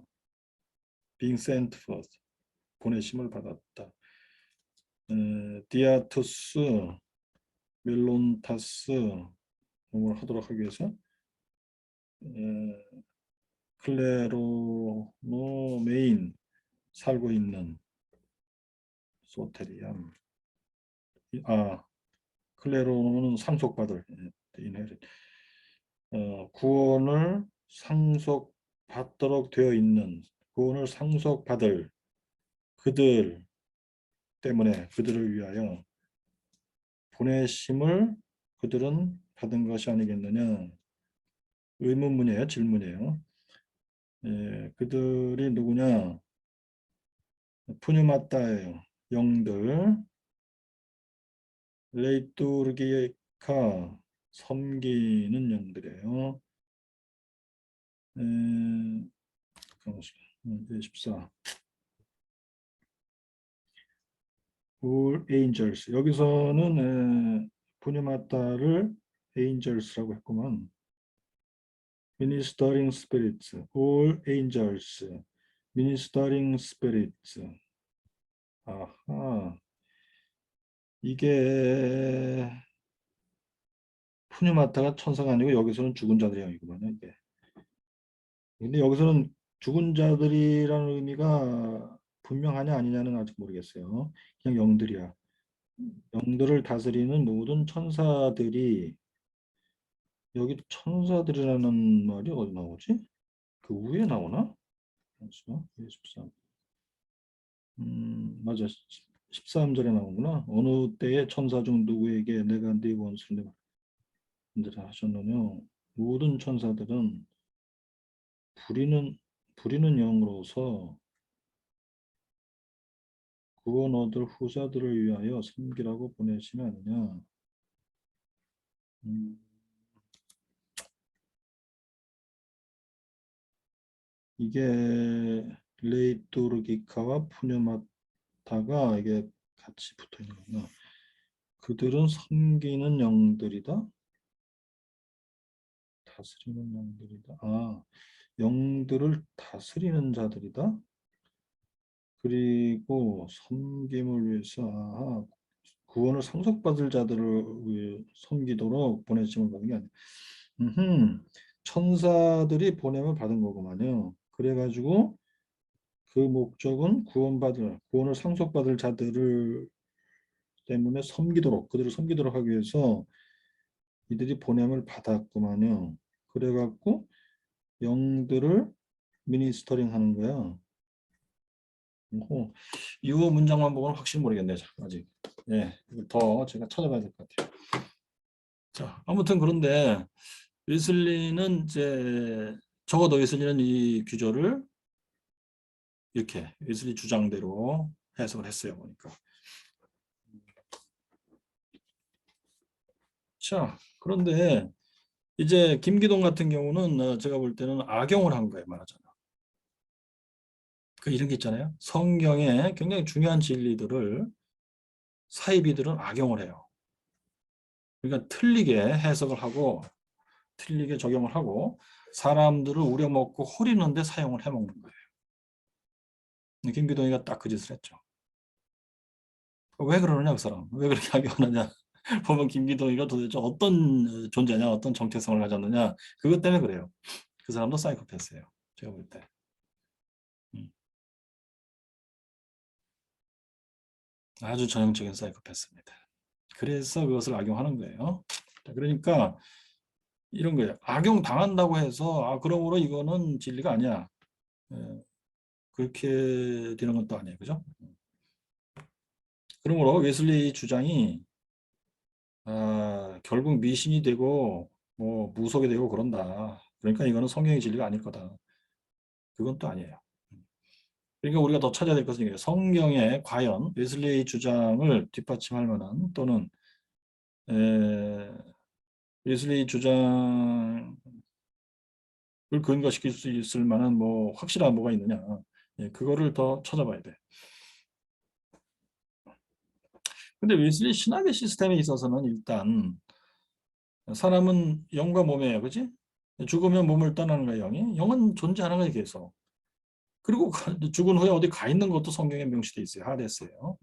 being sent forth, 보내심을 받았다. 디아투스, 멜론타스, 공부를 하도록 하기 위해서 클레로노메인 살고 있는 소테리암. 클레로노는 상속받을 구원을 상속받도록 되어 있는, 구원을 상속받을 그들 때문에, 그들을 위하여 보내심을 그들은 받은 것이 아니겠느냐. 의문문이에요, 질문이에요. 그들이 누구냐? 푸뉴마타예요. 영들. 레이토르기카, 섬기는 영들이에요. 14. All angels. 여기서는 푸뉴마타를 angels라고 했구만. ministering spirits. All angels. ministering spirits. 아하. 이게 푸뉴마타가 천사가 아니고 여기서는 죽은 자들의 영이구만요, 이게. 근데 여기서는 죽은 자들이라는 의미가 분명하냐 아니냐는 아직 모르겠어요. 그냥 영들이야. 영들을 다스리는 모든 천사들이, 여기 천사들이라는 말이 어디 나오지? 그 위에 나오나? 잠시만. 13. 맞아. 13절에 나오구나. 어느 때에 천사 중 누구에게 내가 네 원수를 내가 하셨느냐. 모든 천사들은 부리는 영으로서 구원 얻을 후자들을 위하여 섬기라고 보내시면 아니냐. 이게 레이토르기카와 푸뉴마타가 이게 같이 붙어 있는 거구나. 그들은 섬기는 영들이다. 다스리는 영들이다. 영들을 다스리는 자들이다. 그리고 섬김을 위해서 구원을 상속받을 자들을 섬기도록 보내심을 받은 게 아니야. 천사들이 보냄을 받은 거구만요. 그래가지고 그 목적은 구원을 상속받을 자들을 때문에 그들을 섬기도록 하기 위해서 이들이 보냄을 받았구만요. 그래갖고 영들을 미니스터링 하는 거야. 이 문장만 보면 확실히 모르겠네요. 아직. 이걸 더 제가 찾아봐야 될 것 같아요. 자, 아무튼 그런데 웨슬리는 적어도 웨슬리는 이 규절을 이렇게 웨슬리 주장대로 해석을 했어요. 보니까. 자, 그런데 이제 김기동 같은 경우는 제가 볼 때는 악용을 한 거예요, 말하자면. 이런 게 있잖아요. 성경에 굉장히 중요한 진리들을 사이비들은 악용을 해요. 그러니까 틀리게 해석을 하고 틀리게 적용을 하고 사람들을 우려먹고 호리는 데 사용을 해먹는 거예요. 김기동이가 딱 그 짓을 했죠. 왜 그러느냐, 그 사람. 왜 그렇게 악용하느냐. 보면 김기동이가 도대체 어떤 존재냐, 어떤 정체성을 가졌느냐. 그것 때문에 그래요. 그 사람도 사이코패스예요. 제가 볼 때. 아주 전형적인 사이코패스입니다. 그래서 그것을 악용하는 거예요. 그러니까 이런 거예요. 악용 당한다고 해서 그러므로 이거는 진리가 아니야. 그렇게 되는 것도 아니에요. 그죠? 그러므로 웨슬리 주장이 결국 미신이 되고 뭐 무속이 되고 그런다. 그러니까 이거는 성경의 진리가 아닐 거다. 그건 또 아니에요. 그러니까 우리가 더 찾아야 될 것은 성경에 과연 웨슬리 주장을 뒷받침할 만한 또는 웨슬리 주장을 근거시킬 수 있을 만한 뭐 확실한 뭐가 있느냐. 그거를 더 찾아봐야 돼. 근데 웨슬리 신학의 시스템에 있어서는 일단 사람은 영과 몸이에요. 그지? 죽으면 몸을 떠나는 거야, 영이. 영은 존재하는 거예요, 계속. 그리고 죽은 후에 어디 가 있는 것도 성경에 명시되어 있어요. 하데스예요.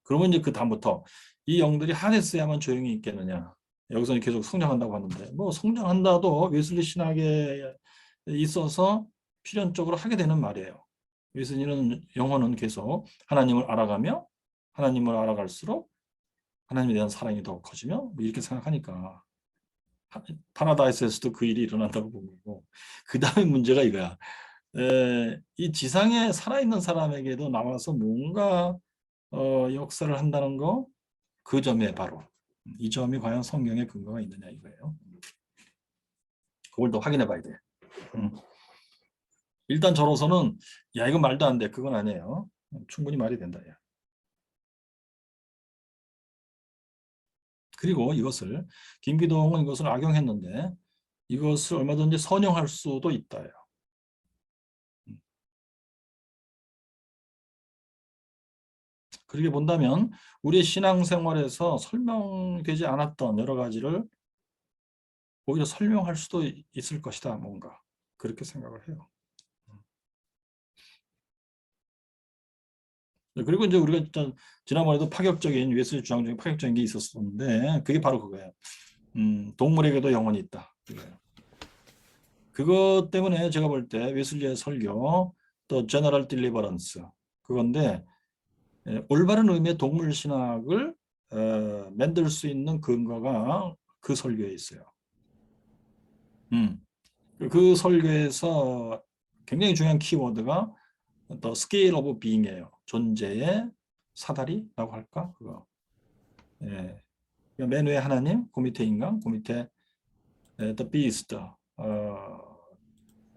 그러면 이제 그 다음부터 이 영들이 하데스에만 조용히 있겠느냐. 여기서는 계속 성장한다고 하는데 뭐 성장한다도 웨슬리 신학에 있어서 필연적으로 하게 되는 말이에요. 웨슬리는 영혼은 계속 하나님을 알아가며 하나님을 알아갈수록 하나님에 대한 사랑이 더 커지며 뭐 이렇게 생각하니까 파라다이스에서도 그 일이 일어난다고 본 거고 그 다음에 문제가 이거야. 이 지상에 살아있는 사람에게도 나와서 뭔가 역사를 한다는 거 그 점에 바로 이 점이 과연 성경에 근거가 있느냐 이거예요. 그걸 더 확인해 봐야 돼. 일단 저로서는 야 이거 말도 안 돼. 그건 아니에요. 충분히 말이 된다. 야. 그리고 이것을 김기동은 이것을 악용했는데 이것을 얼마든지 선용할 수도 있다요. 그렇게 본다면 우리의 신앙생활에서 설명되지 않았던 여러 가지를 오히려 설명할 수도 있을 것이다. 뭔가 그렇게 생각을 해요. 그리고 이제 우리가 일단 지난번에도 파격적인 웨슬리 주장 중에 파격적인 게 있었었는데 그게 바로 그거예요. 동물에게도 영혼이 있다. 그거예요. 그것 때문에 제가 볼 때 웨슬리의 설교 또 제너럴 딜리버런스 그건데 올바른 의미의 동물 신학을 만들 수 있는 근거가 그 설교에 있어요. 그 설교에서 굉장히 중요한 키워드가 The Scale of Being이에요. 존재의 사다리라고 할까? 그거. 예. 맨 위에 하나님, 그 밑에 인간, 그 밑에 The Beast,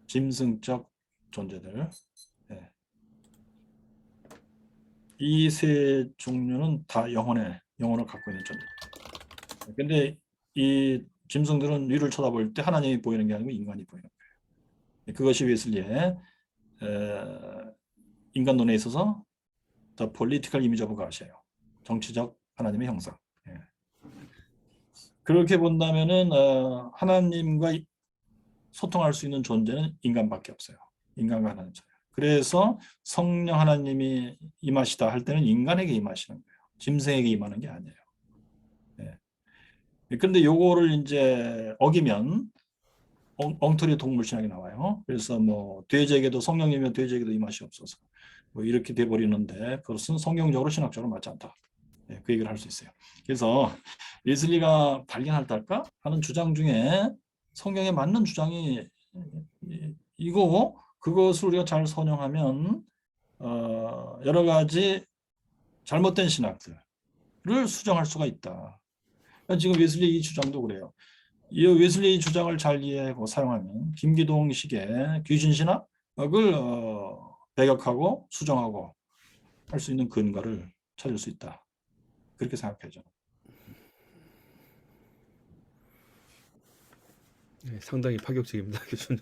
짐승적 존재들. 예. 이 세 종류는 다 영혼을 갖고 있는 존재. 근데 이 짐승들은 위를 쳐다볼 때 하나님이 보이는 게 아니고 인간이 보이는 거예요. 그것이 웨슬리의 인간론에 있어서 The Political Image of God이에요. 정치적 하나님의 형상. 예. 그렇게 본다면은 하나님과 소통할 수 있는 존재는 인간밖에 없어요. 인간과 하나님 사이. 그래서 성령 하나님이 임하시다 할 때는 인간에게 임하시는 거예요. 짐승에게 임하는 게 아니에요. 예. 그런데 요거를 이제 어기면 엉터리 동물 신학이 나와요. 그래서 뭐 돼지에게도 성령이면 돼지에게도 임하시옵소서. 뭐 이렇게 돼 버리는데 그것은 성경적으로 신학적으로 맞지 않다. 예, 그 얘기를 할 수 있어요. 그래서 웨슬리가 발견할까 하는 주장 중에 성경에 맞는 주장이 이거 그것을 우리가 잘 선용하면 여러 가지 잘못된 신학들을 수정할 수가 있다. 지금 웨슬리 이 주장도 그래요. 이 웨슬리 주장을 잘 이해하고 사용하면 김기동식의 귀신 신학을 배격하고 수정하고 할 수 있는 근거를 찾을 수 있다. 그렇게 생각하죠. 네, 상당히 파격적입니다, 교수님.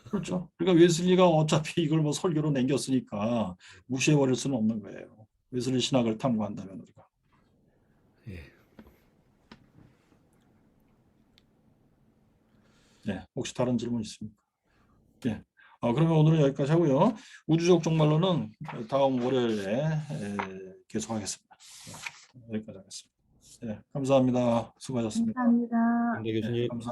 그렇죠. 그러니까 웨슬리가 어차피 이걸 뭐 설교로 남겼으니까 무시해버릴 수는 없는 거예요. 웨슬리 신학을 탐구한다면 우리가. 예. 네, 혹시 다른 질문 있습니까? 예. 그러면 오늘은 여기까지 하고요. 우주적 종말론은 다음 월요일에 계속하겠습니다. 여기까지 하겠습니다. 네, 감사합니다. 수고하셨습니다. 감사합니다. 네, 교수님. 감사합니다.